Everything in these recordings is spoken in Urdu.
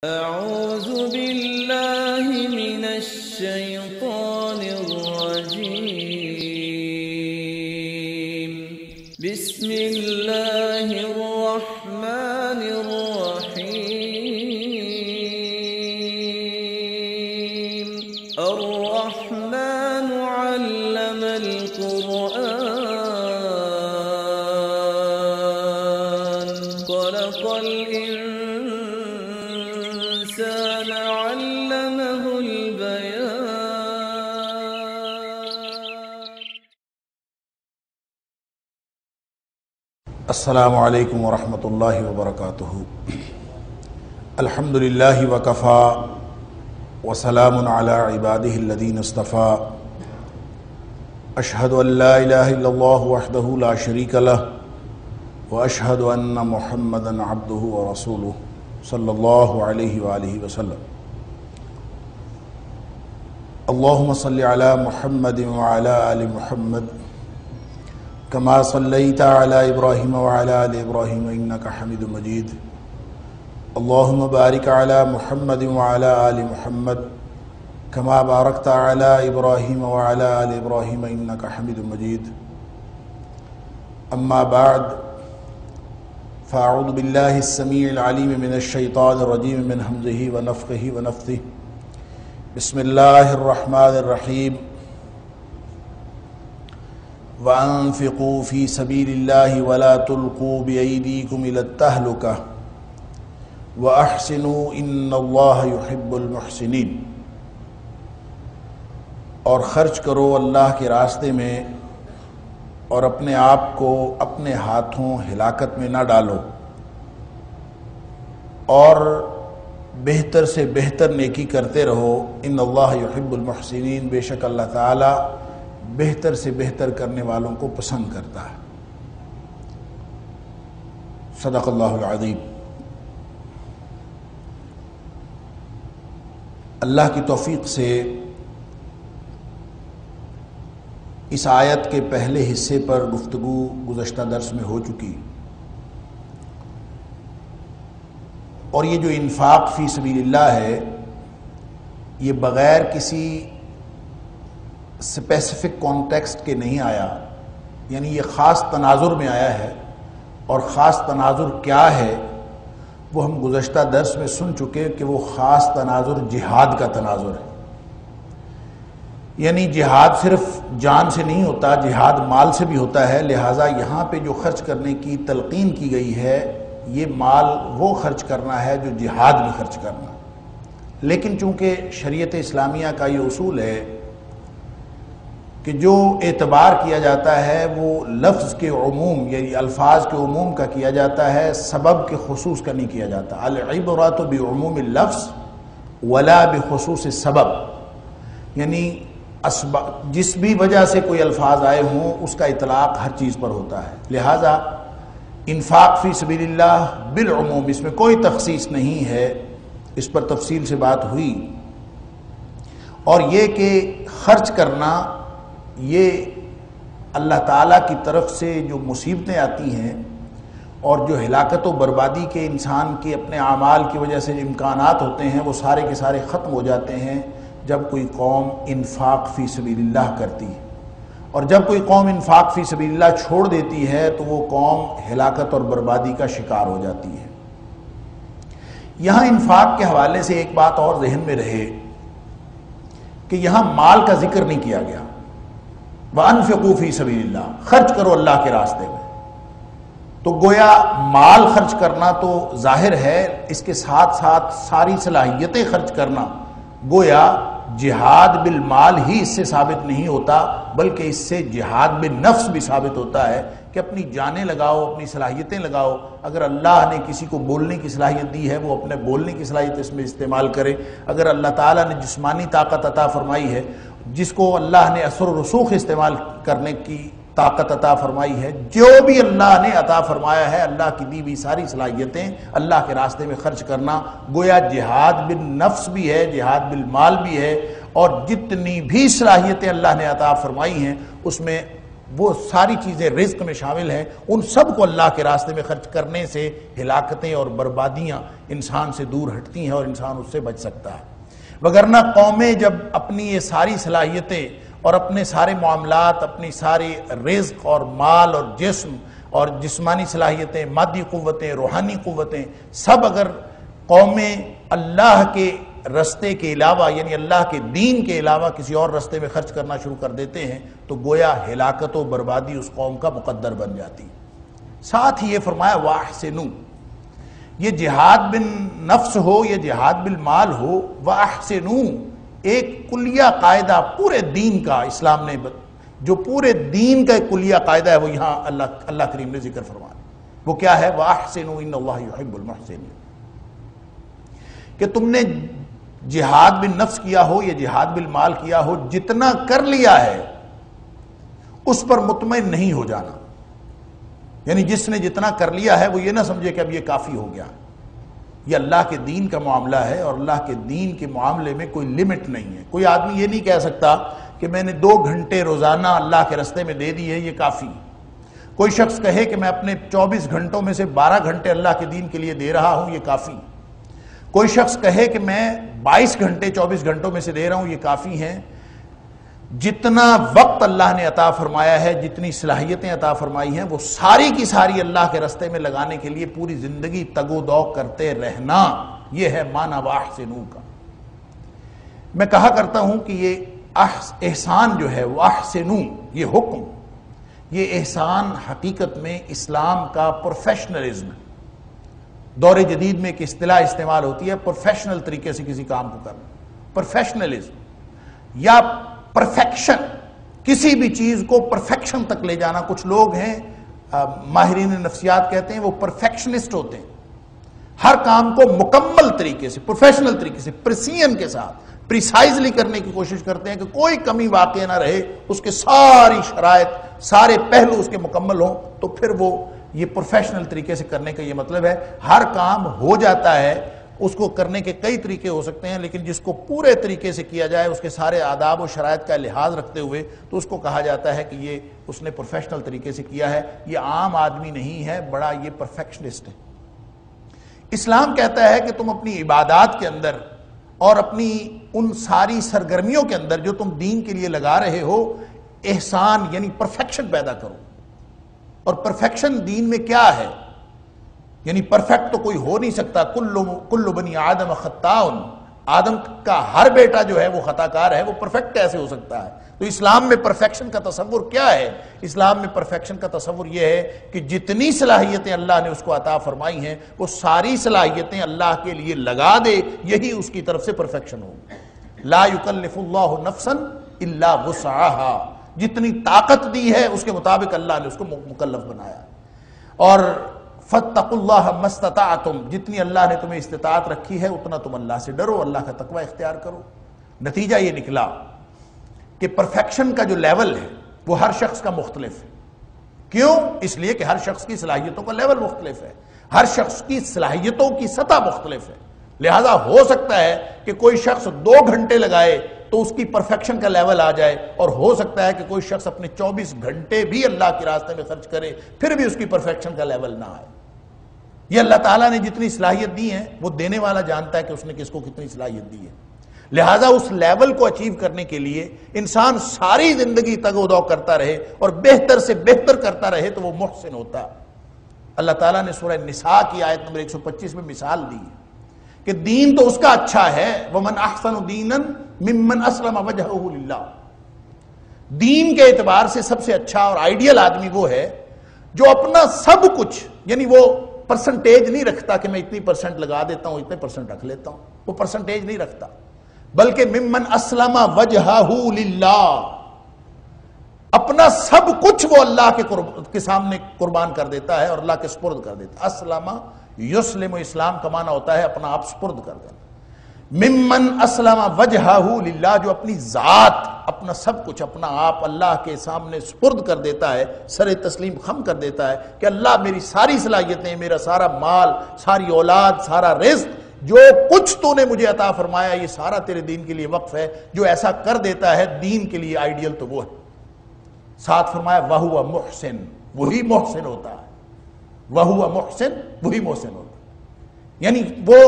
أعوذ بالله من الشيطان الرجيم. بسم الله الرحمن الرحيم. الرحمن علم القرآن خلق الإنسان علمه البيان. السلام علیکم ورحمۃ اللہ وبرکاتہ. الحمد للہ وکفا وسلام علی عبادہ الذین اصطفیٰ. اشہد ان لا الہ الا اللہ وحدہ لا شریک لہ واشہد ان محمدا عبدہ ورسولہ صلی اللہ علیہ وآلہ وسلم. اللہم صلی علی محمد وعلی آل محمد كما صليت على إبراهيم وعلى آل إبراهيم إنك حميد مجيد. اللهم بارك على محمد وعلى آل محمد كما باركت على إبراهيم وعلى آل إبراهيم إنك حميد مجيد. أما بعد فأعوذ بالله السميع العليم من الشيطان الرجيم من همزه ونفخه ونفثه. بسم الله الرحمن الرحيم. وَأَنفِقُوا فِي سَبِيلِ اللَّهِ وَلَا تُلْقُوا بِأَيْدِيكُمْ إِلَى التَّهْلُكَةِ وَأَحْسِنُوا إِنَّ اللَّهَ يُحِبُّ الْمُحْسِنِينَ. اور خرچ کرو اللہ کے راستے میں اور اپنے آپ کو اپنے ہاتھوں ہلاکت میں نہ ڈالو، اور بہتر سے بہتر نیکی کرتے رہو. ان اللہ یحب المحسنین. بے شک اللہ تعالی بہتر سے بہتر کرنے والوں کو پسند کرتا ہے. صدق اللہ العظیم. اللہ کی توفیق سے اس آیت کے پہلے حصے پر گفتگو گزشتہ درس میں ہو چکی، اور یہ جو انفاق فی سبیل اللہ ہے یہ بغیر کسی اسپیسیفک کانٹیکسٹ کے نہیں آیا، یعنی یہ خاص تناظر میں آیا ہے. اور خاص تناظر کیا ہے وہ ہم گزشتہ درس میں سن چکے کہ وہ خاص تناظر جہاد کا تناظر ہے. یعنی جہاد صرف جان سے نہیں ہوتا، جہاد مال سے بھی ہوتا ہے. لہٰذا یہاں پہ جو خرچ کرنے کی تلقین کی گئی ہے یہ مال وہ خرچ کرنا ہے جو جہاد میں خرچ کرنا. لیکن چونکہ شریعت اسلامیہ کا یہ اصول ہے کہ جو اعتبار کیا جاتا ہے وہ لفظ کے عموم یعنی الفاظ کے عموم کا کیا جاتا ہے، سبب کے خصوص کا نہیں کیا جاتا. العبرۃ بعموم اللفظ ولا بخصوص السبب. یعنی جس بھی وجہ سے کوئی الفاظ آئے ہوں اس کا اطلاق ہر چیز پر ہوتا ہے. لہٰذا انفاق فی سبیل اللہ بالعموم، اس میں کوئی تخصیص نہیں ہے. اس پر تفصیل سے بات ہوئی. اور یہ کہ خرچ کرنا یہ اللہ تعالیٰ کی طرف سے جو مصیبتیں آتی ہیں اور جو ہلاکت و بربادی کے انسان کے اپنے اعمال کی وجہ سے امکانات ہوتے ہیں وہ سارے کے سارے ختم ہو جاتے ہیں جب کوئی قوم انفاق فی سبیل اللہ کرتی ہے. اور جب کوئی قوم انفاق فی سبیل اللہ چھوڑ دیتی ہے تو وہ قوم ہلاکت اور بربادی کا شکار ہو جاتی ہے. یہاں انفاق کے حوالے سے ایک بات اور ذہن میں رہے کہ یہاں مال کا ذکر نہیں کیا گیا. وَأَنفِقُوا فِي سَبِيلِ اللَّهِ، خرچ کرو اللہ کے راستے میں. تو گویا مال خرچ کرنا تو ظاہر ہے، اس کے ساتھ ساتھ ساری صلاحیتیں خرچ کرنا. گویا جہاد بالمال ہی اس سے ثابت نہیں ہوتا بلکہ اس سے جہاد بالنفس بھی ثابت ہوتا ہے کہ اپنی جانیں لگاؤ، اپنی صلاحیتیں لگاؤ. اگر اللہ نے کسی کو بولنے کی صلاحیت دی ہے وہ اپنے بولنے کی صلاحیت اس میں استعمال کرے. اگر اللہ تعالیٰ نے جسمانی طاقت عطا فرمائی ہے، جس کو اللہ نے اثر و رسوخ استعمال کرنے کی طاقت عطا فرمائی ہے، جو بھی اللہ نے عطا فرمایا ہے اللہ کی دی ہوئی ساری صلاحیتیں اللہ کے راستے میں خرچ کرنا گویا جہاد بالنفس بھی ہے، جہاد بالمال بھی ہے. اور جتنی بھی صلاحیتیں اللہ نے عطا فرمائی ہیں اس میں وہ ساری چیزیں رزق میں شامل ہیں، ان سب کو اللہ کے راستے میں خرچ کرنے سے ہلاکتیں اور بربادیاں انسان سے دور ہٹتی ہیں اور انسان اس سے بچ سکتا ہے۔ وگرنہ قومیں جب اپنی یہ ساری صلاحیتیں اور اپنے سارے معاملات، اپنی ساری رزق اور مال اور جسم اور جسمانی صلاحیتیں، مادی قوتیں، روحانی قوتیں، سب اگر قومیں اللہ کے رستے کے علاوہ یعنی اللہ کے دین کے علاوہ کسی اور رستے میں خرچ کرنا شروع کر دیتے ہیں تو گویا ہلاکت و بربادی اس قوم کا مقدر بن جاتی۔ ساتھ ہی یہ فرمایا وَأَحْسِنُوا، یہ جہاد بن نفس ہو یا جہاد بالمال ہو، وَأَحْسِنُوا ایک کلیہ قاعدہ پورے دین کا اسلام نے جو پورے دین کا ایک کلیہ قاعدہ ہے وہ یہاں اللہ کریم نے ذکر فرمایا۔ وہ کیا ہے؟ وَأَحْسِنُوا إِنَّ اللَّهَ يُحِبُّ الْمُحْسِنِينَ، کہ تم نے جہاد بن نفس کیا ہو یا جہاد بالمال کیا ہو، جتنا کر لیا ہے اس پر مطمئن نہیں ہو جانا، یعنی جس نے جتنا کر لیا ہے وہ یہ نہ سمجھے کہ اب یہ کافی ہو گیا۔ یہ اللہ کے دین کا معاملہ ہے اور اللہ کے دین کے معاملے میں کوئی لمٹ نہیں ہے۔ کوئی آدمی یہ نہیں کہہ سکتا کہ میں نے 2 گھنٹے روزانہ اللہ کے راستے میں دے دیے یہ کافی۔ کوئی شخص کہے کہ میں اپنے 24 گھنٹوں میں سے 12 گھنٹے اللہ کے دین کے لیے دے رہا ہوں یہ کافی۔ کوئی شخص کہے کہ میں 22 گھنٹے 24 گھنٹوں میں سے دے رہا ہوں یہ کافی ہیں۔ جتنا وقت اللہ نے عطا فرمایا ہے، جتنی صلاحیتیں عطا فرمائی ہیں، وہ ساری کی ساری اللہ کے راستے میں لگانے کے لیے پوری زندگی تگ و دو کرتے رہنا، یہ ہے معنی وَأَحْسِنُوا کا۔ میں کہا کرتا ہوں کہ یہ احسان جو ہے وَأَحْسِنُوا، یہ حکم، یہ احسان حقیقت میں اسلام کا پروفیشنلزم ہے۔ دور جدید میں ایک اصطلاح استعمال ہوتی ہے پروفیشنل طریقے سے کسی کام کو کرنا، پروفیشنلزم یا پرفیکشن، کسی بھی چیز کو پرفیکشن تک لے جانا۔ کچھ لوگ ہیں ماہرین نفسیات کہتے ہیں وہ پرفیکشنسٹ ہوتے ہیں، ہر کام کو مکمل طریقے سے پروفیشنل طریقے سے پریسیژن کے ساتھ پریسائزلی کرنے کی کوشش کرتے ہیں کہ کوئی کمی واقع نہ رہے، اس کے ساری شرائط سارے پہلو اس کے مکمل ہوں، تو پھر وہ یہ پروفیشنل طریقے سے کرنے کا یہ مطلب ہے۔ ہر کام ہو جاتا ہے، اس کو کرنے کے کئی طریقے ہو سکتے ہیں، لیکن جس کو پورے طریقے سے کیا جائے، اس کے سارے آداب و شرائط کا لحاظ رکھتے ہوئے، تو اس کو کہا جاتا ہے کہ یہ اس نے پروفیشنل طریقے سے کیا ہے۔ یہ عام آدمی نہیں ہے، بڑا یہ پرفیکشنسٹ ہے۔ اسلام کہتا ہے کہ تم اپنی عبادات کے اندر اور اپنی ان ساری سرگرمیوں کے اندر جو تم دین کے لیے لگا رہے ہو، احسان یعنی پرفیکشن پیدا کرو۔ اور پرفیکشن دین میں کیا ہے؟ یعنی پرفیکٹ تو کوئی ہو نہیں سکتا، کل بنی آدم خطاء، آدم کا ہر بیٹا جو ہے وہ خطا کار ہے، وہ پرفیکٹ کیسے ہو سکتا ہے؟ تو اسلام میں پرفیکشن کا تصور کیا ہے؟ اسلام میں پرفیکشن کا تصور یہ ہے کہ جتنی صلاحیتیں اللہ نے اس کو عطا فرمائی ہیں وہ ساری صلاحیتیں اللہ کے لیے لگا دے، یہی اس کی طرف سے پرفیکشن ہوگی۔ لا یکلف اللہ نفسا الا وسعها، جتنی طاقت دی ہے اس کے مطابق اللہ نے اس کو مکلف بنایا۔ اور فاتقوا اللہ ما استطعتم، جتنی اللہ نے تمہیں استطاعت رکھی ہے اتنا تم اللہ سے ڈرو، اللہ کا تقوی اختیار کرو۔ نتیجہ یہ نکلا کہ پرفیکشن کا جو لیول ہے وہ ہر شخص کا مختلف ہے۔ کیوں؟ اس لیے کہ ہر شخص کی صلاحیتوں کا لیول مختلف ہے، ہر شخص کی صلاحیتوں کی سطح مختلف ہے۔ لہذا ہو سکتا ہے کہ کوئی شخص 2 گھنٹے لگائے تو اس کی پرفیکشن کا لیول آ جائے، اور ہو سکتا ہے کہ کوئی شخص اپنے 24 گھنٹے بھی اللہ کے راستے میں خرچ کرے پھر بھی اس کی پرفیکشن کا لیول نہ آئے۔ یہ اللہ تعالیٰ نے جتنی صلاحیت دی ہے وہ دینے والا جانتا ہے کہ اس نے کس کو کتنی صلاحیت دی ہے۔ لہٰذا اس لیول کو اچیو کرنے کے لیے انسان ساری زندگی تگ و دو کرتا رہے اور بہتر سے بہتر کرتا رہے تو وہ محسن ہوتا۔ اللہ تعالیٰ نے سورہ نساء کی آیت نمبر 125 میں مثال دی کہ دین تو اس کا اچھا ہے، وَمَنْ أَحْسَنُ دِينًا مِمَّنْ أَسْلَمَ وَجْهَهُ لِلَّهِ، دین کے اعتبار سے سب سے اچھا اور آئیڈیل آدمی وہ ہے جو اپنا سب کچھ، یعنی وہ پرسنٹیج نہیں رکھتا کہ میں اتنی پرسنٹ لگا دیتا ہوں اتنے پرسنٹ رکھ لیتا ہوں، وہ پرسنٹیج نہیں رکھتا، بلکہ ممن اسلم وجہہ للہ، اپنا سب کچھ وہ اللہ کے سامنے قربان کر دیتا ہے اور اللہ کے سپرد کر دیتا ہے۔ اسلم یسلم، اسلام کا معنی ہوتا ہے اپنا آپ سپرد کر دینا۔ ممن اسلم وجہہ للہ، جو اپنی ذات، اپنا سب کچھ، اپنا آپ اللہ کے سامنے سپرد کر دیتا ہے، سر تسلیم خم کر دیتا ہے کہ اللہ میری ساری صلاحیتیں، میرا سارا مال، ساری اولاد، سارا رزق، جو کچھ تو نے مجھے عطا فرمایا یہ سارا تیرے دین کے لیے وقف ہے۔ جو ایسا کر دیتا ہے دین کے لیے آئیڈیل تو وہ ہے۔ ساتھ فرمایا وَهُوَ مُحْسِن، وہی محسن ہوتا ہے، وَهُوَ مُحْسِن، وہی محسن ہوتا ہے. یعنی وہ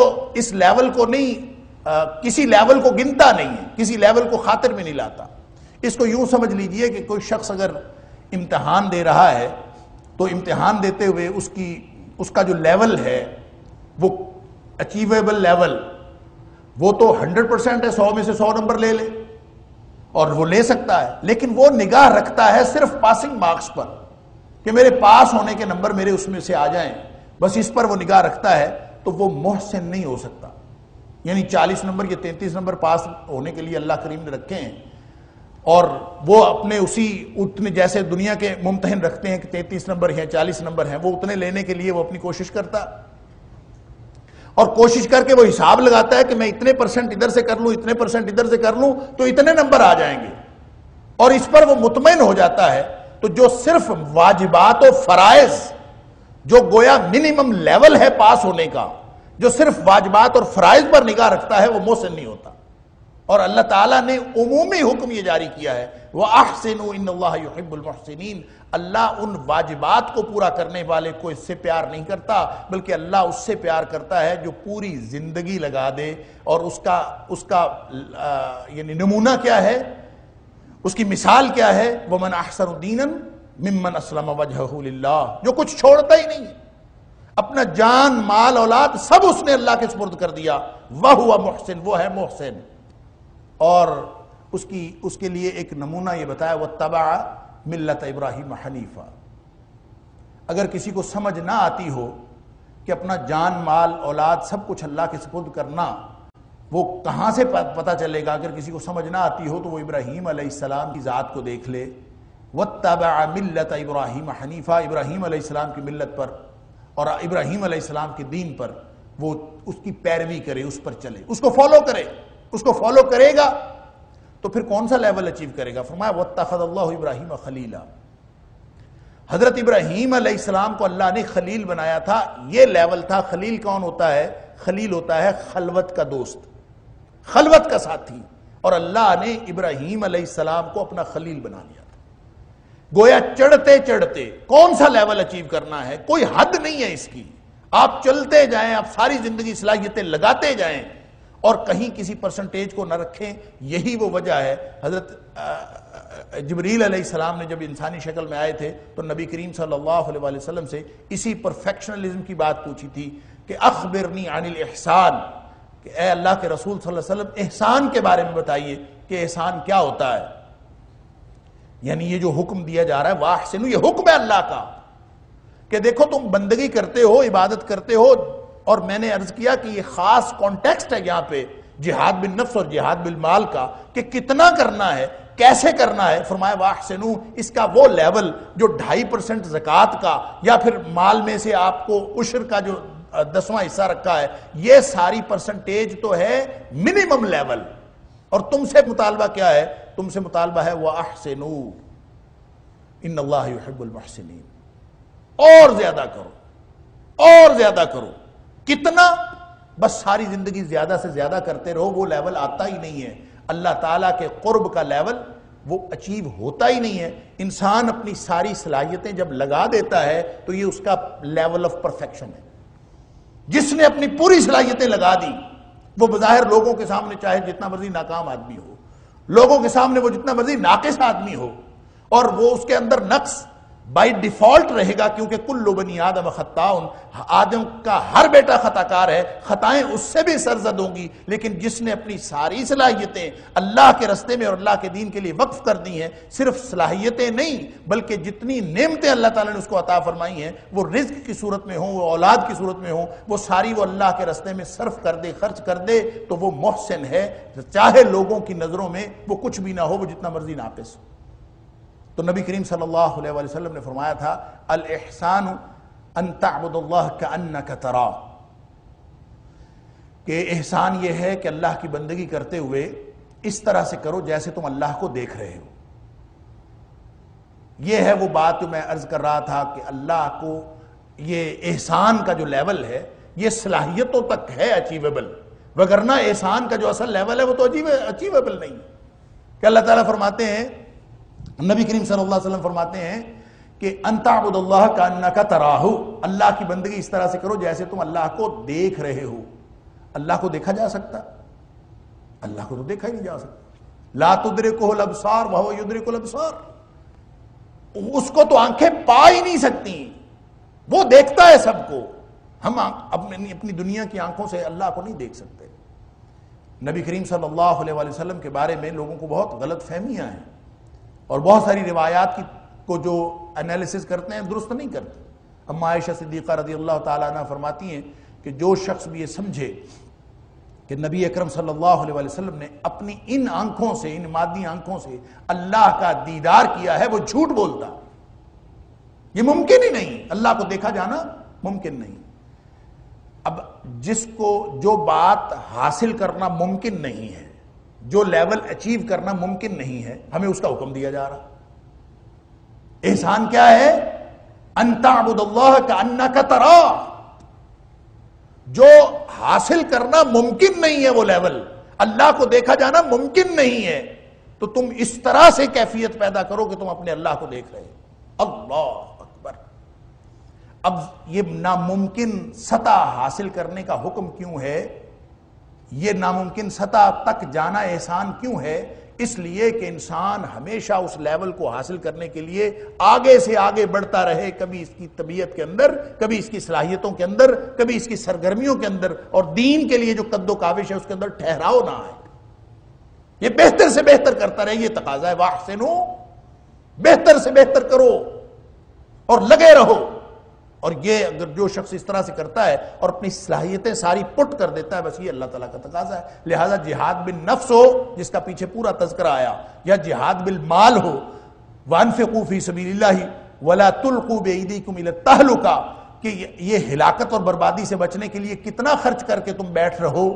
اس لیول کو نہیں، کسی لیول کو گنتا نہیں ہے، کسی لیول کو خاطر میں نہیں لاتا. اس کو یوں سمجھ لیجئے کہ کوئی شخص اگر امتحان دے رہا ہے تو امتحان دیتے ہوئے اس کا جو لیول ہے وہ اچیویبل لیول، وہ تو 100% ہے، 100 میں سے 100 نمبر لے لے اور وہ لے سکتا ہے، لیکن وہ نگاہ رکھتا ہے صرف پاسنگ مارکس پر کہ میرے پاس ہونے کے نمبر میرے اس میں سے آ جائیں، بس اس پر وہ نگاہ رکھتا ہے، تو وہ محسن نہیں ہو سکتا. یعنی 40 نمبر یا 33 نمبر پاس ہونے کے لیے اللہ کریم نے رکھے ہیں، اور وہ اپنے اتنے جیسے دنیا کے ممتحن رکھتے ہیں کہ 33 نمبر ہیں 40 نمبر ہیں، وہ اتنے لینے کے لیے وہ اپنی کوشش کرتا، اور کوشش کر کے وہ حساب لگاتا ہے کہ میں اتنے پرسنٹ ادھر سے کر لوں، اتنے پرسنٹ ادھر سے کر لوں تو اتنے نمبر آ جائیں گے، اور اس پر وہ مطمئن ہو جاتا ہے. تو جو صرف واجبات و فرائض، جو گویا منیمم لیول ہے پاس ہونے کا، جو صرف واجبات اور فرائض پر نگاہ رکھتا ہے، وہ محسن نہیں ہوتا. اور اللہ تعالیٰ نے عمومی حکم یہ جاری کیا ہے وَأَحْسِنُوا إِنَّ اللَّهَ يُحِبُّ الْمُحْسِنِينَ. اللہ ان واجبات کو پورا کرنے والے کو اس سے پیار نہیں کرتا، بلکہ اللہ اس سے پیار کرتا ہے جو پوری زندگی لگا دے. اور اس کا یعنی نمونہ کیا ہے، اس کی مثال کیا ہے، وَمَنْ أَحْسَنُ دِينًا مِمَّنْ أَسْلَمَ وَجْهَهُ لِلَّهِ. جو کچھ چھوڑتا ہی نہیں، اپنا جان مال اولاد سب اس نے اللہ کے سپرد کر دیا. وَهُوَ مُحْسِن، وہ ہے محسن. اور اس کے لیے ایک نمونہ یہ بتایا وَاتَّبَعَ مِلَّةَ إِبْرَاهِيمَ حَنِيفًا. اگر کسی کو سمجھ نہ آتی ہو کہ اپنا جان مال اولاد سب کچھ اللہ کے سپرد کرنا وہ کہاں سے پتہ چلے گا، اگر کسی کو سمجھ نہ آتی ہو تو وہ ابراہیم علیہ السلام کی ذات کو دیکھ لے. وَاتَّبَعَ مِلَّةَ إِبْرَاهِيمَ حَنِيفًا، ابراہیم علیہ السلام کی ملت پر اور ابراہیم علیہ السلام کے دین پر وہ اس کی پیروی کرے، اس پر چلے، اس کو فالو کرے. اس کو فالو کرے گا تو پھر کون سا لیول اچیو کرے گا؟ فرمایا وَاتَّخَذَ اللَّهُ إِبْرَاهِيمَ خَلِيلًا. حضرت ابراہیم علیہ السلام کو اللہ نے خلیل بنایا تھا. یہ لیول تھا. خلیل کون ہوتا ہے؟ خلیل ہوتا ہے خلوت کا دوست، خلوت کا ساتھی. اور اللہ نے ابراہیم علیہ السلام کو اپنا خلیل بنا لیا تھا. گویا چڑھتے چڑھتے کون سا لیول اچیو کرنا ہے، کوئی حد نہیں ہے اس کی. آپ چلتے جائیں، آپ ساری زندگی صلاحیتیں لگاتے جائیں اور کہیں کسی پرسنٹیج کو نہ رکھیں. یہی وہ وجہ ہے. حضرت جبریل علیہ السلام نے جب انسانی شکل میں آئے تھے تو نبی کریم صلی اللہ علیہ وسلم سے اسی پرفیکشنلزم کی بات پوچھی تھی کہ اخبرنی عن الاحسان، کہ اے اللہ کے رسول صلی اللہ علیہ وسلم احسان کے بارے میں بتائیے کہ احسان کیا ہوتا ہے. یعنی یہ جو حکم دیا جا رہا ہے واحسنوا، یہ حکم ہے اللہ کا کہ دیکھو تم بندگی کرتے ہو، عبادت کرتے ہو، اور میں نے عرض کیا کہ یہ خاص کانٹیکسٹ ہے یہاں پہ جہاد بالنفس اور جہاد بالمال کا کہ کتنا کرنا ہے، کیسے کرنا ہے. فرمایا واحسنوا، اس کا وہ لیول جو 2.5% زکوٰۃ کا یا پھر مال میں سے آپ کو عشر کا جو 10واں حصہ رکھا ہے، یہ ساری پرسنٹیج تو ہے منیمم لیول. اور تم سے مطالبہ کیا ہے؟ تم سے مطالبہ ہے وَأَحْسِنُوا إِنَّ اللَّهَ يُحِبُّ الْمُحْسِنِينَ. اور زیادہ کرو، اور زیادہ کرو. کتنا؟ بس ساری زندگی زیادہ سے زیادہ کرتے رہو. وہ لیول آتا ہی نہیں ہے. اللہ تعالیٰ کے قرب کا لیول وہ اچیو ہوتا ہی نہیں ہے. انسان اپنی ساری صلاحیتیں جب لگا دیتا ہے تو یہ اس کا لیول آف پرفیکشن ہے. جس نے اپنی پوری صلاحیتیں لگا دی وہ بظاہر لوگوں کے سامنے چاہے جتنا مرضی ناکام آدمی ہو، لوگوں کے سامنے وہ جتنا مرضی ناقص آدمی ہو، اور وہ اس کے اندر نقص بائی ڈیفالٹ رہے گا، کیونکہ کل بنی آدم خطاؤن، آدم کا ہر بیٹا خطا کار ہے، خطائیں اس سے بھی سرزد ہوں گی. لیکن جس نے اپنی ساری صلاحیتیں اللہ کے رستے میں اور اللہ کے دین کے لیے وقف کر دی ہیں، صرف صلاحیتیں نہیں بلکہ جتنی نعمتیں اللہ تعالیٰ نے اس کو عطا فرمائی ہیں، وہ رزق کی صورت میں ہوں، وہ اولاد کی صورت میں ہوں، وہ ساری وہ اللہ کے رستے میں صرف کر دے، خرچ کر دے، تو وہ محسن ہے. چاہے لوگوں کی نظروں میں وہ کچھ بھی نہ ہو، وہ جتنا مرضی ناقص ہو. تو نبی کریم صلی اللہ علیہ وسلم نے فرمایا تھا الاحسان ان تعبد اللہ کأنک تراہ، کہ احسان یہ ہے کہ اللہ کی بندگی کرتے ہوئے اس طرح سے کرو جیسے تم اللہ کو دیکھ رہے ہو. یہ ہے وہ بات جو میں عرض کر رہا تھا کہ اللہ کو یہ احسان کا جو لیول ہے یہ صلاحیتوں تک ہے اچیویبل، وگرنہ احسان کا جو اصل لیول ہے وہ تو اچیویبل نہیں. کہ اللہ تعالیٰ فرماتے ہیں نبی کریم صلی اللہ علیہ وسلم فرماتے ہیں کہ انت عبد اللہ کانک تراہ، اللہ کی بندگی اس طرح سے کرو جیسے تم اللہ کو دیکھ رہے ہو۔ اللہ کو دیکھا جا سکتا؟ اللہ کو تو دیکھا ہی نہیں جا سکتا۔ لا تدرکہ الابصار وہو یدرک الابصار، اس کو تو آنکھیں پا ہی نہیں سکتی، وہ دیکھتا ہے سب کو۔ ہم اپنی دنیا کی آنکھوں سے اللہ کو نہیں دیکھ سکتے۔ نبی کریم صلی اللہ علیہ وسلم کے بارے میں لوگوں کو بہت غلط فہمیاں ہیں، اور بہت ساری روایات کو جو انالیسس کرتے ہیں درست نہیں کرتے۔ اما عائشہ صدیقہ رضی اللہ تعالیٰ عنہ فرماتی ہیں کہ جو شخص بھی یہ سمجھے کہ نبی اکرم صلی اللہ علیہ وسلم نے اپنی ان آنکھوں سے، ان مادی آنکھوں سے اللہ کا دیدار کیا ہے، وہ جھوٹ بولتا۔ یہ ممکن ہی نہیں، اللہ کو دیکھا جانا ممکن نہیں۔ اب جس کو جو بات حاصل کرنا ممکن نہیں ہے، جو لیول اچیو کرنا ممکن نہیں ہے، ہمیں اس کا حکم دیا جا رہا۔ احسان کیا ہے؟ ان تعبد اللہ کانک تراہ، جو حاصل کرنا ممکن نہیں ہے وہ لیول، اللہ کو دیکھا جانا ممکن نہیں ہے، تو تم اس طرح سے کیفیت پیدا کرو کہ تم اپنے اللہ کو دیکھ رہے ہو۔ اللہ اکبر۔ اب یہ ناممکن سطح حاصل کرنے کا حکم کیوں ہے؟ یہ ناممکن سطح تک جانا احسان کیوں ہے؟ اس لیے کہ انسان ہمیشہ اس لیول کو حاصل کرنے کے لیے آگے سے آگے بڑھتا رہے، کبھی اس کی طبیعت کے اندر، کبھی اس کی صلاحیتوں کے اندر، کبھی اس کی سرگرمیوں کے اندر، اور دین کے لیے جو قد و کاوش ہے اس کے اندر ٹھہراؤ نہ آئے۔ یہ بہتر سے بہتر کرتا رہے، یہ تقاضا ہے۔ واحسنوا، بہتر سے بہتر کرو اور لگے رہو۔ اور یہ اگر جو شخص اس طرح سے کرتا ہے اور اپنی صلاحیتیں ساری پٹ کر دیتا ہے، بس یہ اللہ تعالیٰ کا تقاضا ہے۔ لہذا جہاد بالنفس ہو جس کا پیچھے پورا تذکرہ آیا، یا جہاد بالمال ہو، وانفقوا فی سبیل اللہ ولا تلقوا بایدیکم الی التہلکہ، کہ یہ ہلاکت اور بربادی سے بچنے کے لیے کتنا خرچ کر کے تم بیٹھ رہو،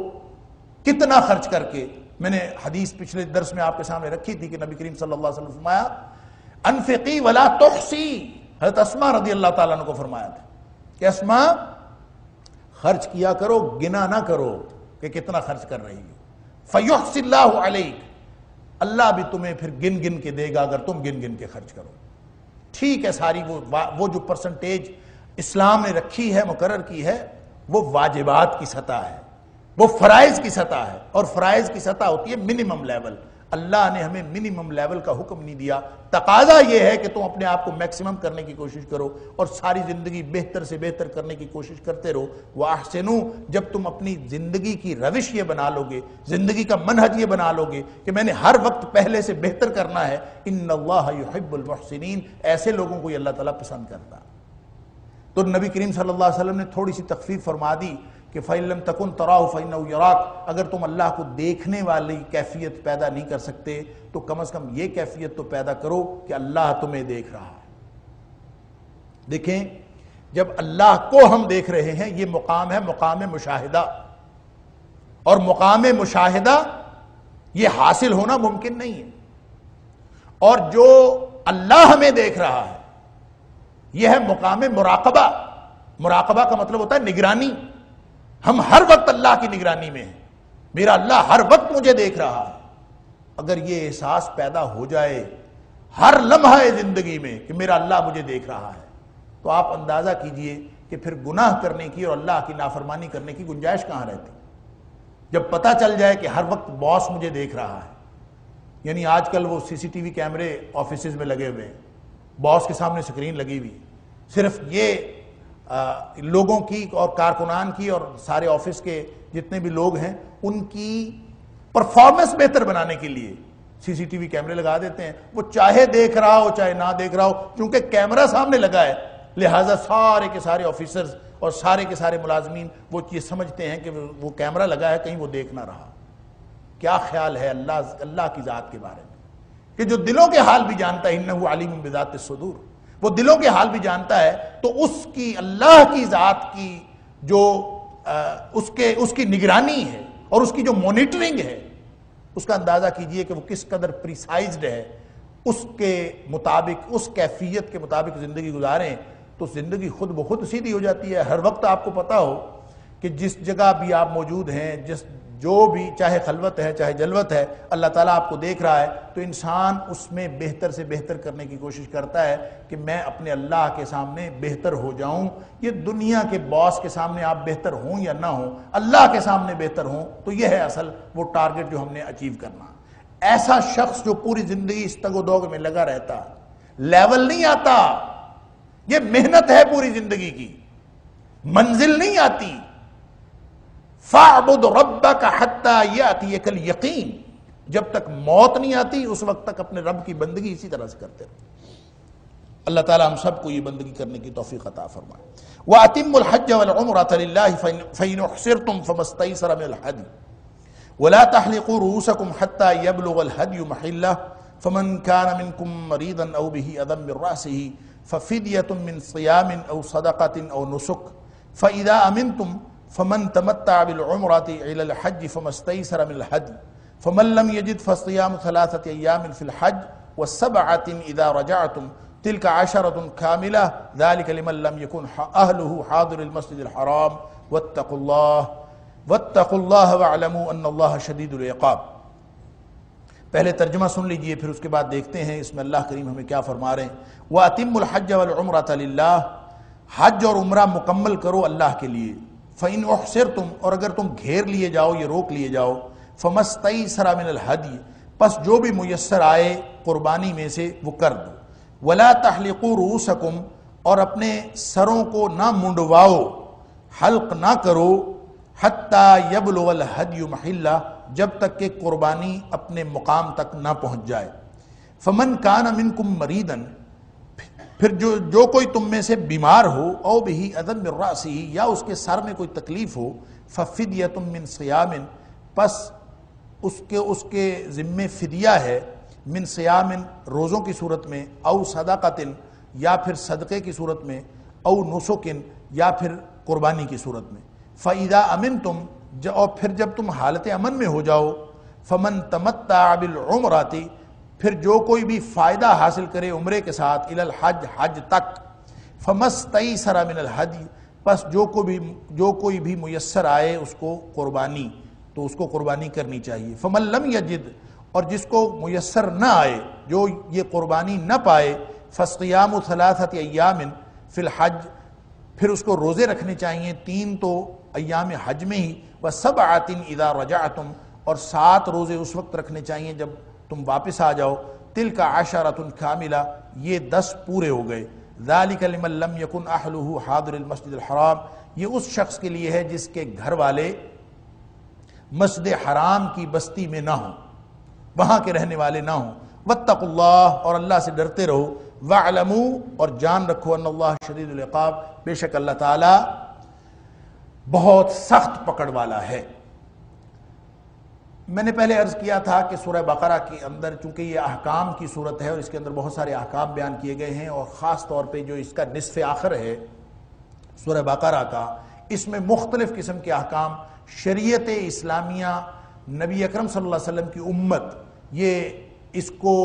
کتنا خرچ کر کے۔ میں نے حدیث پچھلے درس میں آپ کے سامنے رکھی تھی کہ نبی کریم صلی اللہ علیہ وسلم فرمایا انفقی ولا تحصی، حضرت اسماء رضی اللہ تعالیٰ عنہ کو فرمایا تھا کہ اسماء خرچ کیا کرو، گنا نہ کرو کہ کتنا خرچ کر رہی ہو۔ فیحصی اللہ علیک، اللہ بھی تمہیں پھر گن گن کے دے گا اگر تم گن گن کے خرچ کرو۔ ٹھیک ہے، ساری وہ جو پرسنٹیج اسلام نے رکھی ہے، مقرر کی ہے، وہ واجبات کی سطح ہے، وہ فرائض کی سطح ہے، اور فرائض کی سطح ہوتی ہے منیمم لیول۔ اللہ نے ہمیں منیمم لیول کا حکم نہیں دیا۔ تقاضا یہ ہے کہ تم اپنے آپ کو میکسیمم کرنے کی کوشش کرو اور ساری زندگی بہتر سے بہتر کرنے کی کوشش کرتے رہو۔ وَأَحْسِنُوا، جب تم اپنی زندگی کی روش یہ بنا لو گے، زندگی کا منہج یہ بنا لو گے کہ میں نے ہر وقت پہلے سے بہتر کرنا ہے، إِنَّ اللَّهَ يُحِبُّ الْمُحْسِنِينَ، ایسے لوگوں کو یہ اللہ تعالیٰ پسند کرتا۔ تو نبی کریم صلی اللہ علیہ وسلم نے تھوڑی سی تخفیف فرما دی کہ فَإِن لَمْ تَكُنْ تَرَاهُ فَإِنَّهُ يَرَاكَ، اگر تم اللہ کو دیکھنے والی کیفیت پیدا نہیں کر سکتے تو کم از کم یہ کیفیت تو پیدا کرو کہ اللہ تمہیں دیکھ رہا ہے۔ دیکھیں، جب اللہ کو ہم دیکھ رہے ہیں، یہ مقام ہے مقام مشاہدہ، اور مقام مشاہدہ یہ حاصل ہونا ممکن نہیں ہے۔ اور جو اللہ ہمیں دیکھ رہا ہے یہ ہے مقام مراقبہ۔ مراقبہ کا مطلب ہوتا ہے نگرانی۔ ہم ہر وقت اللہ کی نگرانی میں ہیں، میرا اللہ ہر وقت مجھے دیکھ رہا ہے۔ اگر یہ احساس پیدا ہو جائے ہر لمحہ زندگی میں کہ میرا اللہ مجھے دیکھ رہا ہے، تو آپ اندازہ کیجئے کہ پھر گناہ کرنے کی اور اللہ کی نافرمانی کرنے کی گنجائش کہاں رہتی۔ جب پتہ چل جائے کہ ہر وقت باس مجھے دیکھ رہا ہے، یعنی آج کل وہ CCTV کیمرے آفیسز میں لگے ہوئے ہیں، باس کے سامنے سکرین لگی ہوئی، صرف یہ لوگوں کی اور کارکنان کی اور سارے آفس کے جتنے بھی لوگ ہیں ان کی پرفارمنس بہتر بنانے کے لیے CCTV کیمرے لگا دیتے ہیں۔ وہ چاہے دیکھ رہا ہو چاہے نہ دیکھ رہا ہو، کیونکہ کیمرہ سامنے لگا ہے، لہٰذا سارے کے سارے آفیسرز اور سارے کے سارے ملازمین وہ یہ سمجھتے ہیں کہ وہ کیمرہ لگا ہے، کہیں وہ دیکھ نہ رہا۔ کیا خیال ہے اللہ کی ذات کے بارے میں کہ جو دلوں کے حال بھی جانتا ہے، انہ علیم بذات الصدور، وہ دلوں کے حال بھی جانتا ہے، تو اس کی اللہ کی ذات کی جو اس کی نگرانی ہے اور اس کی جو مانیٹرنگ ہے، اس کا اندازہ کیجئے کہ وہ کس قدر پریسائزڈ ہے۔ اس کے مطابق، اس کیفیت کے مطابق زندگی گزاریں تو زندگی خود بخود سیدھی ہو جاتی ہے۔ ہر وقت آپ کو پتہ ہو کہ جس جگہ بھی آپ موجود ہیں، جس جو بھی چاہے خلوت ہے چاہے جلوت ہے، اللہ تعالیٰ آپ کو دیکھ رہا ہے، تو انسان اس میں بہتر سے بہتر کرنے کی کوشش کرتا ہے کہ میں اپنے اللہ کے سامنے بہتر ہو جاؤں۔ یہ دنیا کے باس کے سامنے آپ بہتر ہوں یا نہ ہوں، اللہ کے سامنے بہتر ہوں، تو یہ ہے اصل وہ ٹارگٹ جو ہم نے اچیو کرنا۔ ایسا شخص جو پوری زندگی اس تگ و دوگ میں لگا رہتا، لیول نہیں آتا، یہ محنت ہے پوری زندگی کی، منزل نہیں آتی۔ فَاعْبُدْ رَبَّكَ حَتَّى يَأْتِيَكَ الْيَقِينُ، جب تک موت نہیں آتی اس وقت تک اپنے رب کی بندگی اسی طرح سے کرتے رہو۔ اللہ تعالیٰ ہم سب کو یہ بندگی کرنے کی توفیق عطا فرمائے۔ وَأَتِمُّ الْحَجَّ وَالْعُمْرَةَ لِلَّهِ فَإِنْ أُحْصِرْتُمْ فَمَا اسْتَيْسَرَ مِنَ الْهَدْيِ وَلَا تَحْلِقُوا رُؤُوسَكُمْ حَتَّى يَبْلُغَ الْهَدْيُ مَحِلَّهُ فَمَنْ كَانَ مِنْكُمْ مَرِيضًا أَوْ بِهِ أَذًى مِنْ رَأْسِهِ فَفِدْيَةٌ مِنْ صِيَامٍ أَوْ صَدَقَةٍ أَوْ نُسُكٍ فَإِذَا أَمِنْتُمْ فمن تمتع بالعمرة إلى الحج فما استيسر من الهدي فمن لم يجد فصيام 3 أيام في الحج و7 إذا رجعتم تلك 10 كاملة ذلك لمن لم يكن أهله حاضر المسجد الحرام واتقوا الله واعلموا أن الله شديد العقاب۔ پہلے ترجمہ سن لیجئے، پھر اس کے بعد دیکھتے ہیں اس میں اللہ کریم ہمیں کیا فرما رہے ہیں۔ وَأَتِمُّ الْحَجَّ وَالْعُمْرَةَ لِلَّهِ، حج اور عمرہ مکمل کرو اللہ کے لیے۔ فَإِنْ أُحْصِرْتُمْ، اور اگر تم گھیر لیے جاؤ، یہ روک لیے جاؤ، فَمَا اسْتَيْسَرَ مِنَ الْهَدْيِ، پس جو بھی میسر آئے قربانی میں سے وہ کر دو۔ وَلَا تَحْلِقُوا رُؤُوسَكُمْ، اور اپنے سروں کو نہ منڈواؤ، حلق نہ کرو، حَتَّى يَبْلُغَ الْهَدْيُ مَحِلَّهُ، جب تک کہ قربانی اپنے مقام تک نہ پہنچ جائے۔ فَمَنْ كَانَ مِنْكُمْ مَرِيضًا، پھر جو کوئی تم میں سے بیمار ہو، او بِهِ أَذًى مِنْ رَأْسِهِ، یا اس کے سر میں کوئی تکلیف ہو، فَفِدْيَةٌ مِنْ صِيَامٍ، پس اس کے ذمے فدیہ ہے، من صیام، روزوں کی صورت میں، او صدقۃ، یا پھر صدقے کی صورت میں، او نسک، یا پھر قربانی کی صورت میں۔ فَإِذَا أَمِنْتُمْ، اور پھر جب تم حالت امن میں ہو جاؤ، فَمَنْ تَمَتَّعَ بِالْعُمْرَةِ، پھر جو کوئی بھی فائدہ حاصل کرے عمرے کے ساتھ، الی الحج، حج تک، فَمَا اسْتَيْسَرَ مِنَ الْهَدْيِ، پس جو کوئی بھی میسر آئے اس کو قربانی، تو اس کو قربانی کرنی چاہیے۔ فَمَن لَمْ يَجِدْ، اور جس کو میسر نہ آئے، جو یہ قربانی نہ پائے، فَصِيَامُ 3 أَيَّامٍ فِي الْحَجِّ، پھر اس کو روزے رکھنے چاہیے 3 تو ایام حج میں ہی، وَسَبْعَةٍ إِذَا رَجَعْتُمْ، اور 7 روزے اس وقت رکھنے چاہیے جب تم واپس آ جاؤ، تِلْكَ 10 كَامِلَةٌ، یہ 10 پورے ہو گئے۔ ذَلِكَ لِمَن لَمْ يَكُنْ أَهْلُهُ حَاضِرِ الْمَسْجِدِ الْحَرَامِ، یہ اس شخص کے لیے ہے جس کے گھر والے مسجد حرام کی بستی میں نہ ہوں، وہاں کے رہنے والے نہ ہوں۔ واتقوا اللہ، اور اللہ سے ڈرتے رہو۔ واعلموا، اور جان رکھو، ان اللہ شدید العقاب، بے شک اللہ تعالی بہت سخت پکڑ والا ہے۔ میں نے پہلے عرض کیا تھا کہ سورہ بقرہ کے اندر چونکہ یہ احکام کی صورت ہے اور اس کے اندر بہت سارے احکام بیان کیے گئے ہیں، اور خاص طور پہ جو اس کا نصف آخر ہے سورہ بقرہ کا، اس میں مختلف قسم کے احکام، شریعت اسلامیہ، نبی اکرم صلی اللہ علیہ وسلم کی امت، یہ اس کو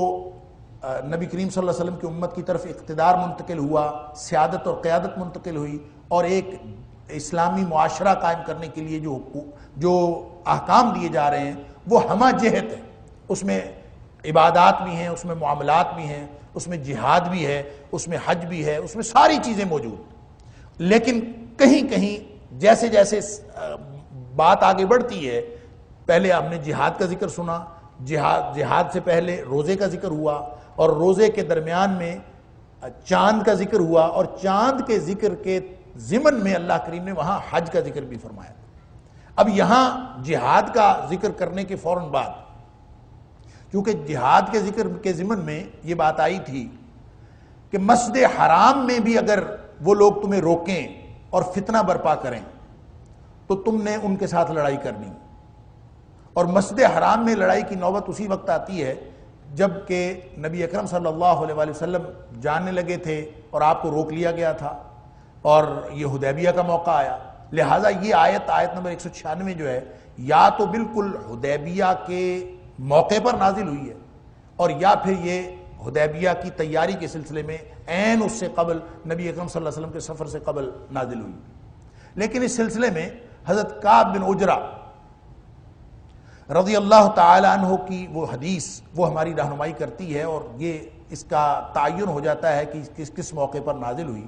نبی کریم صلی اللہ علیہ وسلم کی امت کی طرف اقتدار منتقل ہوا، سیادت اور قیادت منتقل ہوئی، اور ایک اسلامی معاشرہ قائم کرنے کے لیے جو احکام دیے جا رہے ہیں وہ ہمہ جہت ہے۔ اس میں عبادات بھی ہیں، اس میں معاملات بھی ہیں، اس میں جہاد بھی ہے، اس میں حج بھی ہے، اس میں ساری چیزیں موجود۔ لیکن کہیں کہیں جیسے جیسے بات آگے بڑھتی ہے، پہلے ہم نے جہاد کا ذکر سنا، جہاد سے پہلے روزے کا ذکر ہوا، اور روزے کے درمیان میں چاند کا ذکر ہوا، اور چاند کے ذکر کے ضمن میں اللہ کریم نے وہاں حج کا ذکر بھی فرمایا۔ اب یہاں جہاد کا ذکر کرنے کے فوراً بعد، کیونکہ جہاد کے ذکر کے ضمن میں یہ بات آئی تھی کہ مسجد حرام میں بھی اگر وہ لوگ تمہیں روکیں اور فتنہ برپا کریں تو تم نے ان کے ساتھ لڑائی کرنی، اور مسجد حرام میں لڑائی کی نوبت اسی وقت آتی ہے جب کہ نبی اکرم صلی اللہ علیہ وآلہ وسلم جاننے لگے تھے اور آپ کو روک لیا گیا تھا، اور یہ حدیبیہ کا موقع آیا۔ لہٰذا یہ آیت نمبر 196 جو ہے، یا تو بالکل حدیبیہ کے موقع پر نازل ہوئی ہے، اور یا پھر یہ حدیبیہ کی تیاری کے سلسلے میں عین اس سے قبل نبی اکرم صلی اللہ علیہ وسلم کے سفر سے قبل نازل ہوئی۔ لیکن اس سلسلے میں حضرت کعب بن عجرہ رضی اللہ تعالی عنہ کی وہ حدیث وہ ہماری رہنمائی کرتی ہے، اور یہ اس کا تعین ہو جاتا ہے کہ کس موقع پر نازل ہوئی۔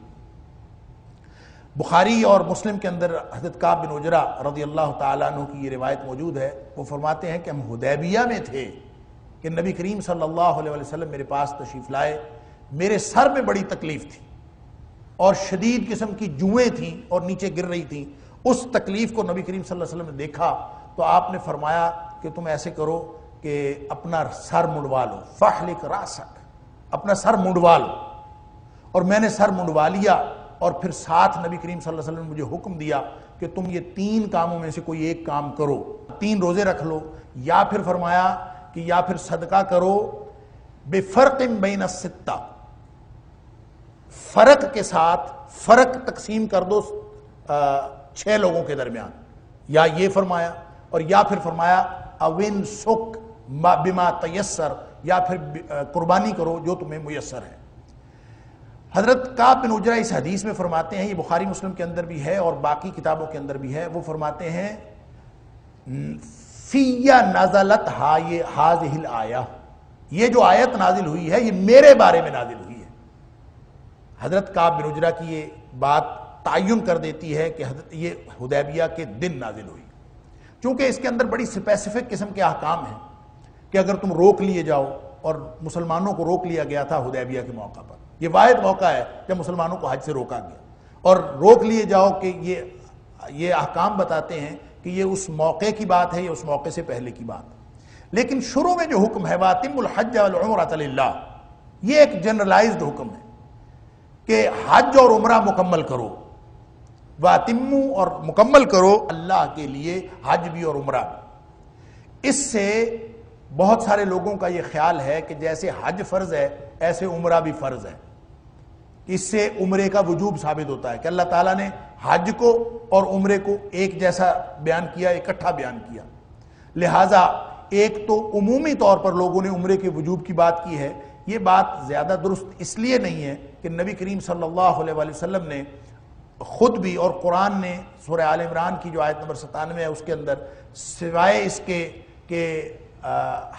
بخاری اور مسلم کے اندر حضرت کعب بن عجرہ رضی اللہ تعالیٰ عنہ کی یہ روایت موجود ہے۔ وہ فرماتے ہیں کہ ہم حدیبیہ میں تھے کہ نبی کریم صلی اللہ علیہ وسلم میرے پاس تشریف لائے، میرے سر میں بڑی تکلیف تھی اور شدید قسم کی جوئیں تھیں اور نیچے گر رہی تھیں۔ اس تکلیف کو نبی کریم صلی اللہ علیہ وسلم نے دیکھا تو آپ نے فرمایا کہ تم ایسے کرو کہ اپنا سر منڈوا لو، فاحلق راسک، اپنا سر منڈوا لو۔ اور میں نے سر منڈوا لیا، اور پھر ساتھ نبی کریم صلی اللہ علیہ وسلم نے مجھے حکم دیا کہ تم یہ 3 کاموں میں سے کوئی ایک کام کرو، 3 روزے رکھ لو، یا پھر فرمایا کہ یا پھر صدقہ کرو بفرق بین الستہ، فرق کے ساتھ، فرق تقسیم کر دو 6 لوگوں کے درمیان، یا یہ فرمایا، اور یا پھر فرمایا اوین سک بما تیسر، یا پھر قربانی کرو جو تمہیں میسر ہے۔ حضرت کعب بن عجرہ اس حدیث میں فرماتے ہیں، یہ بخاری مسلم کے اندر بھی ہے اور باقی کتابوں کے اندر بھی ہے، وہ فرماتے ہیں فِيَّ نَزَلَتْ هَذِهِ الْآيَةِ، یہ جو آیت نازل ہوئی ہے یہ میرے بارے میں نازل ہوئی ہے۔ حضرت کعب بن عجرہ کی یہ بات تعین کر دیتی ہے کہ یہ حدیبیہ کے دن نازل ہوئی، چونکہ اس کے اندر بڑی سپیسیفک قسم کے احکام ہیں کہ اگر تم روک لیے جاؤ، اور مسلمانوں کو روک لیا گیا تھا حدیبیہ کے موقع پر، یہ واحد موقع ہے جب مسلمانوں کو حج سے روکا گیا، اور روک لیے جاؤ کہ یہ احکام بتاتے ہیں کہ یہ اس موقع کی بات ہے یا اس موقع سے پہلے کی بات۔ لیکن شروع میں جو حکم ہے وَأَتِمُّوا الْحَجَّ وَالْعُمْرَةَ لِلَّهِ، یہ ایک جنرلائزڈ حکم ہے کہ حج اور عمرہ مکمل کرو، وَأَتِمُّوا اور مکمل کرو اللہ کے لیے حج بھی اور عمرہ بھی۔ اس سے بہت سارے لوگوں کا یہ خیال ہے کہ جیسے حج فرض ہے ایسے عمرہ بھی فرض ہے، اس سے عمرے کا وجوب ثابت ہوتا ہے کہ اللہ تعالیٰ نے حج کو اور عمرے کو ایک جیسا بیان کیا، اکٹھا بیان کیا، لہٰذا ایک تو عمومی طور پر لوگوں نے عمرے کے وجوب کی بات کی ہے۔ یہ بات زیادہ درست اس لیے نہیں ہے کہ نبی کریم صلی اللہ علیہ وسلم نے خود بھی اور قرآن نے سورہ آل عمران کی جو آیت نمبر 97 ہے اس کے اندر سوائے اس کے کہ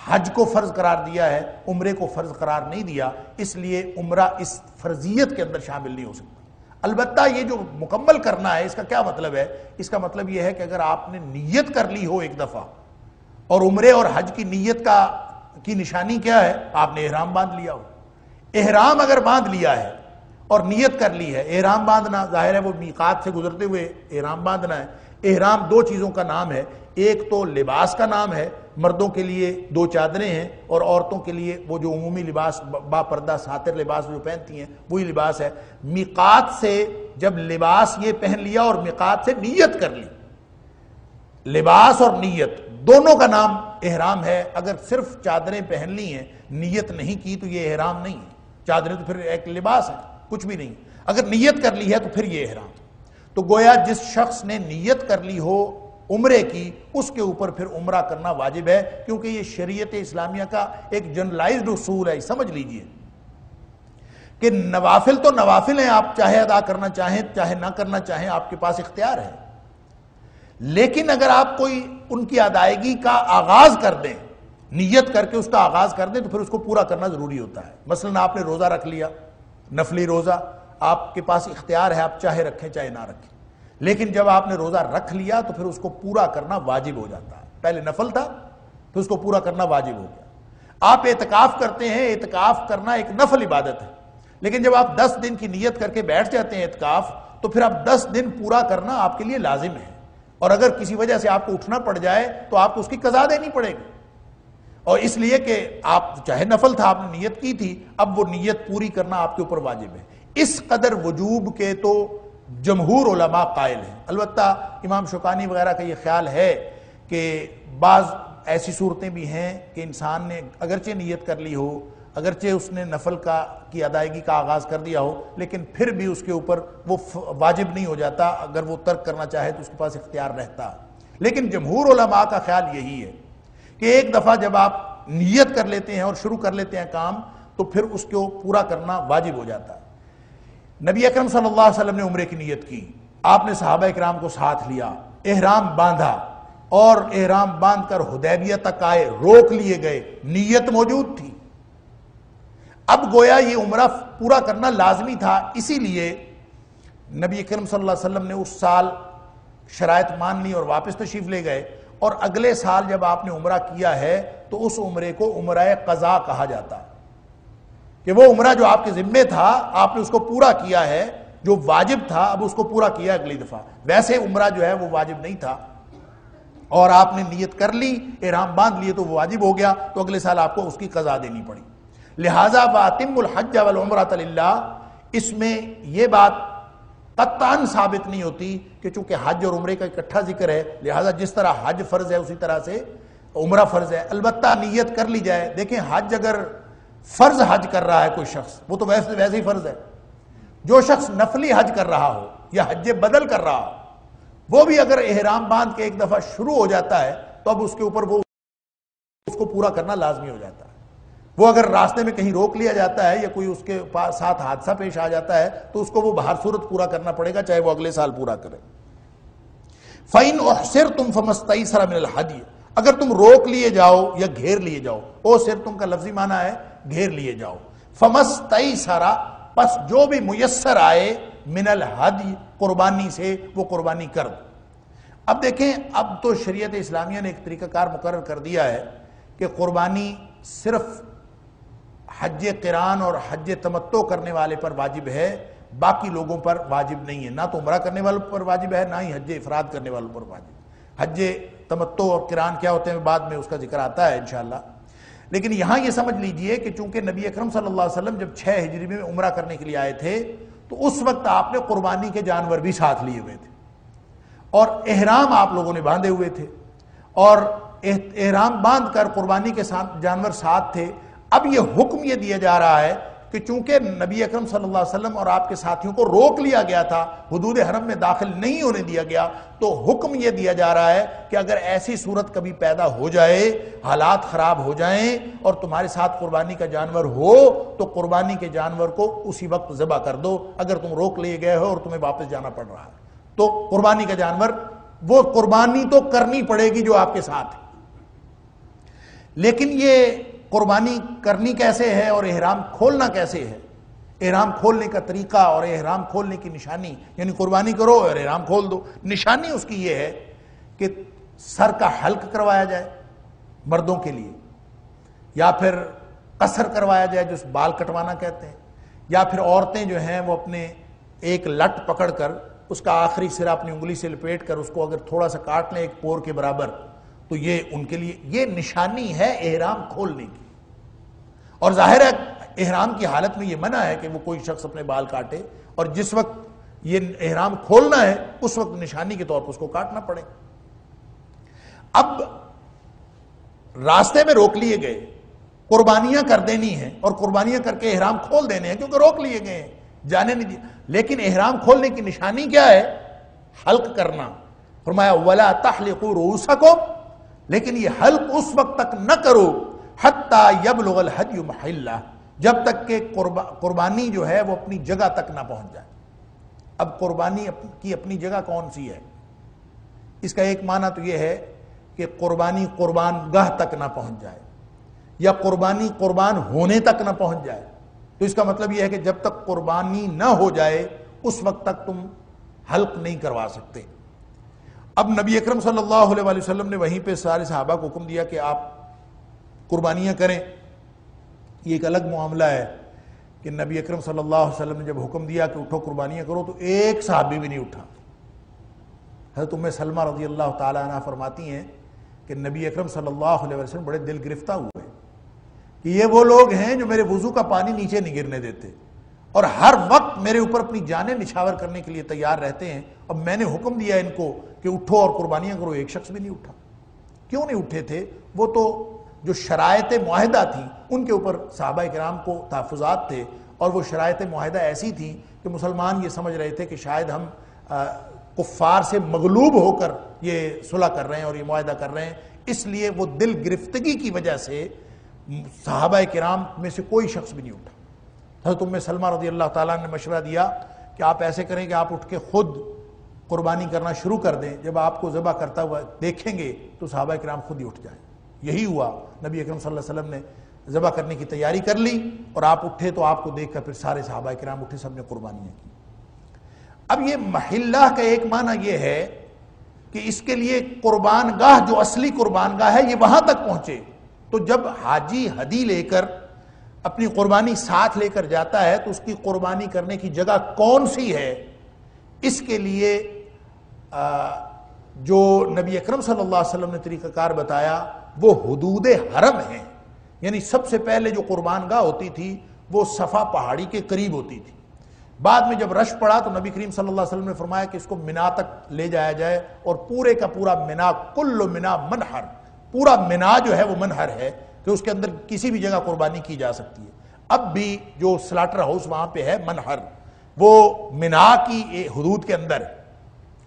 حج کو فرض قرار دیا ہے، عمرے کو فرض قرار نہیں دیا، اس لیے عمرہ اس فرضیت کے اندر شامل نہیں ہو سکتا۔ البتہ یہ جو مکمل کرنا ہے اس کا کیا مطلب ہے؟ اس کا مطلب یہ ہے کہ اگر آپ نے نیت کر لی ہو ایک دفعہ، اور عمرے اور حج کی نیت کی نشانی کیا ہے؟ آپ نے احرام باندھ لیا ہو۔ احرام اگر باندھ لیا ہے اور نیت کر لی ہے، احرام باندھنا ظاہر ہے وہ میقات سے گزرتے ہوئے احرام باندھنا ہے۔ احرام 2 چیزوں کا نام ہے، ایک تو لباس کا نام ہے، مردوں کے لیے 2 چادریں ہیں اور عورتوں کے لیے وہ جو عمومی لباس با پردہ ساتر لباس جو پہنتی ہیں وہی لباس ہے۔ میقات سے جب لباس یہ پہن لیا اور میقات سے نیت کر لی، لباس اور نیت دونوں کا نام احرام ہے۔ اگر صرف چادریں پہن لی ہیں، نیت نہیں کی تو یہ احرام نہیں ہے، چادریں تو پھر ایک لباس ہے، کچھ بھی نہیں۔ اگر نیت کر لی ہے تو پھر یہ احرام۔ تو گویا جس شخص نے نیت کر لی ہو عمرے کی، اس کے اوپر پھر عمرہ کرنا واجب ہے، کیونکہ یہ شریعت اسلامیہ کا ایک جنرلائزڈ اصول ہے۔ سمجھ لیجئے کہ نوافل تو نوافل ہیں، آپ چاہے ادا کرنا چاہیں چاہے نہ کرنا چاہیں، آپ کے پاس اختیار ہے، لیکن اگر آپ کوئی ان کی ادائیگی کا آغاز کر دیں، نیت کر کے اس کا آغاز کر دیں، تو پھر اس کو پورا کرنا ضروری ہوتا ہے۔ مثلا آپ نے روزہ رکھ لیا، نفلی روزہ، آپ کے پاس اختیار ہے، آپ چاہے رکھیں چاہے نہ رکھیں، لیکن جب آپ نے روزہ رکھ لیا تو پھر اس کو پورا کرنا واجب ہو جاتا ہے۔ پہلے نفل تھا، پھر اس کو پورا کرنا واجب ہو گیا۔ آپ اعتکاف کرتے ہیں، اعتکاف کرنا ایک نفل عبادت ہے، لیکن جب آپ 10 دن کی نیت کر کے بیٹھ جاتے ہیں اعتکاف، تو پھر اب 10 دن پورا کرنا آپ کے لیے لازم ہے، اور اگر کسی وجہ سے آپ کو اٹھنا پڑ جائے تو آپ کو اس کی قضا دینی پڑے گی۔ اور اس لیے کہ آپ چاہے نفل تھا، آپ نے نیت کی تھی، اب وہ نیت پوری کرنا آپ کے اوپر واجب ہے۔ اس قدر وجوب کے تو جمہور علماء قائل ہیں۔ البتہ امام شوکانی وغیرہ کا یہ خیال ہے کہ بعض ایسی صورتیں بھی ہیں کہ انسان نے اگرچہ نیت کر لی ہو، اگرچہ اس نے نفل کی ادائیگی کا آغاز کر دیا ہو، لیکن پھر بھی اس کے اوپر وہ واجب نہیں ہو جاتا، اگر وہ ترک کرنا چاہے تو اس کے پاس اختیار رہتا۔ لیکن جمہور علماء کا خیال یہی ہے کہ ایک دفعہ جب آپ نیت کر لیتے ہیں اور شروع کر لیتے ہیں کام، تو پھر اس کو پورا کرنا واجب ہو جاتا ہے۔ نبی اکرم صلی اللہ علیہ وسلم نے عمرے کی نیت کی، آپ نے صحابہ اکرام کو ساتھ لیا، احرام باندھا، اور احرام باندھ کر حدیبیہ تک آئے، روک لیے گئے، نیت موجود تھی۔ اب گویا یہ عمرہ پورا کرنا لازمی تھا، اسی لیے نبی کریم صلی اللہ علیہ وسلم نے اس سال شرائط مان لی اور واپس تشریف لے گئے، اور اگلے سال جب آپ نے عمرہ کیا ہے تو اس عمرے کو عمرہ قضا کہا جاتا ہے، کہ وہ عمرہ جو آپ کے ذمے تھا آپ نے اس کو پورا کیا ہے، جو واجب تھا اب اس کو پورا کیا اگلی دفعہ۔ ویسے عمرہ جو ہے وہ واجب نہیں تھا، اور آپ نے نیت کر لی، احرام باندھ لیے تو وہ واجب ہو گیا، تو اگلے سال آپ کو اس کی قضا دینی پڑی۔ لہذا وَأَتِمُّ الْحَجَّ وَالْعُمْرَةَ لِلَّهِ، اس میں یہ بات قطعاً ثابت نہیں ہوتی کہ چونکہ حج اور عمرے کا اکٹھا ذکر ہے لہذا جس طرح حج فرض ہے اسی طرح سے عمرہ فرض ہے، البتہ نیت کر لی جائے۔ دیکھیں حج اگر فرض حج کر رہا ہے کوئی شخص وہ تو ویسے ہی فرض ہے، جو شخص نفلی حج کر رہا ہو یا حج بدل کر رہا ہو وہ بھی اگر احرام باندھ کے ایک دفعہ شروع ہو جاتا ہے تو اب اس کے اوپر وہ اس کو پورا کرنا لازمی ہو جاتا ہے۔ وہ اگر راستے میں کہیں روک لیا جاتا ہے یا کوئی اس کے ساتھ حادثہ پیش آ جاتا ہے تو اس کو وہ بہر صورت پورا کرنا پڑے گا، چاہے وہ اگلے سال پورا کرے۔ فَإِنْ أُحْصِرْتُمْ فَمَا اسْتَيْسَرَ مِنَ الْهَدْيِ، اگر تم روک لیے جاؤ یا گھیر لیے جاؤ، اُحْصِرْتُمْ کا لفظی معنی ہے گھیر لیے جاؤ، فَمَا اسْتَيْسَرَ پس جو بھی میسر آئے من الہدی قربانی سے وہ قربانی کر دو۔ اب دیکھیں اب تو شریعت اسلامیہ نے ایک طریقہ کار مقرر کر دیا ہے کہ قربانی صرف حج قران اور حج تمتع کرنے والے پر واجب ہے، باقی لوگوں پر واجب نہیں ہے، نہ تو عمرہ کرنے والوں پر واجب ہے نہ ہی حج افراد کرنے والوں پر واجب۔ حج تمتع اور قران کیا ہوتے ہیں بعد میں اس کا ذکر آتا ہے انشاءاللہ، لیکن یہاں یہ سمجھ لیجئے کہ چونکہ نبی اکرم صلی اللہ علیہ وسلم جب 6 ہجری میں عمرہ کرنے کے لیے آئے تھے تو اس وقت آپ نے قربانی کے جانور بھی ساتھ لیے ہوئے تھے اور احرام آپ لوگوں نے باندھے ہوئے تھے، اور احرام باندھ کر قربانی کے جانور ساتھ تھے۔ اب یہ حکم یہ دیا جا رہا ہے کہ چونکہ نبی اکرم صلی اللہ علیہ وسلم اور آپ کے ساتھیوں کو روک لیا گیا تھا، حدود حرم میں داخل نہیں ہونے دیا گیا، تو حکم یہ دیا جا رہا ہے کہ اگر ایسی صورت کبھی پیدا ہو جائے، حالات خراب ہو جائیں اور تمہارے ساتھ قربانی کا جانور ہو تو قربانی کے جانور کو اسی وقت ذبح کر دو۔ اگر تم روک لیے گئے ہو اور تمہیں واپس جانا پڑ رہا ہے تو قربانی کا جانور، وہ قربانی تو کرنی پڑے گی جو آپ کے ساتھ ہے، لیکن یہ قربانی کرنی کیسے ہے اور احرام کھولنا کیسے ہے، احرام کھولنے کا طریقہ اور احرام کھولنے کی نشانی، یعنی قربانی کرو اور احرام کھول دو۔ نشانی اس کی یہ ہے کہ سر کا حلق کروایا جائے مردوں کے لیے، یا پھر قصر کروایا جائے جو بال کٹوانا کہتے ہیں، یا پھر عورتیں جو ہیں وہ اپنے ایک لٹ پکڑ کر اس کا آخری سرا اپنی انگلی سے لپیٹ کر اس کو اگر تھوڑا سا کاٹ لیں ایک پور کے برابر تو یہ ان کے لیے یہ نشانی ہے احرام کھولنے کی۔ اور ظاہر ہے احرام کی حالت میں یہ منع ہے کہ وہ کوئی شخص اپنے بال کاٹے، اور جس وقت یہ احرام کھولنا ہے اس وقت نشانی کے طور پر اس کو کاٹنا پڑے۔ اب راستے میں روک لیے گئے، قربانیاں کر دینی ہیں اور قربانیاں کر کے احرام کھول دینے ہیں کیونکہ روک لیے گئے ہیں، جانے نہیں دیا، لیکن احرام کھولنے کی نشانی کیا ہے؟ حلق کرنا۔ فرمایا وَلَا تَحْلِقُوا رُؤُوسَكُمْ، لیکن یہ حلق اس وقت تک نہ کرو حتیٰ یبلغ الہدی محلہ، جب تک کہ قربانی جو ہے وہ اپنی جگہ تک نہ پہنچ جائے۔ اب قربانی کی اپنی جگہ کون سی ہے؟ اس کا ایک معنی تو یہ ہے کہ قربانی قربان گاہ تک نہ پہنچ جائے، یا قربانی قربان ہونے تک نہ پہنچ جائے، تو اس کا مطلب یہ ہے کہ جب تک قربانی نہ ہو جائے اس وقت تک تم حلق نہیں کروا سکتے۔ اب نبی اکرم صلی اللہ علیہ وسلم نے وہیں پہ سارے صحابہ کو حکم دیا کہ آپ قربانیاں کریں۔ یہ ایک الگ معاملہ ہے کہ نبی اکرم صلی اللہ علیہ وسلم نے جب حکم دیا کہ اٹھو قربانیاں کرو تو ایک صحابی بھی نہیں اٹھا۔ حضرت ام سلمہ رضی اللہ تعالیٰ عنہ فرماتی ہیں کہ نبی اکرم صلی اللہ علیہ وسلم بڑے دل گرفتہ ہوئے کہ یہ وہ لوگ ہیں جو میرے وضو کا پانی نیچے نہیں گرنے دیتے اور ہر وقت میرے اوپر اپنی جانیں نچھاور کرنے کے لیے تیار رہتے ہیں، اب میں نے حکم دیا ان کو کہ اٹھو اور قربانیاں کرو، ایک شخص بھی نہیں اٹھا۔ کیوں نہیں اٹھے تھے؟ وہ تو جو شرائط معاہدہ تھیں ان کے اوپر صحابہ کرام کو تحفظات تھے، اور وہ شرائط معاہدہ ایسی تھیں کہ مسلمان یہ سمجھ رہے تھے کہ شاید ہم کفار سے مغلوب ہو کر یہ صلح کر رہے ہیں اور یہ معاہدہ کر رہے ہیں، اس لیے وہ دل گرفتگی کی وجہ سے صحابہ کرام میں سے کوئی شخص بھی نہیں اٹھا۔ حضرت ام سلمہ رضی اللہ تعالیٰ نے مشورہ دیا کہ آپ ایسے کریں کہ آپ اٹھ کے خود قربانی کرنا شروع کر دیں، جب آپ کو ذبح کرتا ہوا دیکھیں گے تو صحابہ کرام خود ہی اٹھ جائیں۔ یہی ہوا، نبی اکرم صلی اللہ علیہ وسلم نے ذبح کرنے کی تیاری کر لی اور آپ اٹھے تو آپ کو دیکھ کر پھر سارے صحابہ کرام اٹھے، سب نے قربانیاں کی۔ اب یہ محلہ کا ایک معنی یہ ہے کہ اس کے لیے قربان گاہ جو اصلی قربان گاہ ہے یہ وہاں تک پہنچے۔ تو جب حاجی ہدی لے کر اپنی قربانی ساتھ لے کر جاتا ہے تو اس کی قربانی کرنے کی جگہ کون سی ہے، اس کے لیے جو نبی اکرم صلی اللہ علیہ وسلم نے طریقہ کار بتایا وہ حدود حرم ہیں۔ یعنی سب سے پہلے جو قربان گاہ ہوتی تھی وہ صفا پہاڑی کے قریب ہوتی تھی، بعد میں جب رش پڑا تو نبی کریم صلی اللہ علیہ وسلم نے فرمایا کہ اس کو منا تک لے جایا جائے، اور پورے کا پورا منا، کل منا منحر، پورا منا جو ہے وہ منحر ہے کہ اس کے اندر کسی بھی جگہ قربانی کی جا سکتی ہے۔ اب بھی جو سلاٹر ہاؤس وہاں پہ ہے منحر، وہ منا کی حدود کے اندر ہے،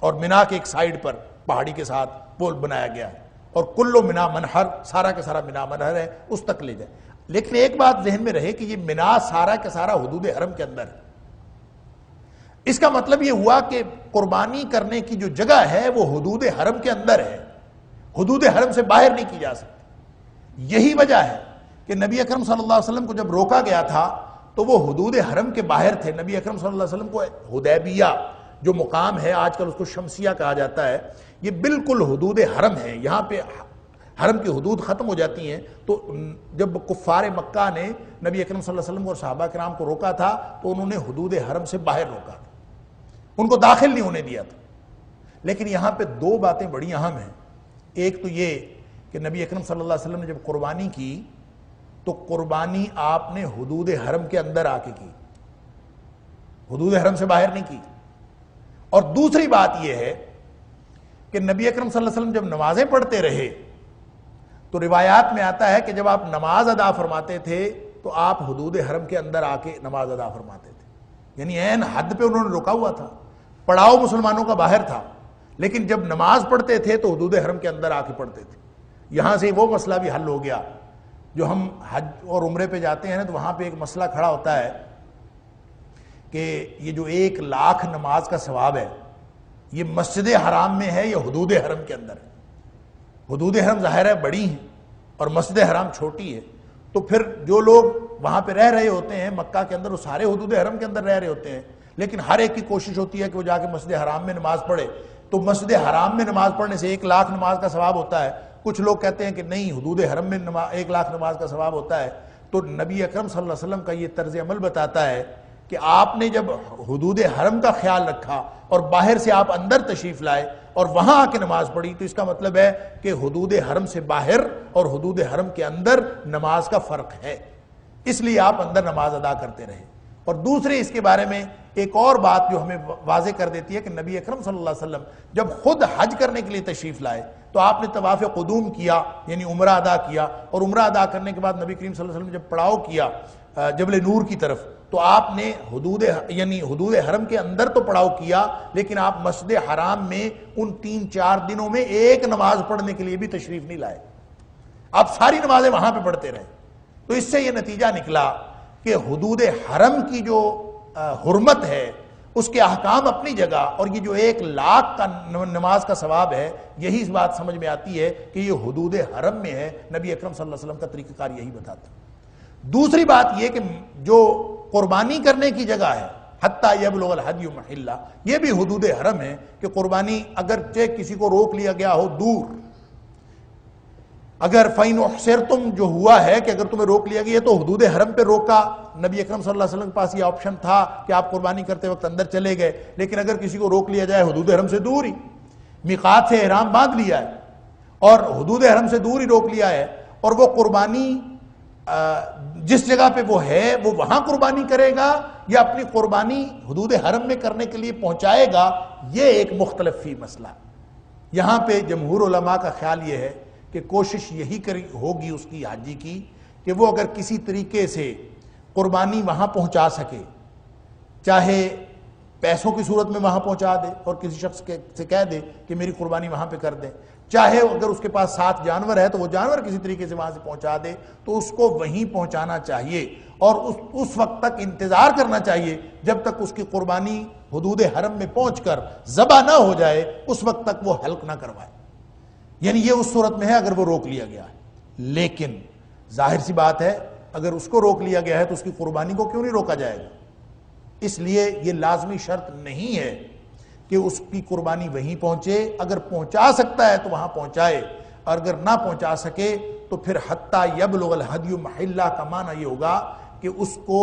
اور منا کے ایک سائیڈ پر پہاڑی کے ساتھ پول بنایا گیا ہے، اور کلو منا منحر، سارا کا سارا منا منحر ہے، اس تک لے جائے۔ لیکن ایک بات ذہن میں رہے کہ یہ منا سارا کا سارا حدود حرم کے اندر ہے۔ اس کا مطلب یہ ہوا کہ قربانی کرنے کی جو جگہ ہے وہ حدود حرم کے اندر ہے، حدود حرم سے باہر نہیں کی جا سکتی۔ یہی وجہ ہے کہ نبی اکرم صلی اللہ علیہ وسلم کو جب روکا گیا تھا تو وہ حدود حرم کے باہر تھے۔ نبی اکرم صلی اللہ علیہ وسلم کو حدیبیہ جو مقام ہے، آج کل اس کو شمسیہ کہا جاتا ہے، یہ بالکل حدود حرم ہے۔ یہاں پہ حرم کی حدود ختم ہو جاتی ہیں۔ تو جب کفار مکہ نے نبی اکرم صلی اللہ علیہ وسلم اور صحابہ کرام کو روکا تھا تو انہوں نے حدود حرم سے باہر روکا تھا، ان کو داخل نہیں ہونے دیا تھا۔ لیکن یہاں پہ دو باتیں بڑی اہم ہیں۔ ایک تو یہ کہ نبی اکرم صلی اللہ علیہ وسلم نے جب قربانی کی تو قربانی آپ نے حدود حرم کے اندر آ کے کی، حدود حرم سے باہر نہیں کی۔ اور دوسری بات یہ ہے کہ نبی اکرم صلی اللہ علیہ وسلم جب نمازیں پڑھتے رہے تو روایات میں آتا ہے کہ جب آپ نماز ادا فرماتے تھے تو آپ حدود حرم کے اندر آ کے نماز ادا فرماتے تھے، یعنی عین حد پہ انہوں نے رکا ہوا تھا۔ پڑاؤ مسلمانوں کا باہر تھا، لیکن جب نماز پڑھتے تھے تو حدود حرم کے اندر آ کے پڑھتے تھے۔ یہاں سے وہ مسئلہ بھی حل ہو گیا۔ جو ہم حج اور عمرے پہ جاتے ہیں نا تو وہاں پہ ایک مسئلہ کھڑا ہوتا ہے کہ یہ جو 1,00,000 نماز کا ثواب ہے یہ مسجد حرام میں ہے یا حدود حرم کے اندر ہے؟ حدود حرم ظاہر ہے بڑی ہیں اور مسجد حرام چھوٹی ہے، تو پھر جو لوگ وہاں پہ رہ رہے ہوتے ہیں مکہ کے اندر وہ سارے حدود حرم کے اندر رہ رہے ہوتے ہیں، لیکن ہر ایک کی کوشش ہوتی ہے کہ وہ جا کے مسجد حرام میں نماز پڑھے۔ تو مسجد حرام میں نماز پڑھنے سے 1,00,000 نماز کا ثواب ہوتا ہے۔ کچھ لوگ کہتے ہیں کہ نہیں، حدود حرم میں 1,00,000 نماز کا ثواب ہوتا ہے۔ تو نبی اکرم صلی اللہ علیہ وسلم کا یہ طرز عمل بتاتا ہے کہ آپ نے جب حدود حرم کا خیال رکھا اور باہر سے آپ اندر تشریف لائے اور وہاں آ کے نماز پڑھی، تو اس کا مطلب ہے کہ حدود حرم سے باہر اور حدود حرم کے اندر نماز کا فرق ہے، اس لیے آپ اندر نماز ادا کرتے رہے۔ اور دوسرے اس کے بارے میں ایک اور بات جو ہمیں واضح کر دیتی ہے کہ نبی اکرم صلی اللہ علیہ وسلم جب خود حج کرنے کے لیے تشریف لائے تو آپ نے طواف قدوم کیا، یعنی عمرہ ادا کیا، اور عمرہ ادا کرنے کے بعد نبی کریم صلی اللہ علیہ وسلم جب پڑاؤ کیا جبل نور کی طرف تو آپ نے حدود حرم کے اندر تو پڑاؤ کیا، لیکن آپ مسجد حرام میں ان 3-4 دنوں میں ایک نماز پڑھنے کے لیے بھی تشریف نہیں لائے، آپ ساری نمازیں وہاں پہ پڑھتے رہے۔ تو اس سے یہ نتیجہ نکلا کہ حدود حرم کی جو حرمت ہے اس کے احکام اپنی جگہ، اور یہ جو 1,00,000 کا نماز کا ثواب ہے، یہی اس بات سمجھ میں آتی ہے کہ یہ حدود حرم میں ہے۔ نبی اکرم صلی اللہ علیہ وسلم کا طریقہ کار یہی بتاتا ہے۔ دوسری بات یہ کہ جو قربانی کرنے کی جگہ ہے حتیٰ یبلغ الہدی محلہ، یہ بھی حدود حرم ہے کہ قربانی اگرچہ کسی کو روک لیا گیا ہو دور، اگر فَإِنْ أُحْصِرْتُمْ جو ہوا ہے کہ اگر تمہیں روک لیا گیا تو حدود حرم پہ روکا، نبی اکرم صلی اللہ علیہ وسلم کے پاس یہ آپشن تھا کہ آپ قربانی کرتے وقت اندر چلے گئے، لیکن اگر کسی کو روک لیا جائے حدود حرم سے دور ہی، میقات سے احرام باندھ لیا ہے اور حدود حرم سے دور ہی روک لیا ہے، اور وہ قربانی جس جگہ پہ وہ ہے وہ وہاں قربانی کرے گا یا اپنی قربانی حدود حرم میں کرنے کے لیے پہنچائے گا، یہ ایک مختلف فی مسئلہ۔ یہاں پہ جمہور علماء کا خیال یہ ہے کہ کوشش یہی ہوگی اس کی حاجی کی کہ وہ اگر کسی طریقے سے قربانی وہاں پہنچا سکے، چاہے پیسوں کی صورت میں وہاں پہنچا دے اور کسی شخص سے کہہ دے کہ میری قربانی وہاں پہ کر دیں، چاہے اگر اس کے پاس 7 جانور ہے تو وہ جانور کسی طریقے سے وہاں سے پہنچا دے تو اس کو وہیں پہنچانا چاہیے، اور اس وقت تک انتظار کرنا چاہیے جب تک اس کی قربانی حدود حرم میں پہنچ کر ذبح نہ ہو جائے، اس وقت تک وہ حلق نہ کروائے۔ یعنی یہ اس صورت میں ہے اگر وہ روک لیا گیا ہے۔ لیکن ظاہر سی بات ہے اگر اس کو روک لیا گیا ہے تو اس کی قربانی کو کیوں نہیں روکا جائے گا؟ اس لیے یہ لازمی شرط نہیں ہے کہ اس کی قربانی وہیں پہنچے، اگر پہنچا سکتا ہے تو وہاں پہنچائے، اور اگر نہ پہنچا سکے تو پھر حتیٰ یبلغ الہدی محلہ کا معنی یہ ہوگا کہ اس کو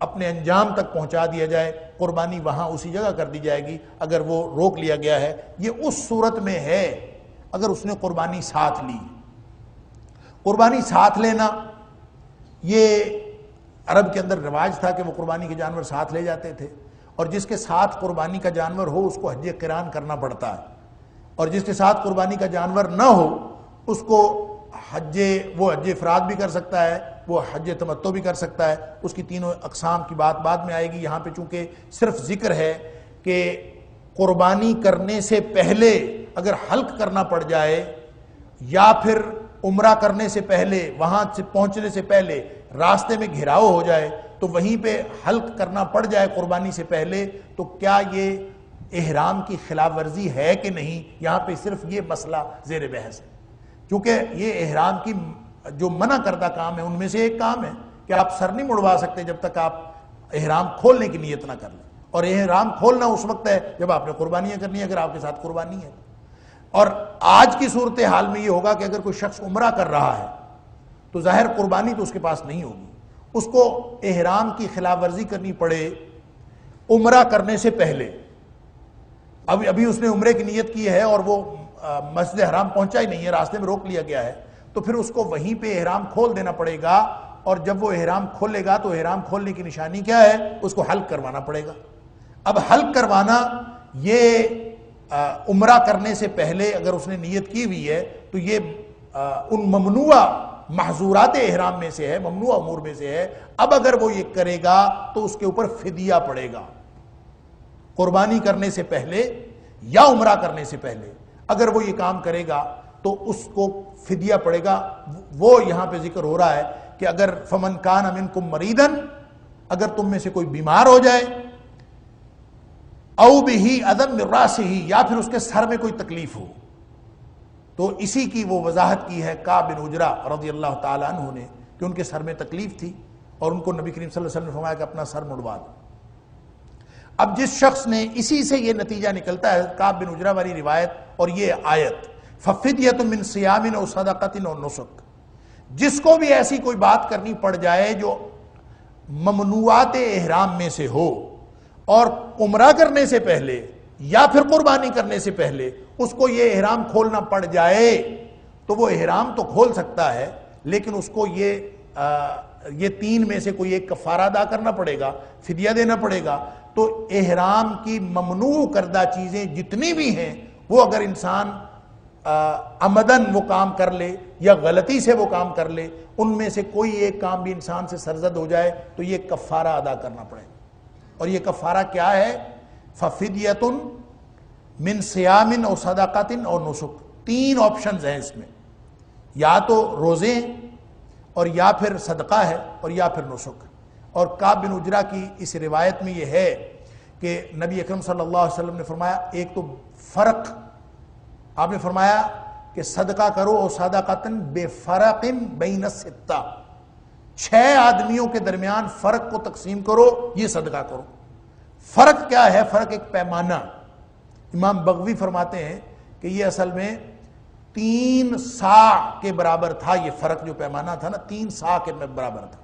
اپنے انجام تک پہنچا دیا جائے، قربانی وہاں اسی جگہ کر دی جائے گی اگر وہ روک لیا گیا ہے۔ یہ اس صورت میں ہے اگر اس نے قربانی ساتھ لی۔ قربانی ساتھ لینا یہ عرب کے اندر رواج تھا کہ وہ قربانی کے جانور ساتھ لے جاتے تھے، اور جس کے ساتھ قربانی کا جانور ہو اس کو حج قران کرنا پڑتا ہے، اور جس کے ساتھ قربانی کا جانور نہ ہو اس کو حج افراد بھی کر سکتا ہے، وہ حج تمتع بھی کر سکتا ہے۔ اس کی تینوں اقسام کی بات بعد میں آئے گی، یہاں پہ چونکہ صرف ذکر ہے کہ قربانی کرنے سے پہلے اگر حلق کرنا پڑ جائے یا پھر عمرہ کرنے سے پہلے، وہاں سے پہنچنے سے پہلے راستے میں گھراؤ ہو جائے تو وہیں پہ حلق کرنا پڑ جائے قربانی سے پہلے، تو کیا یہ احرام کی خلاف ورزی ہے کہ نہیں؟ یہاں پہ صرف یہ مسئلہ زیر بحث ہے، کیونکہ یہ احرام کی جو منع کردہ کام ہے ان میں سے ایک کام ہے کہ آپ سر نہیں مڑوا سکتے جب تک آپ احرام کھولنے کی نیت نہ کر لیں، اور احرام کھولنا اس وقت ہے جب آپ نے قربانیاں کرنی ہے اگر آپ کے ساتھ قربانی ہے۔ اور آج کی صورتحال میں یہ ہوگا کہ اگر کوئی شخص عمرہ کر رہا ہے تو ظاہر قربانی تو اس کے پاس نہیں ہوگی، اس کو احرام کی خلاف ورزی کرنی پڑے عمرہ کرنے سے پہلے۔ ابھی اس نے عمرے کی نیت کی ہے اور وہ مسجد حرام پہنچا ہی نہیں ہے، راستے میں روک لیا گیا ہے، تو پھر اس کو وہیں پہ احرام کھول دینا پڑے گا، اور جب وہ احرام کھولے گا تو احرام کھولنے کی نشانی کیا ہے؟ اس کو حلق کروانا پڑے گا۔ اب حلق کروانا یہ عمرہ کرنے سے پہلے اگر اس نے نیت کی ہوئی ہے تو یہ ان ممنوع محظورات احرام میں سے ہے، ممنوع امور میں سے ہے۔ اب اگر وہ یہ کرے گا تو اس کے اوپر فدیہ پڑے گا، قربانی کرنے سے پہلے یا عمرہ کرنے سے پہلے اگر وہ یہ کام کرے گا تو اس کو فدیہ پڑے گا۔ وہ یہاں پہ ذکر ہو رہا ہے کہ اگر فمن کان منکم مریدن، اگر تم میں سے کوئی بیمار ہو جائے، او بہی عدم من راسہ، یا پھر اس کے سر میں کوئی تکلیف ہو، تو اسی کی وہ وضاحت کی ہے کعب بن عجرہ رضی اللہ تعالیٰ عنہ نے کہ ان کے سر میں تکلیف تھی اور ان کو نبی کریم صلی اللہ علیہ وسلم نے فرمایا کہ اپنا سر مڑوا دو۔ اب جس شخص نے، اسی سے یہ نتیجہ نکلتا ہے کعب بن عجرہ والی روایت اور یہ آیت، ففدیۃ من صیام او صدقۃ او نسک، جس کو بھی ایسی کوئی بات کرنی پڑ جائے جو ممنوعات احرام میں سے ہو اور عمرہ کرنے سے پہلے یا پھر قربانی کرنے سے پہلے اس کو یہ احرام کھولنا پڑ جائے تو وہ احرام تو کھول سکتا ہے، لیکن اس کو یہ 3 میں سے کوئی ایک کفارہ ادا کرنا پڑے گا، فدیہ دینا پڑے گا۔ تو احرام کی ممنوع کردہ چیزیں جتنی بھی ہیں وہ اگر انسان عمدن وہ کام کر لے یا غلطی سے وہ کام کر لے، ان میں سے کوئی ایک کام بھی انسان سے سرزد ہو جائے تو یہ کفارہ ادا کرنا پڑے گا۔ اور یہ کفارہ کیا ہے؟ ففدیۃ من صیام او صدقۃ او نسک۔ 3 آپشنز ہیں اس میں، یا تو روزے اور یا پھر صدقہ ہے اور یا پھر نسک۔ اور کعب بن عجرہ کی اس روایت میں یہ ہے کہ نبی اکرم صلی اللہ علیہ وسلم نے فرمایا، ایک تو فرق، آپ نے فرمایا کہ صدقہ کرو او صدقۃ بفرق بین الستہ، 6 آدمیوں کے درمیان فرق کو تقسیم کرو، یہ صدقہ کرو۔ فرق کیا ہے؟ فرق ایک پیمانہ، امام بغوی فرماتے ہیں کہ یہ اصل میں 3 صاع کے برابر تھا، یہ فرق جو پیمانہ تھا نا 3 صاع کے برابر تھا،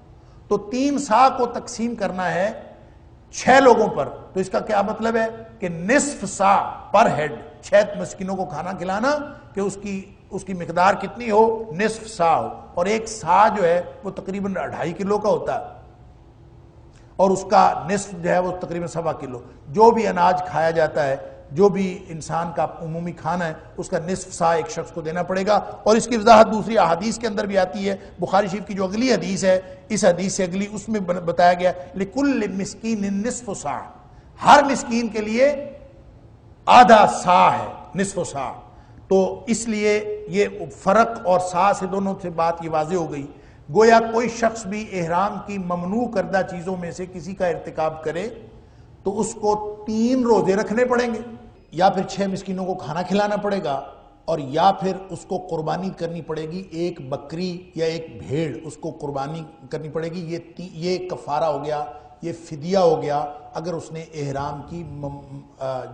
تو 3 صاع کو تقسیم کرنا ہے 6 لوگوں پر، تو اس کا کیا مطلب ہے کہ نصف صاع پر ہیڈ، 6 مسکینوں کو کھانا کھلانا کہ اس کی مقدار کتنی ہو؟ نصف صاع ہو، اور ایک صاع جو ہے وہ تقریباً 2.5 کلو کا ہوتا ہے، اور اس کا نصف جو ہے وہ تقریباً 1.25 کلو۔ جو بھی اناج کھایا جاتا ہے، جو بھی انسان کا عمومی کھانا ہے، اس کا نصف صاع ایک شخص کو دینا پڑے گا۔ اور اس کی وضاحت دوسری احادیث کے اندر بھی آتی ہے، بخاری شریف کی جو اگلی حدیث ہے، اس حدیث سے اگلی، اس میں بتایا گیا لِكُلِّ مِسْكِينٍ نِصْفُ صَاع، ہر مسکین کے لیے آدھا صاع ہے، نصف صاع۔ تو اس لیے یہ فرق اور سا سے دونوں سے بات یہ واضح ہو گئی. گویا کوئی شخص بھی احرام کی ممنوع کردہ چیزوں میں سے کسی کا ارتکاب کرے تو اس کو 3 روزے رکھنے پڑیں گے، یا پھر 6 مسکینوں کو کھانا کھلانا پڑے گا، اور یا پھر اس کو قربانی کرنی پڑے گی، 1 بکری یا 1 بھیڑ اس کو قربانی کرنی پڑے گی. یہ کفارہ ہو گیا، یہ فدیہ ہو گیا اگر اس نے احرام کی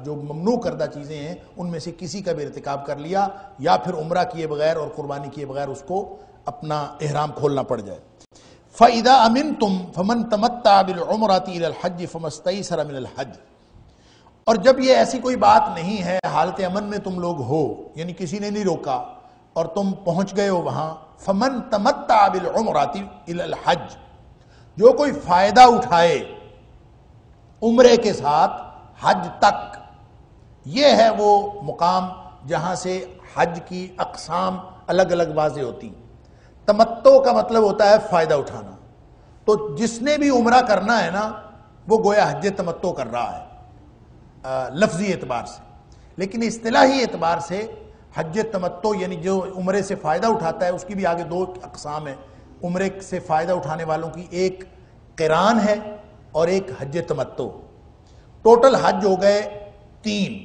جو ممنوع کردہ چیزیں ہیں ان میں سے کسی کا بھی ارتکاب کر لیا، یا پھر عمرہ کیے بغیر اور قربانی کیے بغیر اس کو اپنا احرام کھولنا پڑ جائے. فَإِذَا أَمِنْتُمْ فَمَنْ تَمَتَّعَ بِالْعُمْرَةِ إِلَى الْحَجِّ فَمَا اسْتَيْسَرَ مِنَ الْحَجِّ. اور جب یہ ایسی کوئی بات نہیں ہے، حالت امن میں تم لوگ ہو، یعنی کسی نے نہیں روکا اور تم پہنچ گئے ہو وہاں، فَمَنْ تَمَتَّعَ بِالْعُمْرَةِ إِلَى الْحَجِّ، جو کوئی فائدہ اٹھائے عمرے کے ساتھ حج تک. یہ ہے وہ مقام جہاں سے حج کی اقسام الگ الگ واضح ہوتی. تمتع کا مطلب ہوتا ہے فائدہ اٹھانا. تو جس نے بھی عمرہ کرنا ہے نا وہ گویا حج تمتع کر رہا ہے لفظی اعتبار سے، لیکن اصطلاحی اعتبار سے حج تمتع یعنی جو عمرے سے فائدہ اٹھاتا ہے اس کی بھی آگے 2 اقسام ہیں. عمرے سے فائدہ اٹھانے والوں کی ایک قران ہے اور ایک حج تمتع. ٹوٹل حج ہو گئے 3،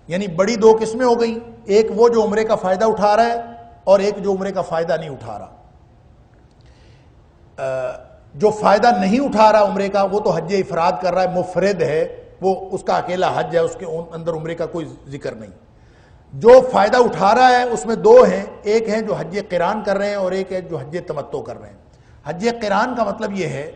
یعنی بڑی 2 قسمیں ہو گئیں. ایک وہ جو عمرے کا فائدہ اٹھا رہا ہے اور ایک جو عمرے کا فائدہ نہیں اٹھا رہا. جو فائدہ نہیں اٹھا رہا عمرے کا وہ تو حج افراد کر رہا ہے، مفرد ہے، وہ اس کا اکیلا حج ہے، اس کے اندر عمرے کا کوئی ذکر نہیں. جو فائدہ اٹھا رہا ہے اس میں 2 ہیں، ایک ہے جو حج قران کر رہے ہیں اور ایک ہے جو حج تمتع کر رہے ہیں. حج قران کا مطلب یہ ہے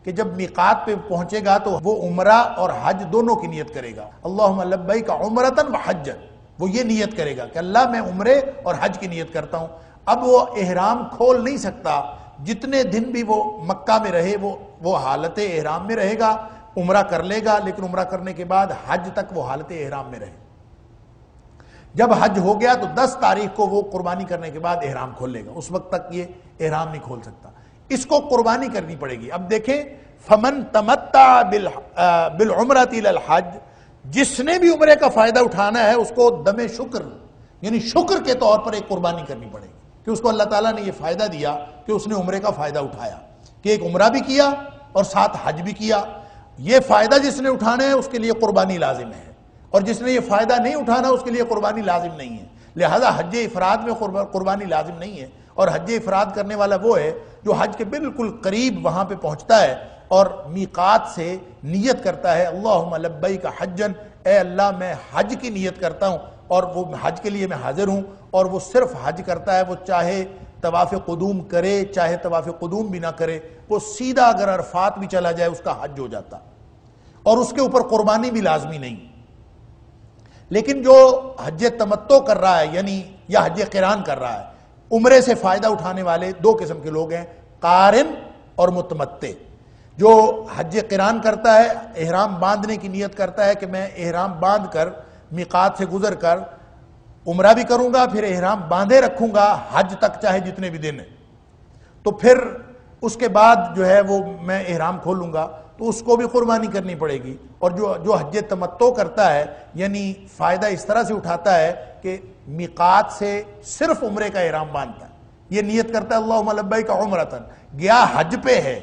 کہ جب میقات پہ پہنچے گا تو وہ عمرہ اور حج دونوں کی نیت کرے گا. اللہم لبیک عمرۃ وحجا، وہ یہ نیت کرے گا کہ اللہ میں عمرے اور حج کی نیت کرتا ہوں. اب وہ احرام کھول نہیں سکتا، جتنے دن بھی وہ مکہ میں رہے وہ حالت احرام میں رہے گا. عمرہ کر لے گا لیکن عمرہ کرنے کے بعد حج تک وہ حالت احرام میں رہے. جب حج ہو گیا تو 10 تاریخ کو وہ قربانی کرنے کے بعد احرام کھول لے گا، اس وقت تک یہ احرام نہیں کھول سکتا. اس کو قربانی کرنی پڑے گی. اب دیکھیں فمن تمتع بالعمرۃ الی الحج، جس نے بھی عمرے کا فائدہ اٹھانا ہے اس کو دم شکر یعنی شکر کے طور پر ایک قربانی کرنی پڑے گی کہ اس کو اللہ تعالیٰ نے یہ فائدہ دیا کہ اس نے عمرے کا فائدہ اٹھایا، کہ ایک عمرہ بھی کیا اور ساتھ حج بھی کیا. یہ فائدہ جس نے اٹھانا ہے اس کے لیے قربانی لازم ہے، اور جس نے یہ فائدہ نہیں اٹھانا اس کے لیے قربانی لازم نہیں ہے. لہذا حج افراد میں قربانی لازم نہیں ہے، اور حج افراد کرنے والا وہ ہے جو حج کے بالکل قریب وہاں پہ پہنچتا ہے اور میقات سے نیت کرتا ہے اللہم لبیک حجا، اے اللہ میں حج کی نیت کرتا ہوں اور وہ حج کے لیے میں حاضر ہوں. اور وہ صرف حج کرتا ہے، وہ چاہے طواف قدوم کرے چاہے طواف قدوم بھی نہ کرے، وہ سیدھا اگر عرفات بھی چلا جائے اس کا حج ہو جاتا، اور اس کے اوپر قربانی بھی لازمی نہیں. لیکن جو حج تمتع کر رہا ہے یعنی یا حج قران کر رہا ہے، عمرے سے فائدہ اٹھانے والے 2 قسم کے لوگ ہیں، قارن اور متمتع. جو حج قران کرتا ہے، احرام باندھنے کی نیت کرتا ہے کہ میں احرام باندھ کر میقات سے گزر کر عمرہ بھی کروں گا، پھر احرام باندھے رکھوں گا حج تک چاہے جتنے بھی دن ہیں، تو پھر اس کے بعد جو ہے وہ میں احرام کھولوں گا، تو اس کو بھی قربانی کرنی پڑے گی. اور جو حج تمتع کرتا ہے یعنی فائدہ اس طرح سے اٹھاتا ہے کہ میقات سے صرف عمرے کا احرام باندھتا ہے، یہ نیت کرتا ہے اللہم لبیک عمرۃ، گیا حج پہ ہے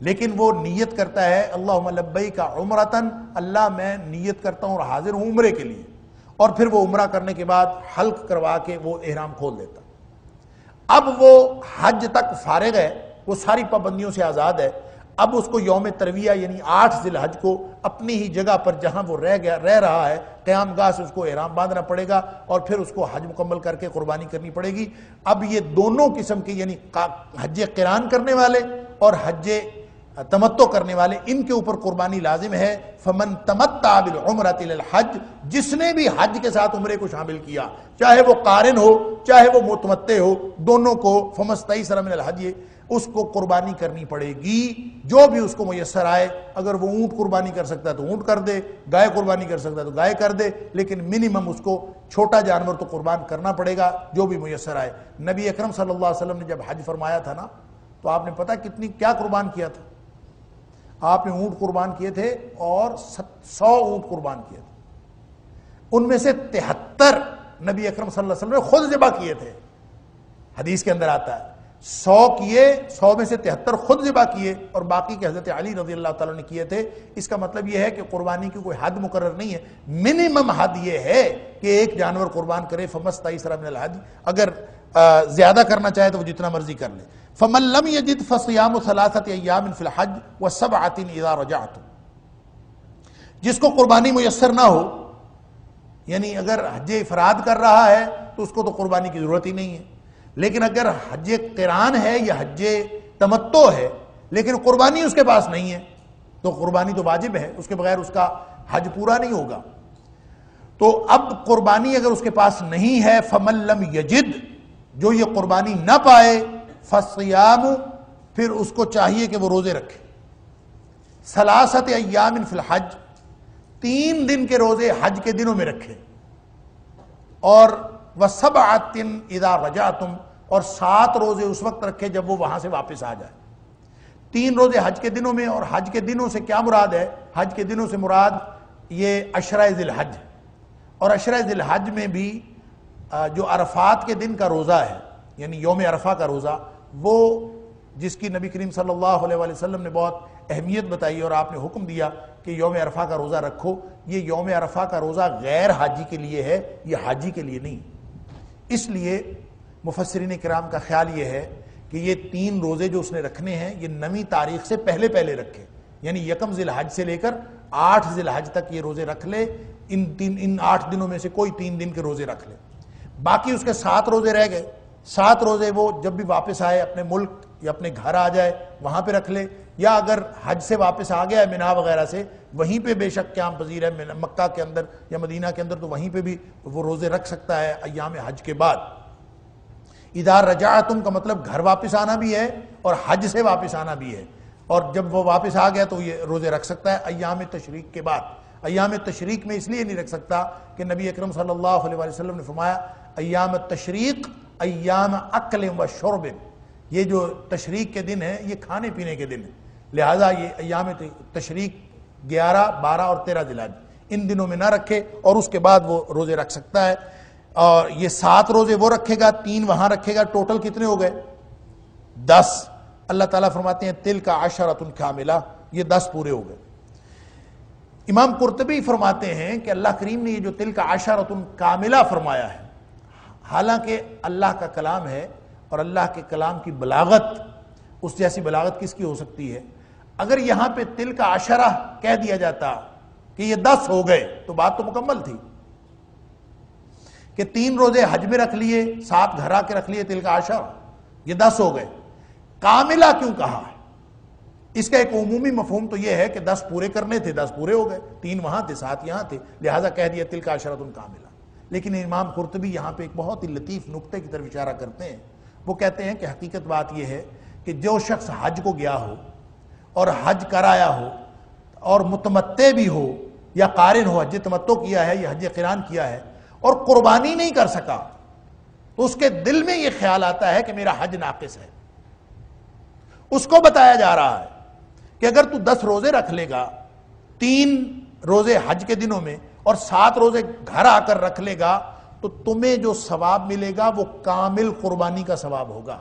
لیکن وہ نیت کرتا ہے اللہم لبیک عمرۃ، اللہ میں نیت کرتا ہوں اور حاضر ہوں عمرے کے لیے. اور پھر وہ عمرہ کرنے کے بعد حلق کروا کے وہ احرام کھول دیتا. اب وہ حج تک فارغ ہے، وہ ساری پابندیوں سے آزاد ہے. اب اس کو یوم ترویہ یعنی 8 ذی الحج کو اپنی ہی جگہ پر جہاں وہ رہ رہا ہے قیام گاہ سے اس کو احرام باندھنا پڑے گا، اور پھر اس کو حج مکمل کر کے قربانی کرنی پڑے گی. اب یہ دونوں قسم کے یعنی حج قران کرنے والے اور حج تمتع کرنے والے، ان کے اوپر قربانی لازم ہے. فمن تمتع بالعمرۃ الی الحج، جس نے بھی حج کے ساتھ عمرے کو شامل کیا، چاہے وہ قارن ہو چاہے وہ متمتع ہو، دونوں کو فمستیسر من الحج، اس کو قربانی کرنی پڑے گی جو بھی اس کو میسر آئے. اگر وہ اونٹ قربانی کر سکتا ہے تو اونٹ کر دے، گائے قربانی کر سکتا ہے تو گائے کر دے، لیکن منیمم اس کو چھوٹا جانور تو قربان کرنا پڑے گا جو بھی میسر آئے. نبی اکرم صلی اللہ علیہ وسلم نے جب حج فرمایا تھا نا تو آپ نے پتہ کیا قربان کیا تھا؟ آپ نے اونٹ قربان کیے تھے اور 100 اونٹ قربان کیے تھے. ان میں سے 73 نبی اکرم صلی اللہ علیہ وسلم نے خود ذبح کیے تھے. حدیث کے اندر آتا ہے 100 کیے، 100 میں سے 73 خود ذبح کیے اور باقی کے حضرت علی رضی اللہ تعالیٰ نے کیے تھے. اس کا مطلب یہ ہے کہ قربانی کی کوئی حد مقرر نہیں ہے، منیمم حد یہ ہے کہ ایک جانور قربان کرے. فمستیسر من الحدی، اگر زیادہ کرنا چاہے تو وہ جتنا مرضی کر لے. فمن لم یجد فصیام 3 ایام فی الحج و7 اذا رجعتم. جس کو قربانی میسر نہ ہو، یعنی اگر حج افراد کر رہا ہے تو اس کو تو قربانی کی ضرورت ہی نہیں ہے، لیکن اگر حج قران ہے یا حج تمتع ہے لیکن قربانی اس کے پاس نہیں ہے تو قربانی تو واجب ہے، اس کے بغیر اس کا حج پورا نہیں ہوگا. تو اب قربانی اگر اس کے پاس نہیں ہے، فمن لم یجد، جو یہ قربانی نہ پائے، فصیام، پھر اس کو چاہیے کہ وہ روزے رکھے. 3 ایام فی الحج، 3 دن کے روزے حج کے دنوں میں رکھے. اور وَسَبْعَةٍ اِذَا رَجَعْتُمْ، اور 7 روزے اس وقت رکھے جب وہ وہاں سے واپس آ جائے. 3 روزے حج کے دنوں میں، اور حج کے دنوں سے کیا مراد ہے؟ حج کے دنوں سے مراد یہ عشرہ ذی الحج، اور عشرہ ذی الحج میں بھی جو عرفات کے دن کا روزہ ہے، یعنی یوم عرفہ کا روزہ، وہ جس کی نبی کریم صلی اللہ علیہ وسلم نے بہت اہمیت بتائی اور آپ نے حکم دیا کہ یوم عرفہ کا روزہ رکھو. یہ یوم عرفہ کا روزہ غیر حاجی کے لیے ہے، یہ حاجی کے لیے نہیں. اس لیے مفسرین کرام کا خیال یہ ہے کہ یہ 3 روزے جو اس نے رکھنے ہیں یہ 9ویں تاریخ سے پہلے رکھے، یعنی 1 ذی الحج سے لے کر 8 ذی الحج تک یہ روزے رکھ لے. ان 8 دنوں میں سے کوئی 3 دن کے روزے رکھ لے. باقی اس کے 7 روزے رہ گئے. 7 روزے وہ جب بھی واپس آئے اپنے ملک یا اپنے گھر آ جائے وہاں پہ رکھ لے، یا اگر حج سے واپس آ گیا ہے منا وغیرہ سے، وہیں پہ بے شک قیام پذیر ہے مکہ کے اندر یا مدینہ کے اندر، تو وہیں پہ بھی وہ روزے رکھ سکتا ہے ایام حج کے بعد. اذا رجعتم کا مطلب گھر واپس آنا بھی ہے اور حج سے واپس آنا بھی ہے، اور جب وہ واپس آ گیا تو یہ روزے رکھ سکتا ہے ایام تشریق کے بعد. ایام تشریق میں اس لیے نہیں رکھ سکتا کہ نبی اکرم صلی اللہ علیہ وسلم نے فرمایا ایام تشریق ایام اکل و شرب، یہ جو تشریق کے دن ہیں یہ کھانے پینے کے دن ہیں، لہٰذا یہ ایام تشریق 11، 12 اور 13 ذی الحج ان دنوں میں نہ رکھے اور اس کے بعد وہ روزے رکھ سکتا ہے. اور یہ 7 روزے وہ رکھے گا، 3 وہاں رکھے گا، ٹوٹل کتنے ہو گئے؟ 10. اللہ تعالیٰ فرماتے ہیں تِلْکَ عَشَرَةٌ کاملہ، یہ 10 پورے ہو گئے. امام قرطبی فرماتے ہیں کہ اللہ کریم نے یہ جو تِلْکَ عَشَرَةٌ کاملہ فرمایا ہے، حالانکہ اللہ کا کلام ہے اور اللہ کے کلام کی بلاغت، اس جیسی بلاغت کس کی ہو سکتی ہے؟ اگر یہاں پہ تِلْکَ عَشَرَہ کہہ دیا جاتا کہ یہ 10 ہو گئے تو بات تو مکمل تھی کہ 3 روزے حج میں رکھ لیے، 7 گھر آ کے رکھ لیے، تِلْکَ عَشَرَہ، یہ 10 ہو گئے. کاملہ کیوں کہا ہے؟ اس کا ایک عمومی مفہوم تو یہ ہے کہ 10 پورے کرنے تھے، 10 پورے ہو گئے، 3 وہاں تھے، 7 یہاں تھے، لہٰذا کہہ دیا تِلْکَ عَشَرَةٌ کاملہ. لیکن امام قرطبی یہاں پہ ایک بہت ہی لطیف نقطے کی طرف اشارہ کرتے ہیں. وہ کہتے ہیں کہ حقیقت بات یہ ہے کہ جو شخص حج کو گیا ہو اور حج کرایا ہو اور متمتع بھی ہو یا قارن ہو، حج تمتع کیا ہے یا حج قران کیا ہے اور قربانی نہیں کر سکا، تو اس کے دل میں یہ خیال آتا ہے کہ میرا حج ناقص ہے. اس کو بتایا جا رہا ہے کہ اگر تو 10 روزے رکھ لے گا، 3 روزے حج کے دنوں میں اور 7 روزے گھر آ کر رکھ لے گا، تو تمہیں جو ثواب ملے گا وہ کامل قربانی کا ثواب ہوگا.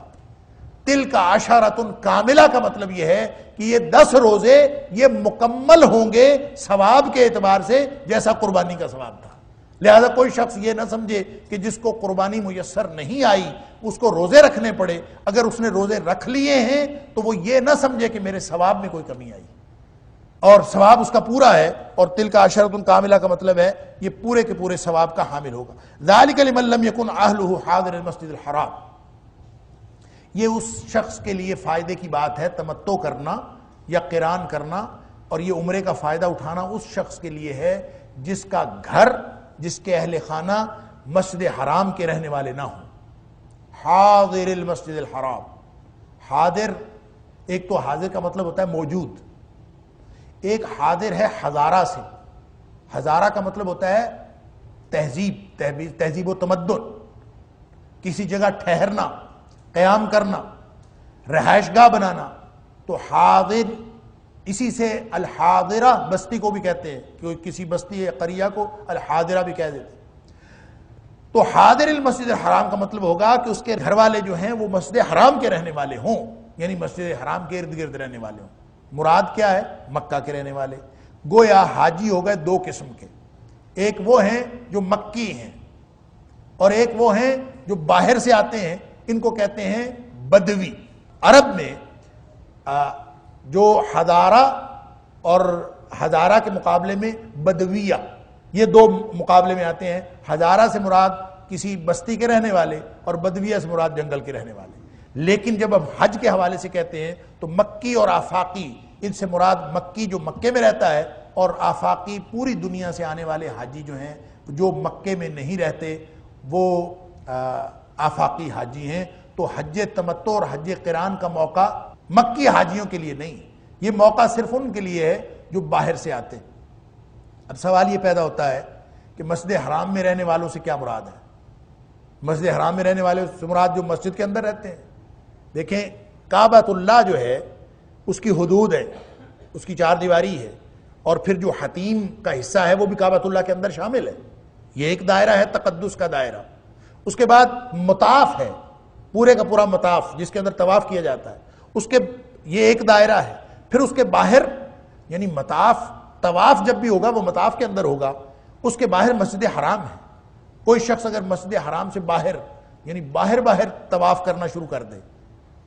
تِلْکَ عَشَرَةٌ کاملہ کا مطلب یہ ہے کہ یہ 10 روزے یہ مکمل ہوں گے ثواب کے اعتبار سے جیسا قربانی کا ثواب تھا. لہذا کوئی شخص یہ نہ سمجھے کہ جس کو قربانی میسر نہیں آئی اس کو روزے رکھنے پڑے. اگر اس نے روزے رکھ لیے ہیں تو وہ یہ نہ سمجھے کہ میرے ثواب میں کوئی کمی آئی، اور ثواب اس کا پورا ہے. اور تِلْکَ عَشَرَةٌ کاملہ کا مطلب ہے یہ پورے کے پورے ثواب کا حامل ہوگا. ذَلِكَ لِمَن لَّمْ يَكُنْ أَهْلُهُ حَاضِرَ الْمَسْجِدِ الْحَرَامِ، یہ اس شخص کے لیے فائدے کی بات ہے تمتع کرنا یا قران کرنا، اور یہ عمرے کا فائدہ اٹھانا اس شخص کے لیے ہے جس کا گھر، جس کے اہل خانہ مسجد حرام کے رہنے والے نہ ہوں. حاضر المسجد الحرام، حاضر، ایک تو حاضر کا مطلب ہوتا ہے موجود، ایک حاضر ہے ہزارہ سے. ہزارہ کا مطلب ہوتا ہے تہذیب و تمدن، کسی جگہ ٹھہرنا، قیام کرنا، رہائش گاہ بنانا. تو حاضر، اسی سے الحاضرہ بستی کو بھی کہتے ہیں، کہ کسی بستی قریہ کو الحاضرہ بھی کہہ دیتے ہیں. تو حاضر المسجد الحرام کا مطلب ہوگا کہ اس کے گھر والے جو ہیں وہ مسجد حرام کے رہنے والے ہوں، یعنی مسجد حرام کے ارد گرد رہنے والے ہوں۔ مراد کیا ہے؟ مکہ کے رہنے والے۔ گویا حاجی ہو گئے دو قسم کے، ایک وہ ہیں جو مکی ہیں اور ایک وہ ہیں جو باہر سے آتے ہیں، ان کو کہتے ہیں بدوی۔ عرب میں جو حضارہ اور حضارہ کے مقابلے میں بدویہ، یہ دو مقابلے میں آتے ہیں۔ حضارہ سے مراد کسی بستی کے رہنے والے اور بدویہ سے مراد جنگل کے رہنے والے۔ لیکن جب ہم حج کے حوالے سے کہتے ہیں تو مکی اور آفاقی، ان سے مراد مکی جو مکے میں رہتا ہے اور آفاقی پوری دنیا سے آنے والے حاجی جو ہیں جو مکے میں نہیں رہتے وہ آفاقی حاجی ہیں۔ تو حج تمتع اور حج قران کا موقع مکی حاجیوں کے لیے نہیں، یہ موقع صرف ان کے لیے ہے جو باہر سے آتے ہیں۔ اب سوال یہ پیدا ہوتا ہے کہ مسجد حرام میں رہنے والوں سے کیا مراد ہے؟ مسجد حرام میں رہنے والے سے مراد جو مسجد کے اندر رہتے ہیں۔ دیکھیں کعبۃ اللہ جو ہے اس کی حدود ہے، اس کی چار دیواری ہے، اور پھر جو حتیم کا حصہ ہے وہ بھی کعبۃ اللہ کے اندر شامل ہے۔ یہ ایک دائرہ ہے تقدس کا دائرہ۔ اس کے بعد مطاف ہے، پورے کا پورا مطاف جس کے اندر طواف کیا جاتا ہے، اس کے یہ ایک دائرہ ہے۔ پھر اس کے باہر یعنی مطاف، طواف جب بھی ہوگا وہ مطاف کے اندر ہوگا، اس کے باہر مسجد حرام ہے۔ کوئی شخص اگر مسجد حرام سے باہر یعنی باہر طواف کرنا شروع کر دے،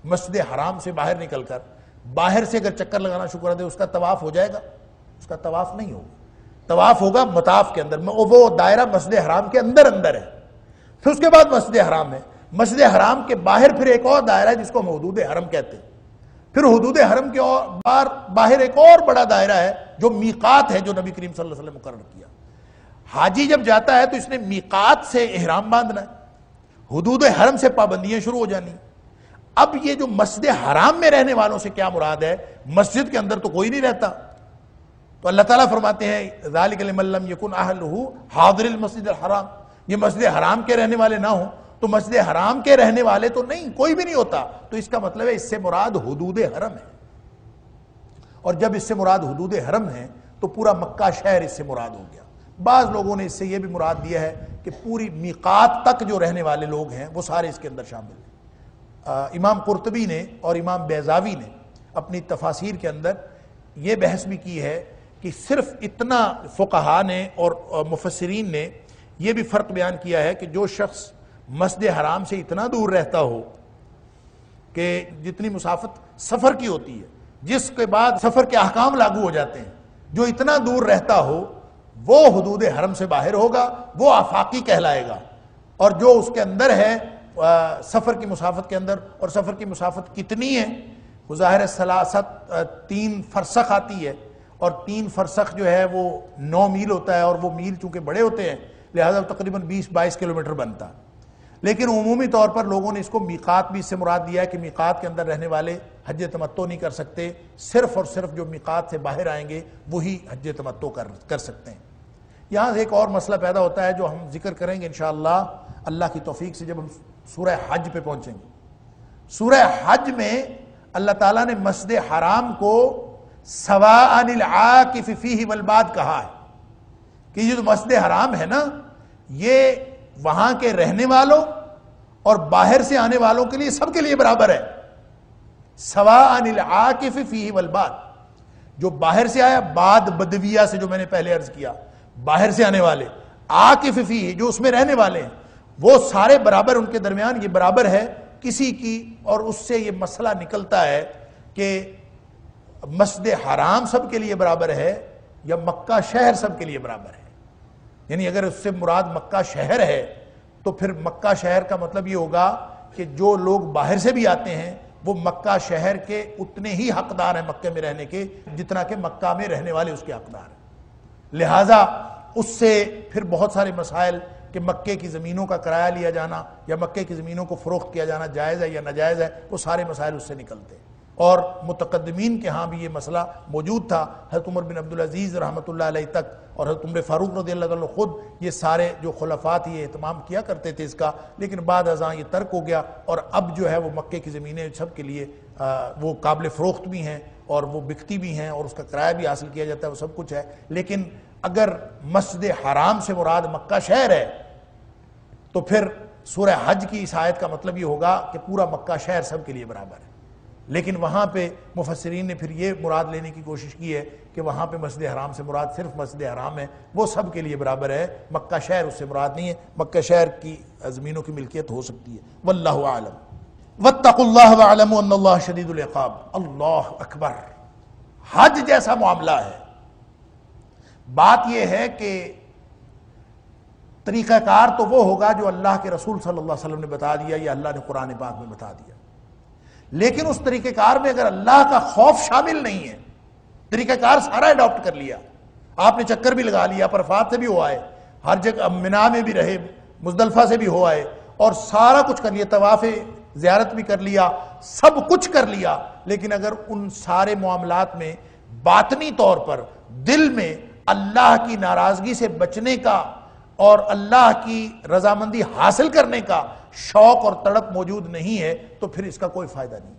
مسجد حرام سے باہر نکل کر باہر سے اگر چکر لگانا شروع کر دے، اس کا طواف ہو جائے گا؟ اس کا طواف نہیں ہوگا، طواف ہوگا مطاف کے اندر، وہ دائرہ مسجد حرام کے اندر ہے۔ پھر اس کے بعد مسجد حرام ہے، مسجد حرام کے باہر پھر ایک اور دائرہ ہے جس کو ہم حدود حرم کہتے ہیں۔ پھر حدود حرم کے باہر ایک اور بڑا دائرہ ہے جو میقات ہے، جو نبی کریم صلی اللہ علیہ وسلم نے مقرر کیا۔ حاجی جب جاتا ہے تو اس نے میقات سے احرام باندھنا ہے، حدود حرم سے پابندیاں شروع ہو جانی۔ اب یہ جو مسجد حرام میں رہنے والوں سے کیا مراد ہے؟ مسجد کے اندر تو کوئی نہیں رہتا، تو اللہ تعالیٰ فرماتے ہیں ذالک لمن لم یکن اہلہ حاضر المسجد الحرام، یہ مسجد حرام کے رہنے والے نہ ہوں تو مسجد حرام کے رہنے والے تو نہیں، کوئی بھی نہیں ہوتا، تو اس کا مطلب ہے اس سے مراد حدود حرم ہے۔ اور جب اس سے مراد حدود حرم ہے تو پورا مکہ شہر اس سے مراد ہو گیا۔ بعض لوگوں نے اس سے یہ بھی مراد دیا ہے کہ پوری میقات تک جو رہنے والے لوگ ہیں وہ سارے اس کے اندر شامل ہیں۔ امام قرطبی نے اور امام بیضاوی نے اپنی تفاسیر کے اندر یہ بحث بھی کی ہے کہ صرف اتنا فقہا نے اور مفسرین نے یہ بھی فرق بیان کیا ہے کہ جو شخص مسجد حرام سے اتنا دور رہتا ہو کہ جتنی مسافت سفر کی ہوتی ہے، جس کے بعد سفر کے احکام لاگو ہو جاتے ہیں، جو اتنا دور رہتا ہو وہ حدود حرم سے باہر ہوگا، وہ آفاقی کہلائے گا۔ اور جو اس کے اندر ہے سفر کی مسافت کے اندر، اور سفر کی مسافت کتنی ہے؟ ظاہر سلاست 3 فرسخ آتی ہے، اور 3 فرسخ جو ہے وہ 9 میل ہوتا ہے، اور وہ میل چونکہ بڑے ہوتے ہیں لہذا تقریباً 20-22 کلومیٹر بنتا۔ لیکن عمومی طور پر لوگوں نے اس کو میقات بھی اس سے مراد دیا ہے کہ میقات کے اندر رہنے والے حج تمتع نہیں کر سکتے، صرف اور صرف جو میقات سے باہر آئیں گے وہی حج تمتع کر سکتے ہیں۔ یہاں ایک اور مسئلہ پیدا ہوتا ہے جو ہم ذکر کریں گے انشاءاللہ اللہ کی توفیق سے جب ہم سورہ حج پہ پہنچیں گے۔ سورہ حج میں اللہ تعالیٰ نے مسجد حرام کو سواء العاکف فیہ والباد کہا ہے کہ یہ جو مسجد حرام ہے نا، یہ وہاں کے رہنے والوں اور باہر سے آنے والوں کے لیے سب کے لیے برابر ہے۔ سواء العاکف فیہ والباد، جو باہر سے آیا، باد بدویہ سے جو میں نے پہلے عرض کیا، باہر سے آنے والے، عاکف فیہ جو اس میں رہنے والے ہیں، وہ سارے برابر، ان کے درمیان یہ برابر ہے کسی کی۔ اور اس سے یہ مسئلہ نکلتا ہے کہ مسجد حرام سب کے لیے برابر ہے یا مکہ شہر سب کے لیے برابر ہے۔ یعنی اگر اس سے مراد مکہ شہر ہے تو پھر مکہ شہر کا مطلب یہ ہوگا کہ جو لوگ باہر سے بھی آتے ہیں وہ مکہ شہر کے اتنے ہی حقدار ہیں مکہ میں رہنے کے جتنا کہ مکہ میں رہنے والے اس کے حقدار ہیں۔ لہٰذا اس سے پھر بہت سارے مسائل کہ مکے کی زمینوں کا کرایہ لیا جانا یا مکے کی زمینوں کو فروخت کیا جانا جائز ہے یا ناجائز ہے، وہ سارے مسائل اس سے نکلتے ہیں۔ اور متقدمین کے ہاں بھی یہ مسئلہ موجود تھا، حضرت عمر بن عبدالعزیز رحمۃ اللہ علیہ تک اور حضرت عمر فاروق رضی اللہ عنہ خود یہ سارے جو خلفاء تھے یہ اہتمام کیا کرتے تھے اس کا، لیکن بعد ازاں یہ ترک ہو گیا، اور اب جو ہے وہ مکے کی زمینیں سب کے لیے وہ قابل فروخت بھی ہیں اور وہ بکتی بھی ہیں اور اس کا کرایہ بھی حاصل کیا جاتا ہے، وہ سب کچھ ہے۔ لیکن اگر مسجد حرام سے مراد مکہ شہر ہے تو پھر سورہ حج کی اس آیت کا مطلب یہ ہوگا کہ پورا مکہ شہر سب کے لیے برابر ہے، لیکن وہاں پہ مفسرین نے پھر یہ مراد لینے کی کوشش کی ہے کہ وہاں پہ مسجد حرام سے مراد صرف مسجد حرام ہے، وہ سب کے لیے برابر ہے، مکہ شہر اس سے مراد نہیں ہے، مکہ شہر کی زمینوں کی ملکیت ہو سکتی ہے۔ واللہ اعلم۔ واتقوا اللہ واعلموا ان اللہ شدید العقاب۔ اللہ اکبر، حج جیسا معاملہ ہے۔ بات یہ ہے کہ طریقہ کار تو وہ ہوگا جو اللہ کے رسول صلی اللہ علیہ وسلم نے بتا دیا یا اللہ نے قرآن پاک میں بتا دیا، لیکن اس طریقہ کار میں اگر اللہ کا خوف شامل نہیں ہے، طریقہ کار سارا اڈاپٹ کر لیا، آپ نے چکر بھی لگا لیا، عرفات سے بھی ہو آئے، ہر جگہ منی میں بھی رہے، مزدلفہ سے بھی ہو آئے، اور سارا کچھ کر لیا، طواف زیارت بھی کر لیا، سب کچھ کر لیا، لیکن اگر ان سارے معاملات میں باطنی طور پر دل میں اللہ کی ناراضگی سے بچنے کا اور اللہ کی رضامندی حاصل کرنے کا شوق اور تڑپ موجود نہیں ہے تو پھر اس کا کوئی فائدہ نہیں۔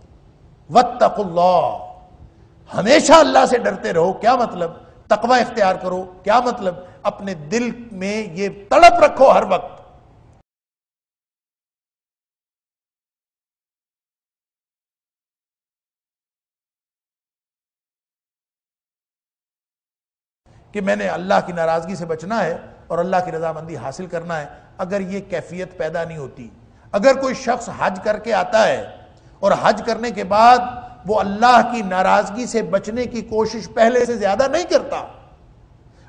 واتقوا اللہ، ہمیشہ اللہ سے ڈرتے رہو۔ کیا مطلب؟ تقوی اختیار کرو۔ کیا مطلب؟ اپنے دل میں یہ تڑپ رکھو ہر وقت کہ میں نے اللہ کی ناراضگی سے بچنا ہے اور اللہ کی رضامندی حاصل کرنا ہے۔ اگر یہ کیفیت پیدا نہیں ہوتی، اگر کوئی شخص حج کر کے آتا ہے اور حج کرنے کے بعد وہ اللہ کی ناراضگی سے بچنے کی کوشش پہلے سے زیادہ نہیں کرتا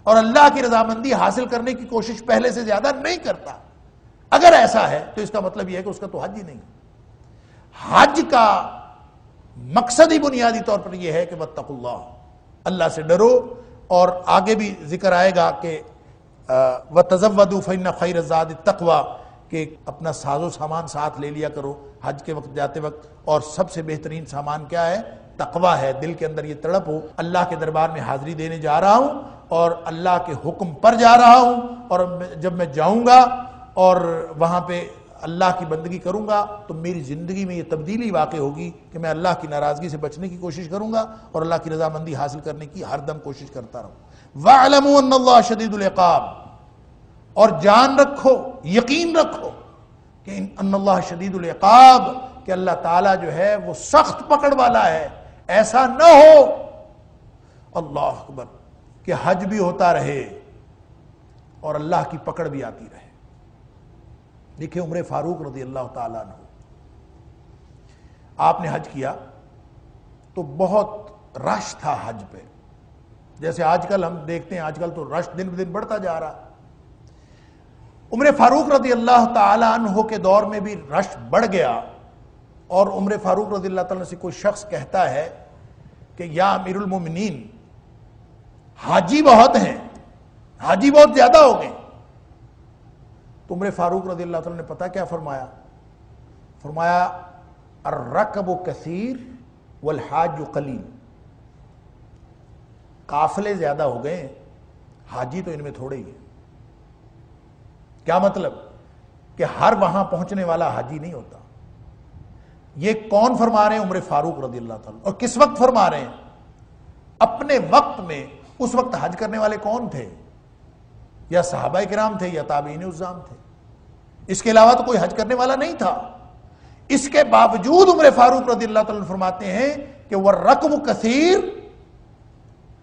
اور اللہ کی رضامندی حاصل کرنے کی کوشش پہلے سے زیادہ نہیں کرتا، اگر ایسا ہے تو اس کا مطلب یہ ہے کہ اس کا تو حج ہی نہیں۔ حج کا مقصد ہی بنیادی طور پر یہ ہے کہ واتقوا اللہ، اللہ سے ڈرو۔ اور آگے بھی ذکر آئے گا کہ وَتَزَوَّدُوا فَإِنَّ خَيْرَ الزَّادِ التَّقْوَىٰ، کہ اپنا ساز و سامان ساتھ لے لیا کرو حج کے وقت جاتے وقت، اور سب سے بہترین سامان کیا ہے؟ تقویٰ ہے۔ دل کے اندر یہ تڑپ ہو، اللہ کے دربار میں حاضری دینے جا رہا ہوں اور اللہ کے حکم پر جا رہا ہوں، اور جب میں جاؤں گا اور وہاں پہ اللہ کی بندگی کروں گا تو میری زندگی میں یہ تبدیلی واقع ہوگی کہ میں اللہ کی ناراضگی سے بچنے کی کوشش کروں گا اور اللہ کی رضامندی حاصل کرنے کی ہر دم کوشش کرتا رہوں۔ وَاعْلَمُوا أَنَّ اللَّهَ شَدِيدُ الْعِقَابِ، اور جان رکھو، یقین رکھو کہ ان اللہ شدید العقاب، کہ اللہ تعالیٰ جو ہے وہ سخت پکڑ والا ہے۔ ایسا نہ ہو اللہ اکبر کہ حج بھی ہوتا رہے اور اللہ کی پکڑ بھی آتی رہے۔ دیکھیں عمر فاروق رضی اللہ تعالیٰ عنہ، آپ نے حج کیا تو بہت رش تھا حج پہ، جیسے آج کل ہم دیکھتے ہیں، آج کل تو رش دن بدن بڑھتا جا رہا۔ عمر فاروق رضی اللہ تعالیٰ عنہ کے دور میں بھی رش بڑھ گیا، اور عمر فاروق رضی اللہ تعالیٰ عنہ سے کوئی شخص کہتا ہے کہ یا امیر المومنین، حاجی بہت ہیں، حاجی بہت زیادہ ہو گئے۔ تو عمر فاروق رضی اللہ تعالیٰ نے پتہ کیا فرمایا؟ فرمایا الرکب کثیر والحاج قلیل، قافلے زیادہ ہو گئے، حاجی تو ان میں تھوڑے ہی ہیں۔ کیا مطلب؟ کہ ہر وہاں پہنچنے والا حاجی نہیں ہوتا۔ یہ کون فرما رہے ہیں؟ عمر فاروق رضی اللہ تعالیٰ۔ اور کس وقت فرما رہے ہیں؟ اپنے وقت میں۔ اس وقت حج کرنے والے کون تھے؟ یا صحابہ کرام تھے یا تابعین عظام تھے، اس کے علاوہ تو کوئی حج کرنے والا نہیں تھا۔ اس کے باوجود عمر فاروق رضی اللہ تعالیٰ فرماتے ہیں کہ وَالرَّكْبُ كَثِيرٌ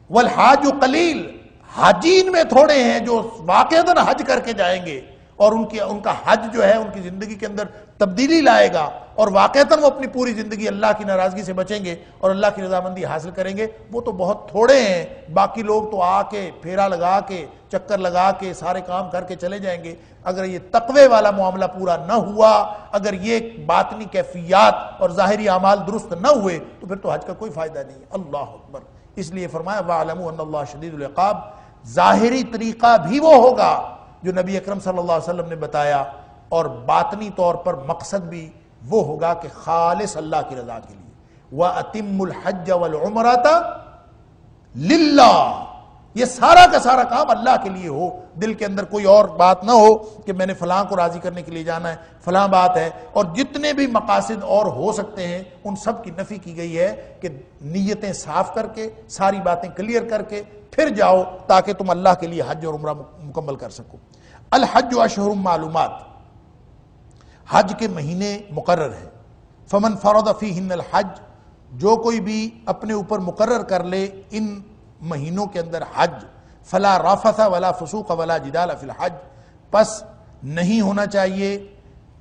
وَالْحَاجُ قَلِيلٌ، حاجی ان میں تھوڑے ہیں جو واقعتاً حج کر کے جائیں گے اور ان کا حج جو ہے ان کی زندگی کے اندر تبدیلی لائے گا، اور واقعتاً وہ اپنی پوری زندگی اللہ کی ناراضگی سے بچیں گے اور اللہ کی رضامندی حاصل کریں گے۔ وہ تو بہت تھوڑے ہیں، باقی لوگ تو آ کے پھیرا لگا کے چکر لگا کے سارے کام کر کے چلے جائیں گے۔ اگر یہ تقوی والا معاملہ پورا نہ ہوا، اگر یہ باطنی کیفیات اور ظاہری اعمال درست نہ ہوئے تو پھر تو حج کا کوئی فائدہ نہیں ہے۔ اللہ اکبر۔ اس لیے فرمایا وَاعْلَمُوا أَنَّ اللَّهَ شَدِيدُ الْعِقَابِ، ظاہری طریقہ بھی وہ ہوگا جو نبی اکرم صلی اللہ علیہ وسلم نے بتایا، اور باطنی طور پر مقصد بھی وہ ہوگا کہ خالص اللہ کی رضا کے لیے۔ وَأَتِمُّ الْحَجَّ وَالْعُمْرَةَ لِلَّهِ، یہ سارا کا سارا کام اللہ کے لیے ہو، دل کے اندر کوئی اور بات نہ ہو کہ میں نے فلاں کو راضی کرنے کے لیے جانا ہے، فلاں بات ہے۔ اور جتنے بھی مقاصد اور ہو سکتے ہیں ان سب کی نفی کی گئی ہے کہ نیتیں صاف کر کے ساری باتیں کلیئر کر کے پھر جاؤ تاکہ تم اللہ کے لیے حج اور عمرہ مکمل کر سکو۔ الحج اشہر معلومات، حج کے مہینے مقرر ہیں. فمن فرض فیہن الحج، جو کوئی بھی اپنے اوپر مقرر کر لے ان مہینوں کے اندر حج، فلا رفث ولا فسوق ولا جدال فی الحج، پس نہیں ہونا چاہیے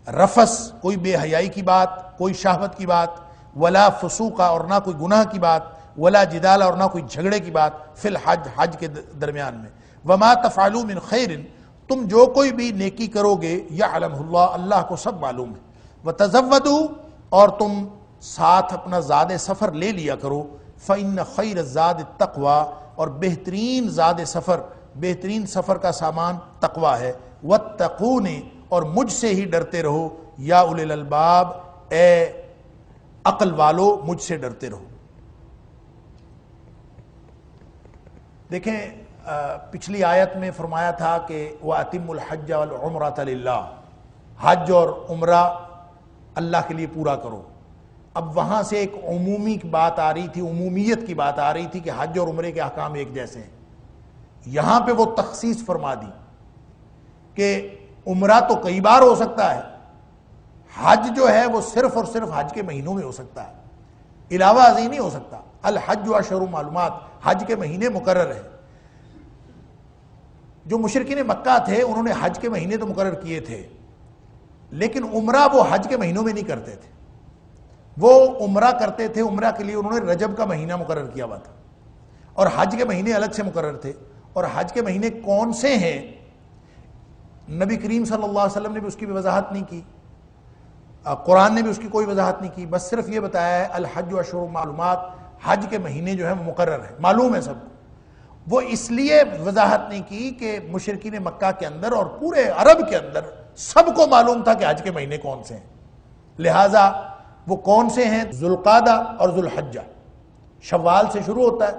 رفث کوئی بے حیائی کی بات، کوئی شہوت کی بات، ولا فسوق اور نہ کوئی گناہ کی بات، ولا جدال اور نہ کوئی جھگڑے کی بات، فی الحج حج کے درمیان میں. وما تفعلوا من خیر، تم جو کوئی بھی نیکی کرو گے یعلمہ اللہ، اللہ کو سب معلوم ہے. وتزودوا، اور تم ساتھ اپنا زاد سفر لے لیا کرو. فإن خیر الزاد التقوی، اور بہترین زاد سفر، بہترین سفر کا سامان تقوی ہے. واتقون، اور مجھ سے ہی ڈرتے رہو. یا اولی الالباب، اے عقل والو مجھ سے ڈرتے رہو. دیکھیں پچھلی آیت میں فرمایا تھا کہ وَأَتِمُّ الْحَجَّ وَالْعُمْرَةَ لِلَّهِ، حج اور عمرہ اللہ کے لیے پورا کرو. اب وہاں سے ایک عمومی بات آ رہی تھی، عمومیت کی بات آ رہی تھی کہ حج اور عمرے کے احکام ایک جیسے ہیں. یہاں پہ وہ تخصیص فرما دی کہ عمرہ تو کئی بار ہو سکتا ہے، حج جو ہے وہ صرف اور صرف حج کے مہینوں میں ہو سکتا ہے، علاوہ ازیں نہیں ہو سکتا. الحج اشہر معلومات، حج کے مہینے مقرر ہیں. جو مشرکین مکہ تھے انہوں نے حج کے مہینے تو مقرر کیے تھے، لیکن عمرہ وہ حج کے مہینوں میں نہیں کرتے تھے. وہ عمرہ کرتے تھے، عمرہ کے لیے انہوں نے رجب کا مہینہ مقرر کیا ہوا تھا، اور حج کے مہینے الگ سے مقرر تھے. اور حج کے مہینے کون سے ہیں نبی کریم صلی اللہ علیہ وسلم نے بھی اس کی وضاحت نہیں کی، قرآن نے بھی اس کی کوئی وضاحت نہیں کی. بس صرف یہ بتایا ہے الحج اشہر معلومات، حج کے مہینے جو ہیں مقرر ہیں، معلوم ہے سب کو. وہ اس لیے وضاحت نہیں کی کہ مشرکین مکہ کے اندر اور پورے عرب کے اندر سب کو معلوم تھا کہ حج کے مہینے کون سے ہیں. لہٰذا وہ کون سے ہیں؟ ذوالقعدہ اور ذوالحجہ. شوال سے شروع ہوتا ہے،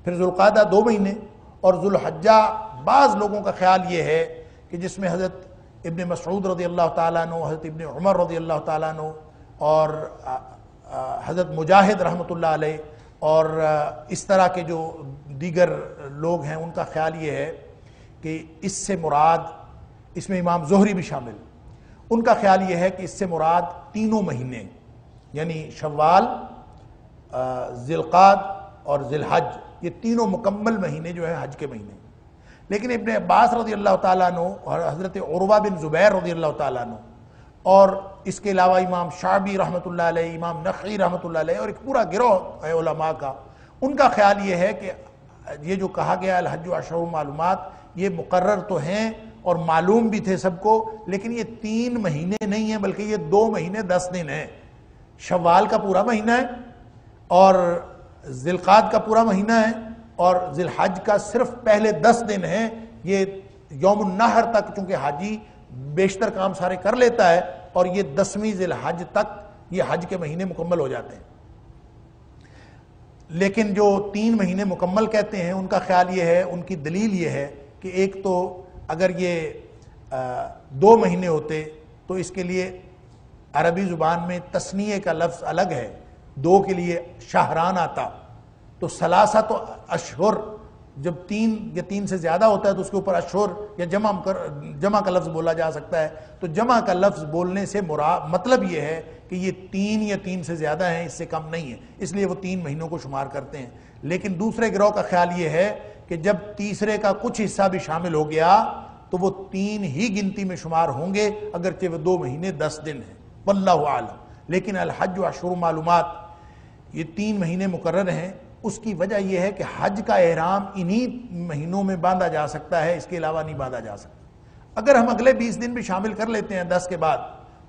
پھر ذوالقعدہ 2 مہینے، اور ذوالحجہ بعض لوگوں کا خیال یہ ہے کہ جس میں حضرت ابن مسعود رضی اللہ تعالیٰ عنہ، حضرت ابن عمر رضی اللہ تعالیٰ عنہ، اور حضرت مجاہد رحمۃ اللہ علیہ، اور اس طرح کے جو دیگر لوگ ہیں ان کا خیال یہ ہے کہ اس سے مراد، اس میں امام زہری بھی شامل، ان کا خیال یہ ہے کہ اس سے مراد 3 مہینے، یعنی شوال، ذی القعدہ اور ذی الحج، یہ 3 مکمل مہینے جو ہیں حج کے مہینے. لیکن ابن عباس رضی اللہ تعالیٰ عنہ اور حضرت عروہ بن زبیر رضی اللہ تعالیٰ عنہ، اور اس کے علاوہ امام شعبی رحمۃ اللہ علیہ، امام نخعی رحمۃ اللہ علیہ، اور ایک پورا گروہ ہے علماء کا، ان کا خیال یہ ہے کہ یہ جو کہا گیا الحج اشہر معلومات، یہ مقرر تو ہیں اور معلوم بھی تھے سب کو، لیکن یہ 3 مہینے نہیں ہیں بلکہ یہ 2 مہینے 10 دن ہیں. شوال کا پورا مہینہ ہے، اور ذی القعدہ کا پورا مہینہ ہے، اور ذی الحج کا صرف پہلے 10 دن ہیں. یہ یوم النحر تک چونکہ حاجی بیشتر کام سارے کر لیتا ہے، اور یہ 10ویں ذی الحج تک یہ حج کے مہینے مکمل ہو جاتے ہیں. لیکن جو 3 مہینے مکمل کہتے ہیں ان کا خیال یہ ہے، ان کی دلیل یہ ہے کہ ایک تو اگر یہ 2 مہینے ہوتے تو اس کے لیے عربی زبان میں تثنیے کا لفظ الگ ہے، 2 کے لیے شہران آتا، تو ثلاثۃ اشہر جب 3 یا 3 سے زیادہ ہوتا ہے تو اس کے اوپر اشہر یا جمع کا لفظ بولا جا سکتا ہے. تو جمع کا لفظ بولنے سے مطلب یہ ہے کہ یہ 3 یا 3 سے زیادہ ہیں، اس سے کم نہیں ہے، اس لیے وہ 3 مہینوں کو شمار کرتے ہیں. لیکن دوسرے گروہ کا خیال یہ ہے کہ جب تیسرے کا کچھ حصہ بھی شامل ہو گیا تو وہ 3 ہی گنتی میں شمار ہوں گے، اگرچہ وہ 2 مہینے 10 دن ہیں. واللہ عالم. لیکن الحج اشہر معلومات، یہ 3 مہینے مقرر ہیں. اس کی وجہ یہ ہے کہ حج کا احرام انہی مہینوں میں باندھا جا سکتا ہے، اس کے علاوہ نہیں باندھا جا سکتا. اگر ہم اگلے 20 دن بھی شامل کر لیتے ہیں 10 کے بعد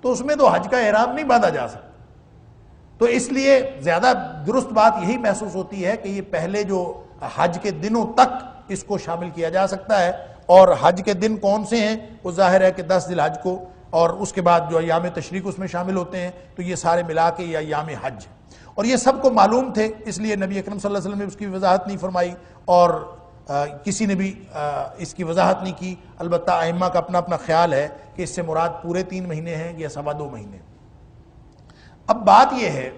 تو اس میں تو حج کا احرام نہیں باندھا جا سکتا. تو اس لیے زیادہ درست بات یہی محسوس ہوتی ہے کہ یہ پہلے جو حج کے دنوں تک اس کو شامل کیا جا سکتا ہے. اور حج کے دن کون سے ہیں؟ وہ ظاہر ہے کہ 10 ذی الحج کو، اور اس کے بعد جو ایام تشریق اس میں شامل ہوتے ہیں، تو یہ سارے ملا کے یہ ایام حج. اور یہ سب کو معلوم تھے، اس لیے نبی اکرم صلی اللہ علیہ وسلم نے اس کی وضاحت نہیں فرمائی، اور کسی نے بھی اس کی وضاحت نہیں کی. البتہ ائمہ کا اپنا اپنا خیال ہے کہ اس سے مراد پورے 3 مہینے ہیں یا 2.25 مہینے. اب بات یہ ہے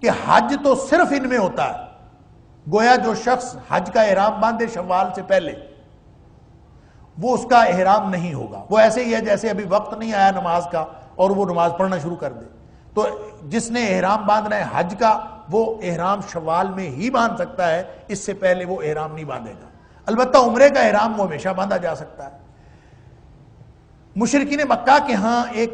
کہ حج تو صرف ان میں ہوتا ہے. گویا جو شخص حج کا احرام باندھے شوال سے پہلے، وہ اس کا احرام نہیں ہوگا. وہ ایسے ہی ہے جیسے ابھی وقت نہیں آیا نماز کا اور وہ نماز پڑھنا شروع کر دے. تو جس نے احرام باندھنا ہے حج کا وہ احرام شوال میں ہی باندھ سکتا ہے, اس سے پہلے وہ احرام نہیں باندھے گا. البتہ عمرے کا احرام وہ ہمیشہ باندھا جا سکتا ہے. مشرکین مکہ کے ہاں ایک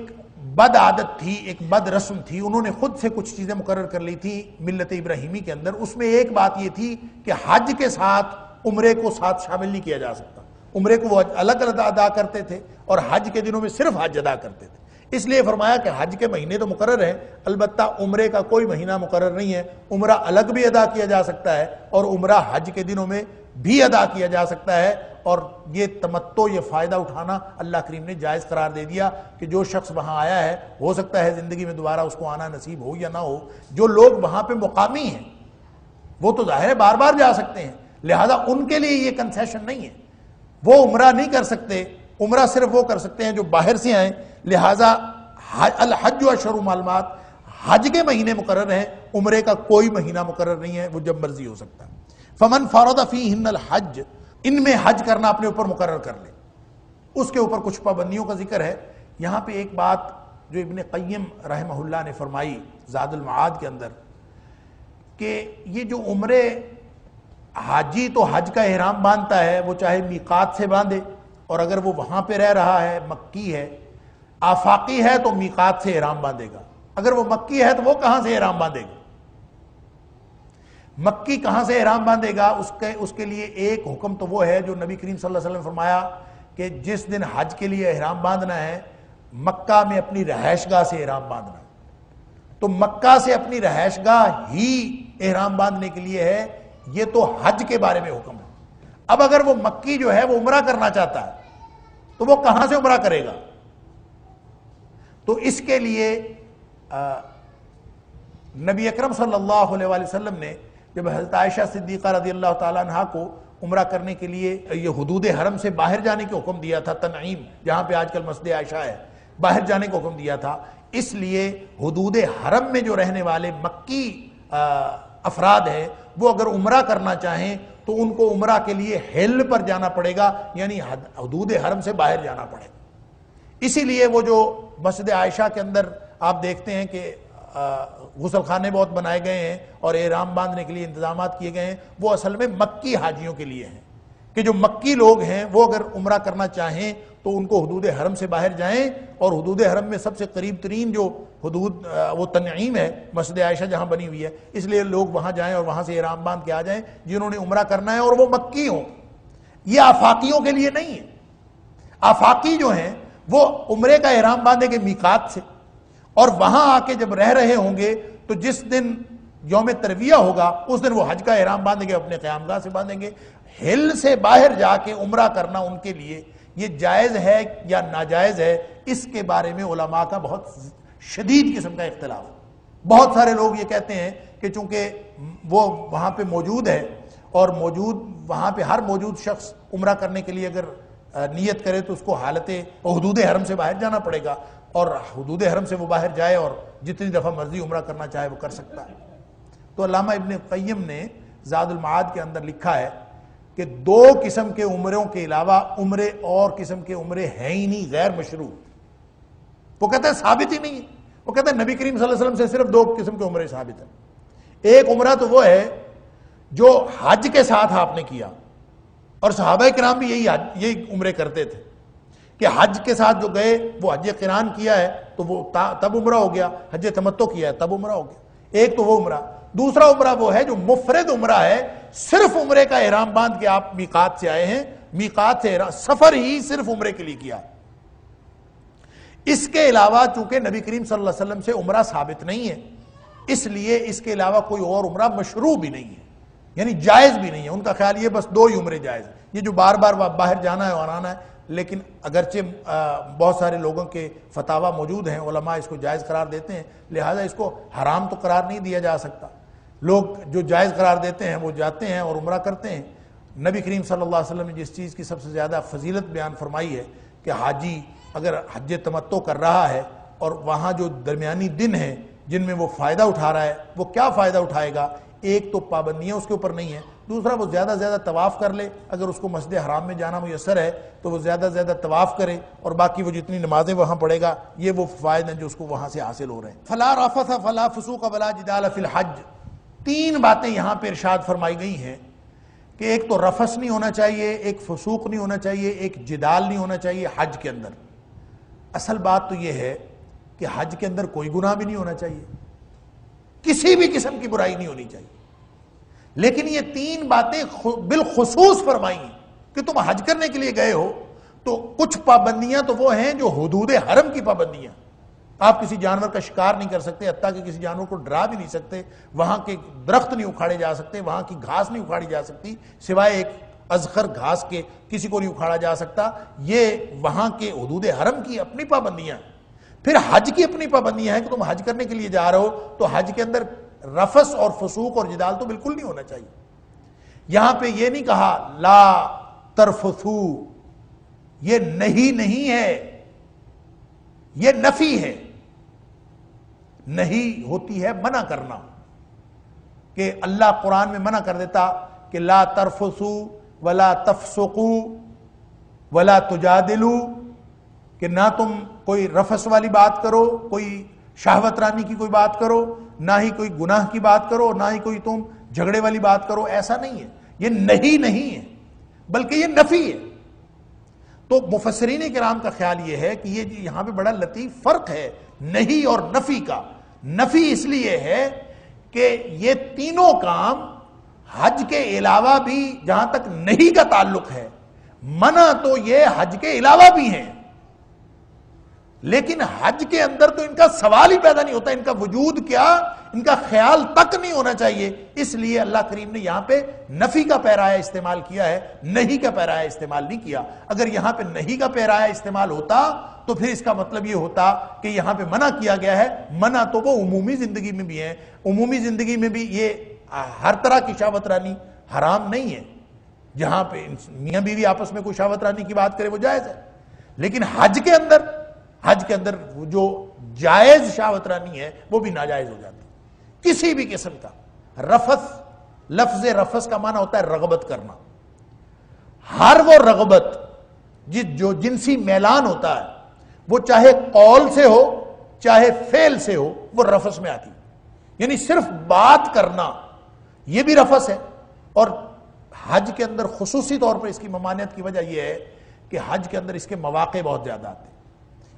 بد عادت تھی, ایک بد رسم تھی, انہوں نے خود سے کچھ چیزیں مقرر کر لی تھی ملت ابراہیمی کے اندر. اس میں ایک بات یہ تھی کہ حج کے ساتھ عمرے کو ساتھ شامل نہیں کیا جا سکتا. عمرے کو وہ الگ الگ ادا کرتے تھے اور حج کے دنوں میں صرف حج ادا کرتے تھے. اس لیے فرمایا کہ حج کے مہینے تو مقرر ہیں, البتہ عمرے کا کوئی مہینہ مقرر نہیں ہے. عمرہ الگ بھی ادا کیا جا سکتا ہے اور عمرہ حج کے دنوں میں بھی ادا کیا جا سکتا ہے. اور یہ تمتع, یہ فائدہ اٹھانا اللہ کریم نے جائز قرار دے دیا کہ جو شخص وہاں آیا ہے, ہو سکتا ہے زندگی میں دوبارہ اس کو آنا نصیب ہو یا نہ ہو. جو لوگ وہاں پہ مقامی ہیں وہ تو ظاہر ہے بار بار جا سکتے ہیں, لہذا ان کے لیے یہ کنسیشن نہیں ہے. وہ عمرہ نہیں کر سکتے, عمرہ صرف وہ کر سکتے ہیں جو باہر سے آئیں. لہذا الحج و اشہر معلومات, حج کے مہینے مقرر ہیں, عمرے کا کوئی مہینہ مقرر نہیں ہے, وہ جب مرضی ہو سکتا ہے. فمن فرض فیہن الحج, ان میں حج کرنا اپنے اوپر مقرر کر لے. اس کے اوپر کچھ پابندیوں کا ذکر ہے. یہاں پہ ایک بات جو ابن قیم رحمہ اللہ نے فرمائی زاد المعاد کے اندر, کہ یہ جو عمرے, حاجی تو حج کا احرام باندھتا ہے, وہ چاہے میقات سے باندھے, اور اگر وہ وہاں پہ رہ رہا ہے, مکی ہے, آفاقی ہے تو میقات سے احرام باندھے گا. اگر وہ مکی ہے تو وہ کہاں سے احرام باندھے گا؟ مکی کہاں سے احرام باندھے گا؟ اس کے لیے ایک حکم تو وہ ہے جو نبی کریم صلی اللہ علیہ وسلم نے فرمایا کہ جس دن حج کے لیے احرام باندھنا ہے مکہ میں اپنی رہائش گاہ سے احرام باندھنا ہے. تو مکہ سے اپنی رہائش گاہ ہی احرام باندھنے کے لیے ہے. یہ تو حج کے بارے میں حکم ہے. اب اگر وہ مکی جو ہے وہ عمرہ کرنا چاہتا ہے تو وہ کہاں سے عمرہ کرے گا؟ تو اس کے لیے نبی اکرم صلی اللہ علیہ وآلہ وسلم نے جب حضرت عائشہ صدیقہ رضی اللہ تعالیٰ عنہ کو عمرہ کرنے کے لیے یہ حدود حرم سے باہر جانے کا حکم دیا تھا, تنعیم جہاں پہ آج کل مسجد عائشہ ہے, باہر جانے کا حکم دیا تھا. اس لیے حدود حرم میں جو رہنے والے مکی افراد ہیں وہ اگر عمرہ کرنا چاہیں تو ان کو عمرہ کے لیے حل پر جانا پڑے گا, یعنی حدود حرم سے باہر جانا پڑے گا. اسی لیے وہ جو مسجد عائشہ کے اندر آپ دیکھتے ہیں کہ غسل خانے بہت بنائے گئے ہیں اور احرام باندھنے کے لیے انتظامات کیے گئے ہیں, وہ اصل میں مکی حاجیوں کے لیے ہیں کہ جو مکی لوگ ہیں وہ اگر عمرہ کرنا چاہیں تو ان کو حدود حرم سے باہر جائیں, اور حدود حرم میں سب سے قریب ترین جو حدود وہ تنعیم ہے, مسجد عائشہ جہاں بنی ہوئی ہے, اس لیے لوگ وہاں جائیں اور وہاں سے احرام باندھ کے آ جائیں جنہوں نے عمرہ کرنا ہے اور وہ مکی ہوں. یہ آفاقیوں کے لیے نہیں ہے. آفاقی جو ہیں وہ عمرے کا احرام باندھیں گے میقات سے, اور وہاں آ کے جب رہ رہے ہوں گے تو جس دن یوم ترویہ ہوگا اس دن وہ حج کا احرام باندھیں گے, اپنے قیام گاہ سے باندھیں گے. ہل سے باہر جا کے عمرہ کرنا ان کے لیے یہ جائز ہے یا ناجائز ہے, اس کے بارے میں علماء کا بہت شدید قسم کا اختلاف. بہت سارے لوگ یہ کہتے ہیں کہ چونکہ وہ وہاں پہ موجود ہے اور وہاں پہ ہر موجود شخص عمرہ کرنے کے لیے اگر نیت کرے تو اس کو حالت حدود حرم سے باہر جانا پڑے گا, اور حدود حرم سے وہ باہر جائے اور جتنی دفعہ مرضی عمرہ کرنا چاہے وہ کر سکتا ہے. تو علامہ ابن قیم نے زاد المعاد کے اندر لکھا ہے کہ 2 قسم کے عمروں کے علاوہ عمرے اور قسم کے عمرے ہیں ہی نہیں, غیر مشروع. وہ کہتے ہیں ثابت ہی نہیں ہے. وہ کہتے ہیں نبی کریم صلی اللہ علیہ وسلم سے صرف 2 قسم کے عمرے ثابت ہیں. ایک عمرہ تو وہ ہے جو حج کے ساتھ آپ نے کیا, اور صحابہ کرام بھی یہی عمرے کرتے تھے کہ حج کے ساتھ جو گئے وہ حج قران کیا ہے تو وہ تب عمرہ ہو گیا, حج تمتع کیا ہے تب عمرہ ہو گیا. ایک تو وہ عمرہ. دوسرا عمرہ وہ ہے جو مفرد عمرہ ہے, صرف عمرے کا احرام باندھ کے آپ میقات سے آئے ہیں, میقات سے سفر ہی صرف عمرے کے لیے کیا. اس کے علاوہ چونکہ نبی کریم صلی اللہ علیہ وسلم سے عمرہ ثابت نہیں ہے, اس لیے اس کے علاوہ کوئی اور عمرہ مشروع بھی نہیں ہے, یعنی جائز بھی نہیں ہے. ان کا خیال یہ بس 2 ہی عمرے جائز ہیں, یہ جو بار بار باہر جانا ہے اور آنا ہے. لیکن اگرچہ بہت سارے لوگوں کے فتاوا موجود ہیں, علماء اس کو جائز قرار دیتے ہیں, لہذا اس کو حرام تو قرار نہیں دیا جا سکتا. لوگ جو جائز قرار دیتے ہیں وہ جاتے ہیں اور عمرہ کرتے ہیں. نبی کریم صلی اللہ علیہ وسلم نے جس چیز کی سب سے زیادہ فضیلت بیان فرمائی ہے کہ حاجی اگر حج تمتع کر رہا ہے اور وہاں جو درمیانی دن ہے جن میں وہ فائدہ اٹھا رہا ہے، وہ کیا فائدہ اٹھائے گا؟ ایک تو پابندیاں اس کے اوپر نہیں ہیں، دوسرا وہ زیادہ سے زیادہ طواف کر لے، اگر اس کو مسجد حرام میں جانا میسر ہے تو وہ زیادہ سے زیادہ طواف کرے، اور باقی وہ جتنی نمازیں وہاں پڑھے گا یہ وہ فوائد ہیں جو اس کو وہاں سے حاصل ہو رہے ہیں۔ فلا رفث فلا فسوق ولا جدال فی الحج، تین باتیں یہاں پہ ارشاد فرمائی گئی ہیں کہ ایک تو رفث نہیں ہونا چاہیے، ایک فسوق نہیں ہونا چاہیے، ایک جدال نہیں ہونا چاہیے حج کے اندر۔ اصل بات تو یہ ہے کہ حج کے اندر کوئی گناہ بھی نہیں ہونا چاہیے، کسی بھی قسم کی برائی نہیں ہونی چاہیے، لیکن یہ تین باتیں بالخصوص فرمائی ہیں کہ تم حج کرنے کے لیے گئے ہو تو کچھ پابندیاں تو وہ ہیں جو حدود حرم کی پابندیاں، آپ کسی جانور کا شکار نہیں کر سکتے، حتیٰ کہ کسی جانور کو ڈرا بھی نہیں سکتے، وہاں کے درخت نہیں اکھاڑے جا سکتے، وہاں کی گھاس نہیں اکھاڑی جا سکتی سوائے ایک ازخر گھاس کے، کسی کو نہیں اکھاڑا جا سکتا، یہ وہاں کے حدود حرم کی اپنی پابندیاں۔ پھر حج کی اپنی پابندیاں ہیں کہ تم حج کرنے کے لیے جا رہے ہو تو حج کے اندر رفث اور فسوق اور جدال تو بالکل نہیں ہونا چاہیے۔ یہاں پہ یہ نہیں کہا لا ترفثو، یہ نہیں ہے، یہ نفی ہے۔ نہیں ہوتی ہے منع کرنا، کہ اللہ قرآن میں منع کر دیتا کہ لا ترفثو ولا تفسقو ولا تجادلو، کہ نہ تم کوئی رفث والی بات کرو، کوئی شہوت رانی کی کوئی بات کرو، نہ ہی کوئی گناہ کی بات کرو، نہ ہی کوئی تم جھگڑے والی بات کرو، ایسا نہیں ہے، یہ نہیں ہے بلکہ یہ نفی ہے۔ تو مفسرین کرام کا خیال یہ ہے کہ یہ یہاں پہ بڑا لطیف فرق ہے نہیں اور نفی کا۔ نفی اس لیے ہے کہ یہ تینوں کام حج کے علاوہ بھی جہاں تک نہیں کا تعلق ہے، منع تو یہ حج کے علاوہ بھی ہیں، لیکن حج کے اندر تو ان کا سوال ہی پیدا نہیں ہوتا، ان کا وجود کیا، ان کا خیال تک نہیں ہونا چاہیے، اس لیے اللہ کریم نے یہاں پہ نفی کا پیرایا استعمال کیا ہے، نہیں کا پیرایا استعمال نہیں کیا۔ اگر یہاں پہ نہیں کا پیرایا استعمال ہوتا تو پھر اس کا مطلب یہ ہوتا کہ یہاں پہ منع کیا گیا ہے۔ منع تو وہ عمومی زندگی میں بھی ہے، عمومی زندگی میں بھی یہ ہر طرح کی شہوت رانی حرام نہیں ہے، جہاں پہ میاں بیوی آپس میں کوئی شہوت رانی کی بات کرے وہ جائز ہے، لیکن حج کے اندر جو جائز شہوت رانی ہے وہ بھی ناجائز ہو جاتی ہے کسی بھی قسم کا۔ رفث، لفظ رفث کا معنی ہوتا ہے رغبت کرنا، ہر وہ رغبت جو جنسی میلان ہوتا ہے وہ چاہے قول سے ہو چاہے فعل سے ہو وہ رفث میں آتی ہے، یعنی صرف بات کرنا یہ بھی رفث ہے۔ اور حج کے اندر خصوصی طور پر اس کی ممانعت کی وجہ یہ ہے کہ حج کے اندر اس کے مواقع بہت زیادہ آتے ہیں۔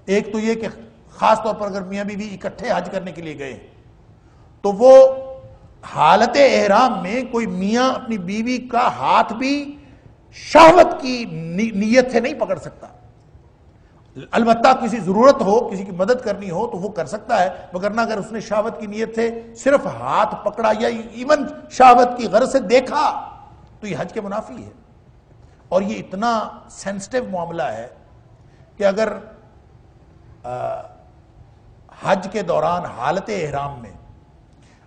ایک تو یہ کہ خاص طور پر اگر میاں بیوی اکٹھے حج کرنے کے لیے گئے تو وہ حالت احرام میں کوئی میاں اپنی بیوی کا ہاتھ بھی شہوت کی نیت سے نہیں پکڑ سکتا، البتہ کسی ضرورت ہو، کسی کی مدد کرنی ہو تو وہ کر سکتا ہے، وگرنہ اگر اس نے شہوت کی نیت سے صرف ہاتھ پکڑا یا ایون شہوت کی غرض سے دیکھا تو یہ حج کے منافی ہے۔ اور یہ اتنا سینسٹیو معاملہ ہے کہ اگر حج کے دوران حالت احرام میں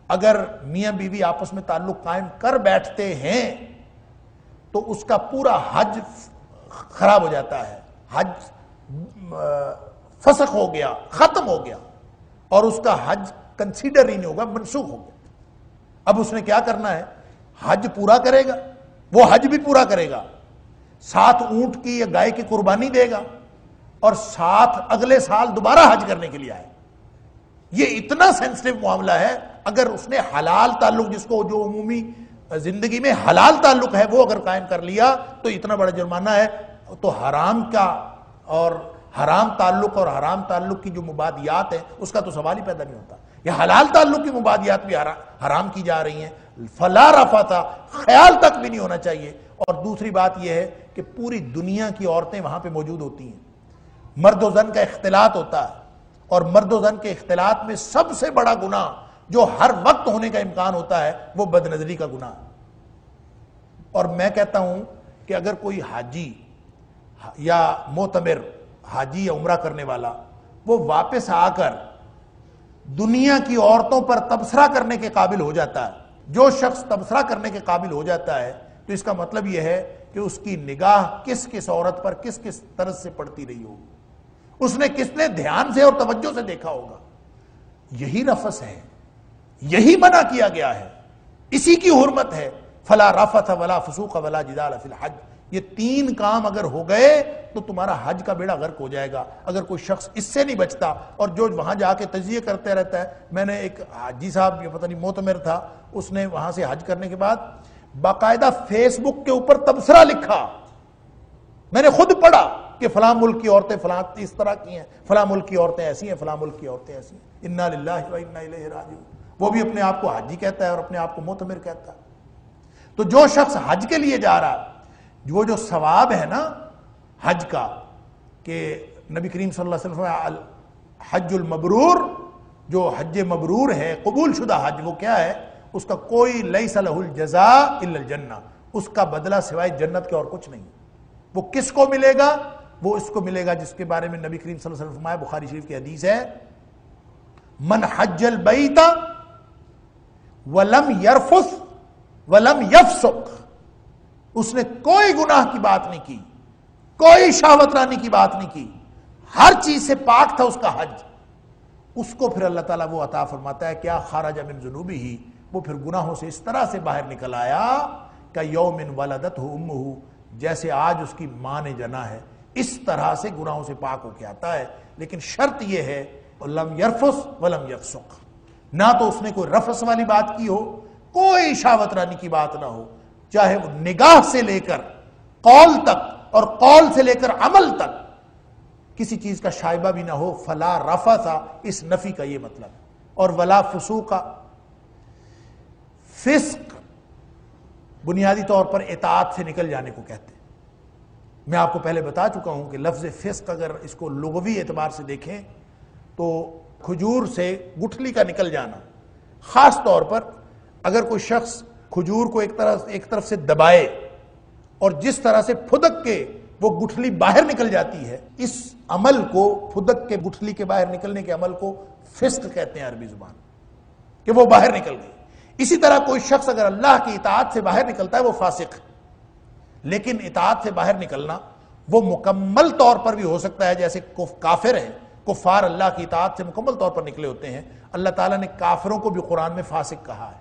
اگر میاں بیوی آپس میں تعلق قائم کر بیٹھتے ہیں تو اس کا پورا حج خراب ہو جاتا ہے، حج فسخ ہو گیا، ختم ہو گیا، اور اس کا حج کنسیڈر ہی نہیں ہوگا، منسوخ ہو گیا۔ اب اس نے کیا کرنا ہے؟ حج پورا کرے گا، وہ حج بھی پورا کرے گا، ساتھ اونٹ کی یا گائے کی قربانی دے گا، اور ساتھ اگلے سال دوبارہ حج کرنے کے لیے آئے۔ یہ اتنا سینسٹیو معاملہ ہے، اگر اس نے حلال تعلق، جس کو جو عمومی زندگی میں حلال تعلق ہے وہ اگر قائم کر لیا تو اتنا بڑا جرمانہ ہے۔ تو حرام کا اور حرام تعلق اور حرام تعلق کی جو مبادیات ہیں اس کا تو سوال ہی پیدا نہیں ہوتا، یہ حلال تعلق کی مبادیات بھی حرام کی جا رہی ہیں۔ فلا رفث، خیال تک بھی نہیں ہونا چاہیے۔ اور دوسری بات یہ ہے کہ پوری دنیا کی عورتیں وہاں پہ موجود ہوتی ہیں، مرد و زن کا اختلاط ہوتا ہے، اور مرد و زن کے اختلاط میں سب سے بڑا گناہ جو ہر وقت ہونے کا امکان ہوتا ہے وہ بد نظری کا گناہ۔ اور میں کہتا ہوں کہ اگر کوئی حاجی یا معتمر، حاجی یا عمرہ کرنے والا، وہ واپس آ کر دنیا کی عورتوں پر تبصرہ کرنے کے قابل ہو جاتا ہے، جو شخص تبصرہ کرنے کے قابل ہو جاتا ہے تو اس کا مطلب یہ ہے کہ اس کی نگاہ کس کس عورت پر کس کس طرز سے پڑتی رہی ہوگی، اس نے کس نے دھیان سے اور توجہ سے دیکھا ہوگا۔ یہی رفث ہے، یہی منع کیا گیا ہے، اسی کی حرمت ہے۔ فلا رفث ولا فسوق ولا جدال فی الحج، یہ 3 کام اگر ہو گئے تو تمہارا حج کا بیڑا غرق ہو جائے گا۔ اگر کوئی شخص اس سے نہیں بچتا اور جو وہاں جا کے تجزیہ کرتے رہتا ہے، میں نے ایک حاجی صاحب، یہ پتہ نہیں معتمر تھا، اس نے وہاں سے حج کرنے کے بعد باقاعدہ فیس بک کے اوپر تبصرہ لکھا، میں نے خود پڑھا کہ فلاں ملک کی عورتیں فلاں اس طرح کی ہیں، فلاں ملک کی عورتیں ایسی ہیں، فلاں ملک کی عورتیں ایسی ہیں، انا للہ و انا الیہ راجعون۔ وہ بھی اپنے آپ کو حاجی کہتا ہے اور اپنے آپ کو معتمر کہتا ہے۔ تو جو شخص حج کے لیے جا رہا، وہ جو ثواب ہے نا حج کا، کہ نبی کریم صلی اللہ علیہ وسلم حج المبرور، جو حج مبرور ہے، قبول شدہ حج، وہ کیا ہے؟ اس کا کوئی لیس لہ الجزاء الا الجنہ، اس کا بدلہ سوائے جنت کے اور کچھ نہیں۔ وہ کس کو ملے گا؟ وہ اس کو ملے گا جس کے بارے میں نبی کریم صلی اللہ علیہ وسلم فرمایا، بخاری شریف کی حدیث ہے، من حج البیت ولم یرفث ولم یفسق، اس نے کوئی گناہ کی بات نہیں کی، کوئی شہوت رانی کی بات نہیں کی، ہر چیز سے پاک تھا اس کا حج، اس کو پھر اللہ تعالیٰ وہ عطا فرماتا ہے کیا؟ خرج من ذنوبہ، وہ پھر گناہوں سے اس طرح سے باہر نکل آیا کہ یوم ولدتہ امہ، جیسے آج اس کی ماں نے جنا ہے، اس طرح سے گناہوں سے پاک ہو کے آتا ہے۔ لیکن شرط یہ ہے لم یرفث ولم یفسق، نہ تو اس نے کوئی رفث والی بات کی ہو، کوئی شہوت رانی کی بات نہ ہو، چاہے وہ نگاہ سے لے کر قول تک اور قول سے لے کر عمل تک کسی چیز کا شائبہ بھی نہ ہو۔ فلا رفث، اس نفی کا یہ مطلب ہے۔ اور ولا فسوق، فسق بنیادی طور پر اطاعت سے نکل جانے کو کہتے ہیں۔ میں آپ کو پہلے بتا چکا ہوں کہ لفظ فسق اگر اس کو لغوی اعتبار سے دیکھیں تو کھجور سے گٹھلی کا نکل جانا، خاص طور پر اگر کوئی شخص کھجور کو ایک طرف سے دبائے اور جس طرح سے پھدک کے وہ گٹھلی باہر نکل جاتی ہے، اس عمل کو، پھدک کے گٹھلی کے باہر نکلنے کے عمل کو فسق کہتے ہیں عربی زبان، کہ وہ باہر نکل گئی۔ اسی طرح کوئی شخص اگر اللہ کی اطاعت سے باہر نکلتا ہے وہ فاسق ہے۔ لیکن اطاعت سے باہر نکلنا وہ مکمل طور پر بھی ہو سکتا ہے، جیسے کافر ہیں، کفار اللہ کی اطاعت سے مکمل طور پر نکلے ہوتے ہیں۔ اللہ تعالیٰ نے کافروں کو بھی قرآن میں فاسق کہا ہے،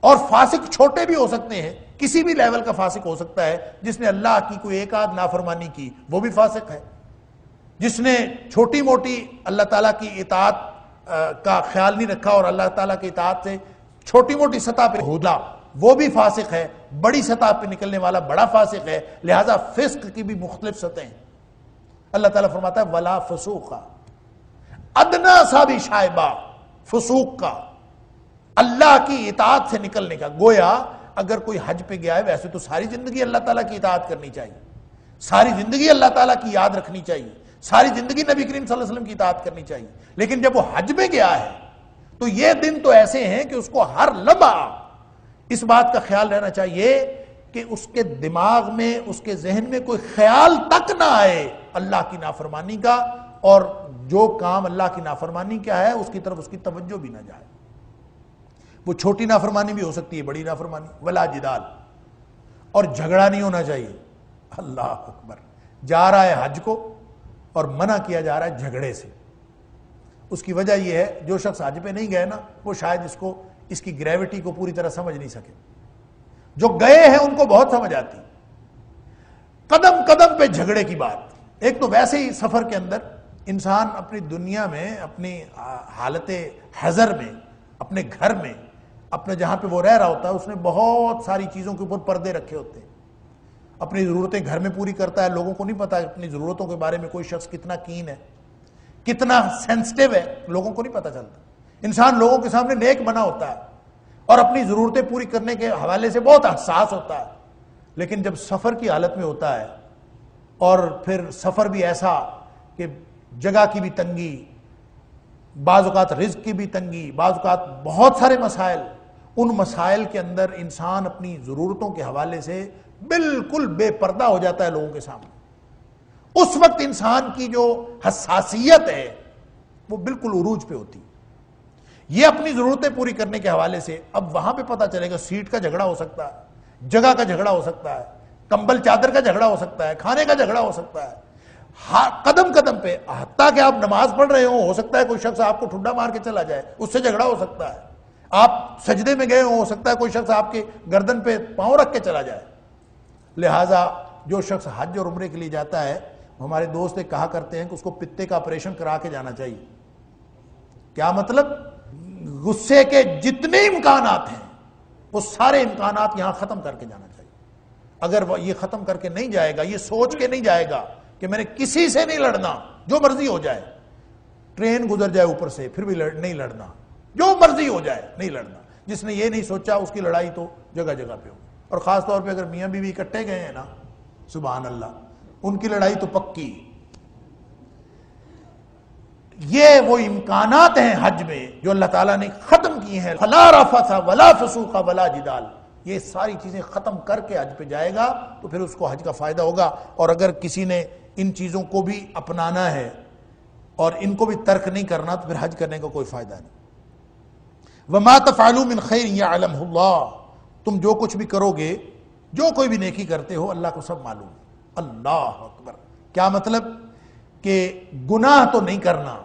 اور فاسق چھوٹے بھی ہو سکتے ہیں، کسی بھی لیول کا فاسق ہو سکتا ہے۔ جس نے اللہ کی کوئی ایک آدھ نافرمانی کی وہ بھی فاسق ہے، جس نے چھوٹی موٹی اللہ تعالیٰ کی اطاعت کا خیال نہیں رکھا اور اللہ تعالیٰ کی اطاعت سے چھوٹی موٹی سطح پہ ہودا، وہ بھی فاسق ہے۔ بڑی سطح پہ نکلنے والا بڑا فاسق ہے۔ لہذا فسق کی بھی مختلف سطحیں ہیں۔ اللہ تعالیٰ فرماتا ہے ولا فسوق، ادنا سا بھی شائبہ فسوق کا، اللہ کی اطاعت سے نکلنے کا۔ گویا اگر کوئی حج پہ گیا ہے، ویسے تو ساری زندگی اللہ تعالیٰ کی اطاعت کرنی چاہیے، ساری زندگی اللہ تعالیٰ کی یاد رکھنی چاہیے، ساری زندگی نبی کریم صلی اللہ علیہ وسلم کی اطاعت کرنی چاہیے۔ لیکن جب وہ حج میں گیا ہے تو یہ دن تو ایسے ہیں کہ اس کو ہر لمحہ اس بات کا خیال رہنا چاہیے کہ اس کے دماغ میں، اس کے ذہن میں کوئی خیال تک نہ آئے اللہ کی نافرمانی کا، اور جو کام اللہ کی نافرمانی کا ہے اس کی طرف اس کی توجہ بھی نہ جائے۔ وہ چھوٹی نافرمانی بھی ہو سکتی ہے، بڑی نافرمانی۔ ولا جدال، اور جھگڑا نہیں ہونا چاہیے۔ اللہ اکبر، جا رہا ہے حج کو اور منع کیا جا رہا ہے جھگڑے سے۔ اس کی وجہ یہ ہے جو شخص حج پہ نہیں گئے نا، وہ شاید اس کی گریوٹی کو پوری طرح سمجھ نہیں سکے۔ جو گئے ہیں ان کو بہت سمجھ آتی، قدم قدم پہ جھگڑے کی بات۔ ایک تو ویسے ہی سفر کے اندر انسان اپنی دنیا میں، اپنی حالت حضر میں، اپنے گھر میں، اپنے جہاں پہ وہ رہ رہا ہوتا ہے، اس نے بہت ساری چیزوں کے اوپر پردے رکھے ہوتے ہیں۔ اپنی ضرورتیں گھر میں پوری کرتا ہے، لوگوں کو نہیں پتا اپنی ضرورتوں کے بارے میں کوئی شخص کتنا کین ہے، کتنا سینسٹیو ہے، لوگوں کو نہیں پتا چلتا۔ انسان لوگوں کے سامنے نیک بنا ہوتا ہے اور اپنی ضرورتیں پوری کرنے کے حوالے سے بہت حساس ہوتا ہے، لیکن جب سفر کی حالت میں ہوتا ہے، اور پھر سفر بھی ایسا کہ جگہ کی بھی تنگی، بعض اوقات رزق کی بھی تنگی، بعض اوقات بہت سارے مسائل، ان مسائل کے اندر انسان اپنی ضرورتوں کے حوالے سے بالکل بے پردہ ہو جاتا ہے لوگوں کے سامنے۔ اس وقت انسان کی جو حساسیت ہے وہ بالکل عروج پہ ہوتی۔ یہ اپنی ضرورتیں پوری کرنے کے حوالے سے اب وہاں پہ پتہ چلے گا سیٹ کا جھگڑا ہو سکتا ہے، جگہ کا جھگڑا ہو سکتا ہے، کمبل چادر کا جھگڑا ہو سکتا ہے، کھانے کا جھگڑا ہو سکتا ہے، قدم قدم پہ، حتیٰ کہ آپ نماز پڑھ رہے ہو سکتا ہے کوئی شخص آپ کو ٹھڈا مار کے چلا جائے، اس سے جھگڑا ہو سکتا ہے. آپ سجدے میں گئے ہو سکتا ہے کوئی شخص آپ کے گردن پہ پاؤں رکھ کے چلا جائے. لہٰذا جو شخص حج اور عمرے کے لیے جاتا ہے، ہمارے دوست ایک کہا کرتے ہیں کہ اس کو پتے کا آپریشن کرا کے جانا چاہیے. کیا مطلب؟ غصے کے جتنے امکانات ہیں وہ سارے امکانات یہاں ختم کر کے جانا چاہیے. اگر وہ یہ ختم کر کے نہیں جائے گا، یہ سوچ کے نہیں جائے گا کہ میں نے کسی سے نہیں لڑنا، جو مرضی ہو جائے، ٹرین گزر جائے اوپر سے پھر بھی نہیں لڑنا، جو مرضی ہو جائے نہیں لڑنا. جس نے یہ نہیں سوچا اس کی لڑائی تو جگہ جگہ پہ ہو. اور خاص طور پہ اگر میاں بیوی اکٹھے گئے ہیں نا، سبحان اللہ، ان کی لڑائی تو پکی. یہ وہ امکانات ہیں حج میں جو اللہ تعالیٰ نے ختم کی ہیں. فلا رفث ولا فسوق ولا جدال، یہ ساری چیزیں ختم کر کے حج پہ جائے گا تو پھر اس کو حج کا فائدہ ہوگا. اور اگر کسی نے ان چیزوں کو بھی اپنانا ہے اور ان کو بھی ترک نہیں کرنا تو پھر حج کرنے کا کوئی فائدہ نہیں. وما تفعلوا من خیر یعلمہ اللہ، تم جو کچھ بھی کرو گے، جو کوئی بھی نیکی کرتے ہو، اللہ کو سب معلوم ہے. اللہ اکبر. کیا مطلب؟ کہ گناہ تو نہیں کرنا،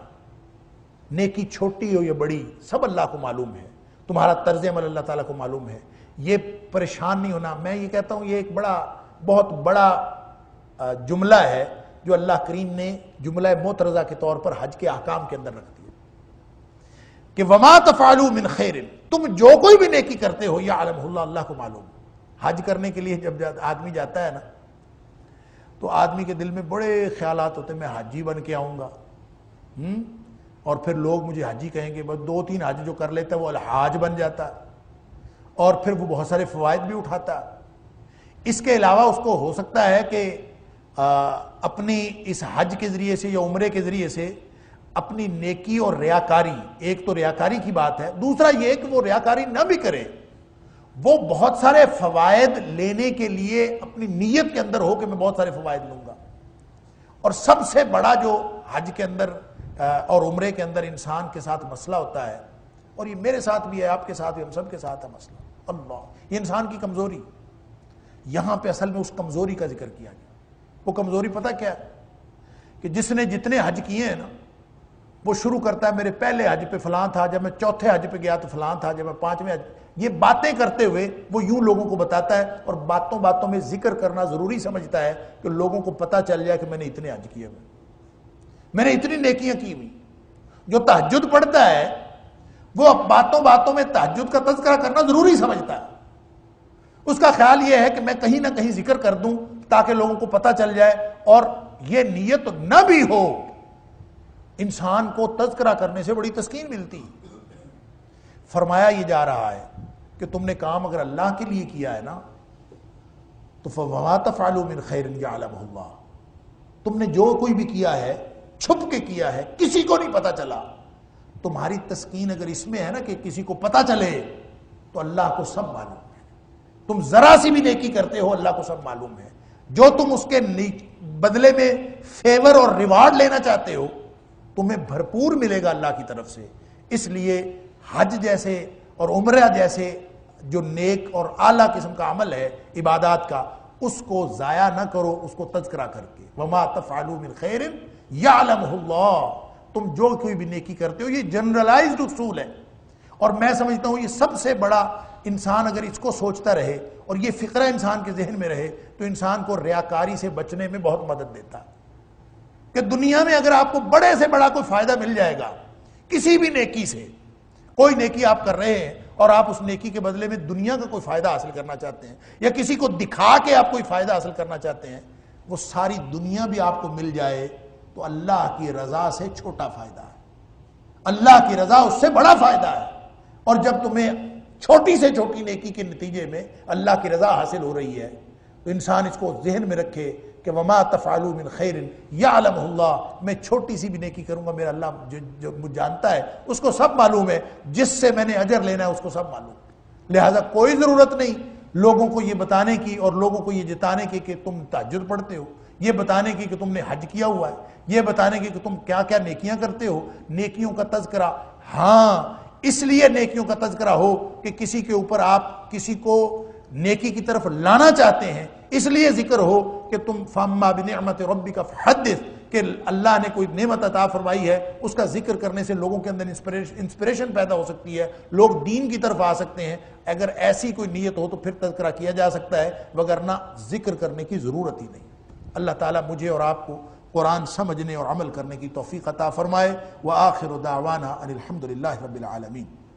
نیکی چھوٹی ہو یا بڑی سب اللہ کو معلوم ہے. تمہارا طرز عمل اللہ تعالیٰ کو معلوم ہے. یہ پریشان نہیں ہونا. میں یہ کہتا ہوں یہ ایک بہت بڑا جملہ ہے جو اللہ کریم نے جملہ معترضہ کے طور پر حج کے احکام کے اندر رکھ دیا کہ وما تفعلوا من خیر، تم جو کوئی بھی نیکی کرتے ہو یعلمہ اللہ، اللہ کو معلوم. حج کرنے کے لیے جب آدمی جاتا ہے نا تو آدمی کے دل میں بڑے خیالات ہوتے ہیں، میں حاجی بن کے آؤں گا، اور پھر لوگ مجھے حاجی کہیں گے. بس 2-3 حج جو کر لیتا ہے وہ الحاج بن جاتا ہے اور پھر وہ بہت سارے فوائد بھی اٹھاتا ہے. اس کے علاوہ اس کو ہو سکتا ہے کہ اپنی اس حج کے ذریعے سے یا عمرے کے ذریعے سے اپنی نیکی اور ریاکاری، ایک تو ریاکاری کی بات ہے، دوسرا یہ کہ وہ ریاکاری نہ بھی کرے، وہ بہت سارے فوائد لینے کے لیے اپنی نیت کے اندر ہو کہ میں بہت سارے فوائد لوں گا. اور سب سے بڑا جو حج کے اندر اور عمرے کے اندر انسان کے ساتھ مسئلہ ہوتا ہے، اور یہ میرے ساتھ بھی ہے، آپ کے ساتھ بھی، ہم سب کے ساتھ ہے مسئلہ، اللہ، یہ انسان کی کمزوری. یہاں پہ اصل میں اس کمزوری کا ذکر کیا گیا. وہ کمزوری پتہ کیا ہے؟ کہ جس نے جتنے حج کیے ہیں نا، وہ شروع کرتا ہے میرے پہلے حج پہ فلاں تھا، جب میں چوتھے حج پہ گیا تو فلاں تھا، جب میں 5ویں حج، یہ باتیں کرتے ہوئے وہ یوں لوگوں کو بتاتا ہے، اور باتوں باتوں میں ذکر کرنا ضروری سمجھتا ہے کہ لوگوں کو پتہ چل جائے کہ میں نے اتنے حج کیے ہوئے، میں نے اتنی نیکیاں کی ہوئی. جو تہجد پڑھتا ہے وہ باتوں باتوں میں تہجد کا تذکرہ کرنا ضروری سمجھتا ہے. اس کا خیال یہ ہے کہ میں کہیں نہ کہیں ذکر کر دوں تاکہ لوگوں کو پتہ چل جائے، اور یہ نیت نہ بھی ہو، انسان کو تذکرہ کرنے سے بڑی تسکین ملتی. فرمایا یہ جا رہا ہے کہ تم نے کام اگر اللہ کے لیے کیا ہے نا تو فَوَمَا تَفْعَلُوا مِنْ خَيْرٍ يَعْلَمُهُ اللَّهُ، تم نے جو کوئی بھی کیا ہے چھپ کے کیا ہے، کسی کو نہیں پتا چلا. تمہاری تسکین اگر اس میں ہے نا کہ کسی کو پتا چلے تو اللہ کو سب معلوم ہے. تم ذرا سی بھی نیکی کرتے ہو اللہ کو سب معلوم ہے. جو تم اس کے بدلے میں فیور اور ریوارڈ لینا چاہتے ہو تمہیں بھرپور ملے گا اللہ کی طرف سے. اس لیے حج جیسے اور عمرہ جیسے جو نیک اور اعلیٰ قسم کا عمل ہے عبادات کا، اس کو ضائع نہ کرو، اس کو تذکرہ کر کے. وما تفعلوا من خیر یعلمہ اللہ، تم جو کوئی بھی نیکی کرتے ہو، یہ جنرلائزڈ اصول ہے. اور میں سمجھتا ہوں یہ سب سے بڑا، انسان اگر اس کو سوچتا رہے اور یہ فقرہ انسان کے ذہن میں رہے تو انسان کو ریاکاری سے بچنے میں بہت مدد دیتا ہے. کہ دنیا میں اگر آپ کو بڑے سے بڑا کوئی فائدہ مل جائے گا کسی بھی نیکی سے، کوئی نیکی آپ کر رہے ہیں اور آپ اس نیکی کے بدلے میں دنیا کا کوئی فائدہ حاصل کرنا چاہتے ہیں یا کسی کو دکھا کے آپ کوئی فائدہ حاصل کرنا چاہتے ہیں، وہ ساری دنیا بھی آپ کو مل جائے تو اللہ کی رضا سے چھوٹا فائدہ ہے، اللہ کی رضا اس سے بڑا فائدہ ہے. اور جب تمہیں چھوٹی سے چھوٹی نیکی کے نتیجے میں اللہ کی رضا حاصل ہو رہی ہے تو انسان اس کو ذہن میں رکھے کہ وما تفعلوا من خیر یعلمہ اللہ، میں چھوٹی سی بھی نیکی کروں گا میرا اللہ جو مجھ جانتا ہے، اس کو سب معلوم ہے، جس سے میں نے اجر لینا ہے اس کو سب معلوم. لہٰذا کوئی ضرورت نہیں لوگوں کو یہ بتانے کی اور لوگوں کو یہ جتانے کی کہ تم تہجد پڑھتے ہو، یہ بتانے کی کہ تم نے حج کیا ہوا ہے، یہ بتانے کی کہ تم کیا کیا نیکیاں کرتے ہو. نیکیوں کا تذکرہ ہاں اس لیے نیکیوں کا تذکرہ ہو کہ کسی کے اوپر آپ کسی کو نیکی کی طرف لانا چاہتے ہیں، اس لیے ذکر ہو کہ تم فَأَمَّا بِنِعْمَةِ رَبِّكَ فَحَدِّثْ، کہ اللہ نے کوئی نعمت عطا فرمائی ہے، اس کا ذکر کرنے سے لوگوں کے اندر انسپریشن پیدا ہو سکتی ہے، لوگ دین کی طرف آ سکتے ہیں، اگر ایسی کوئی نیت ہو تو پھر تذکرہ کیا جا سکتا ہے، وگرنہ ذکر کرنے کی ضرورت ہی نہیں۔ اللہ تعالیٰ مجھے اور آپ کو قرآن سمجھنے اور عمل کرنے کی توفیق عطا فرمائے۔ وآخر دعوانا ان الحمد للہ رب العالمین۔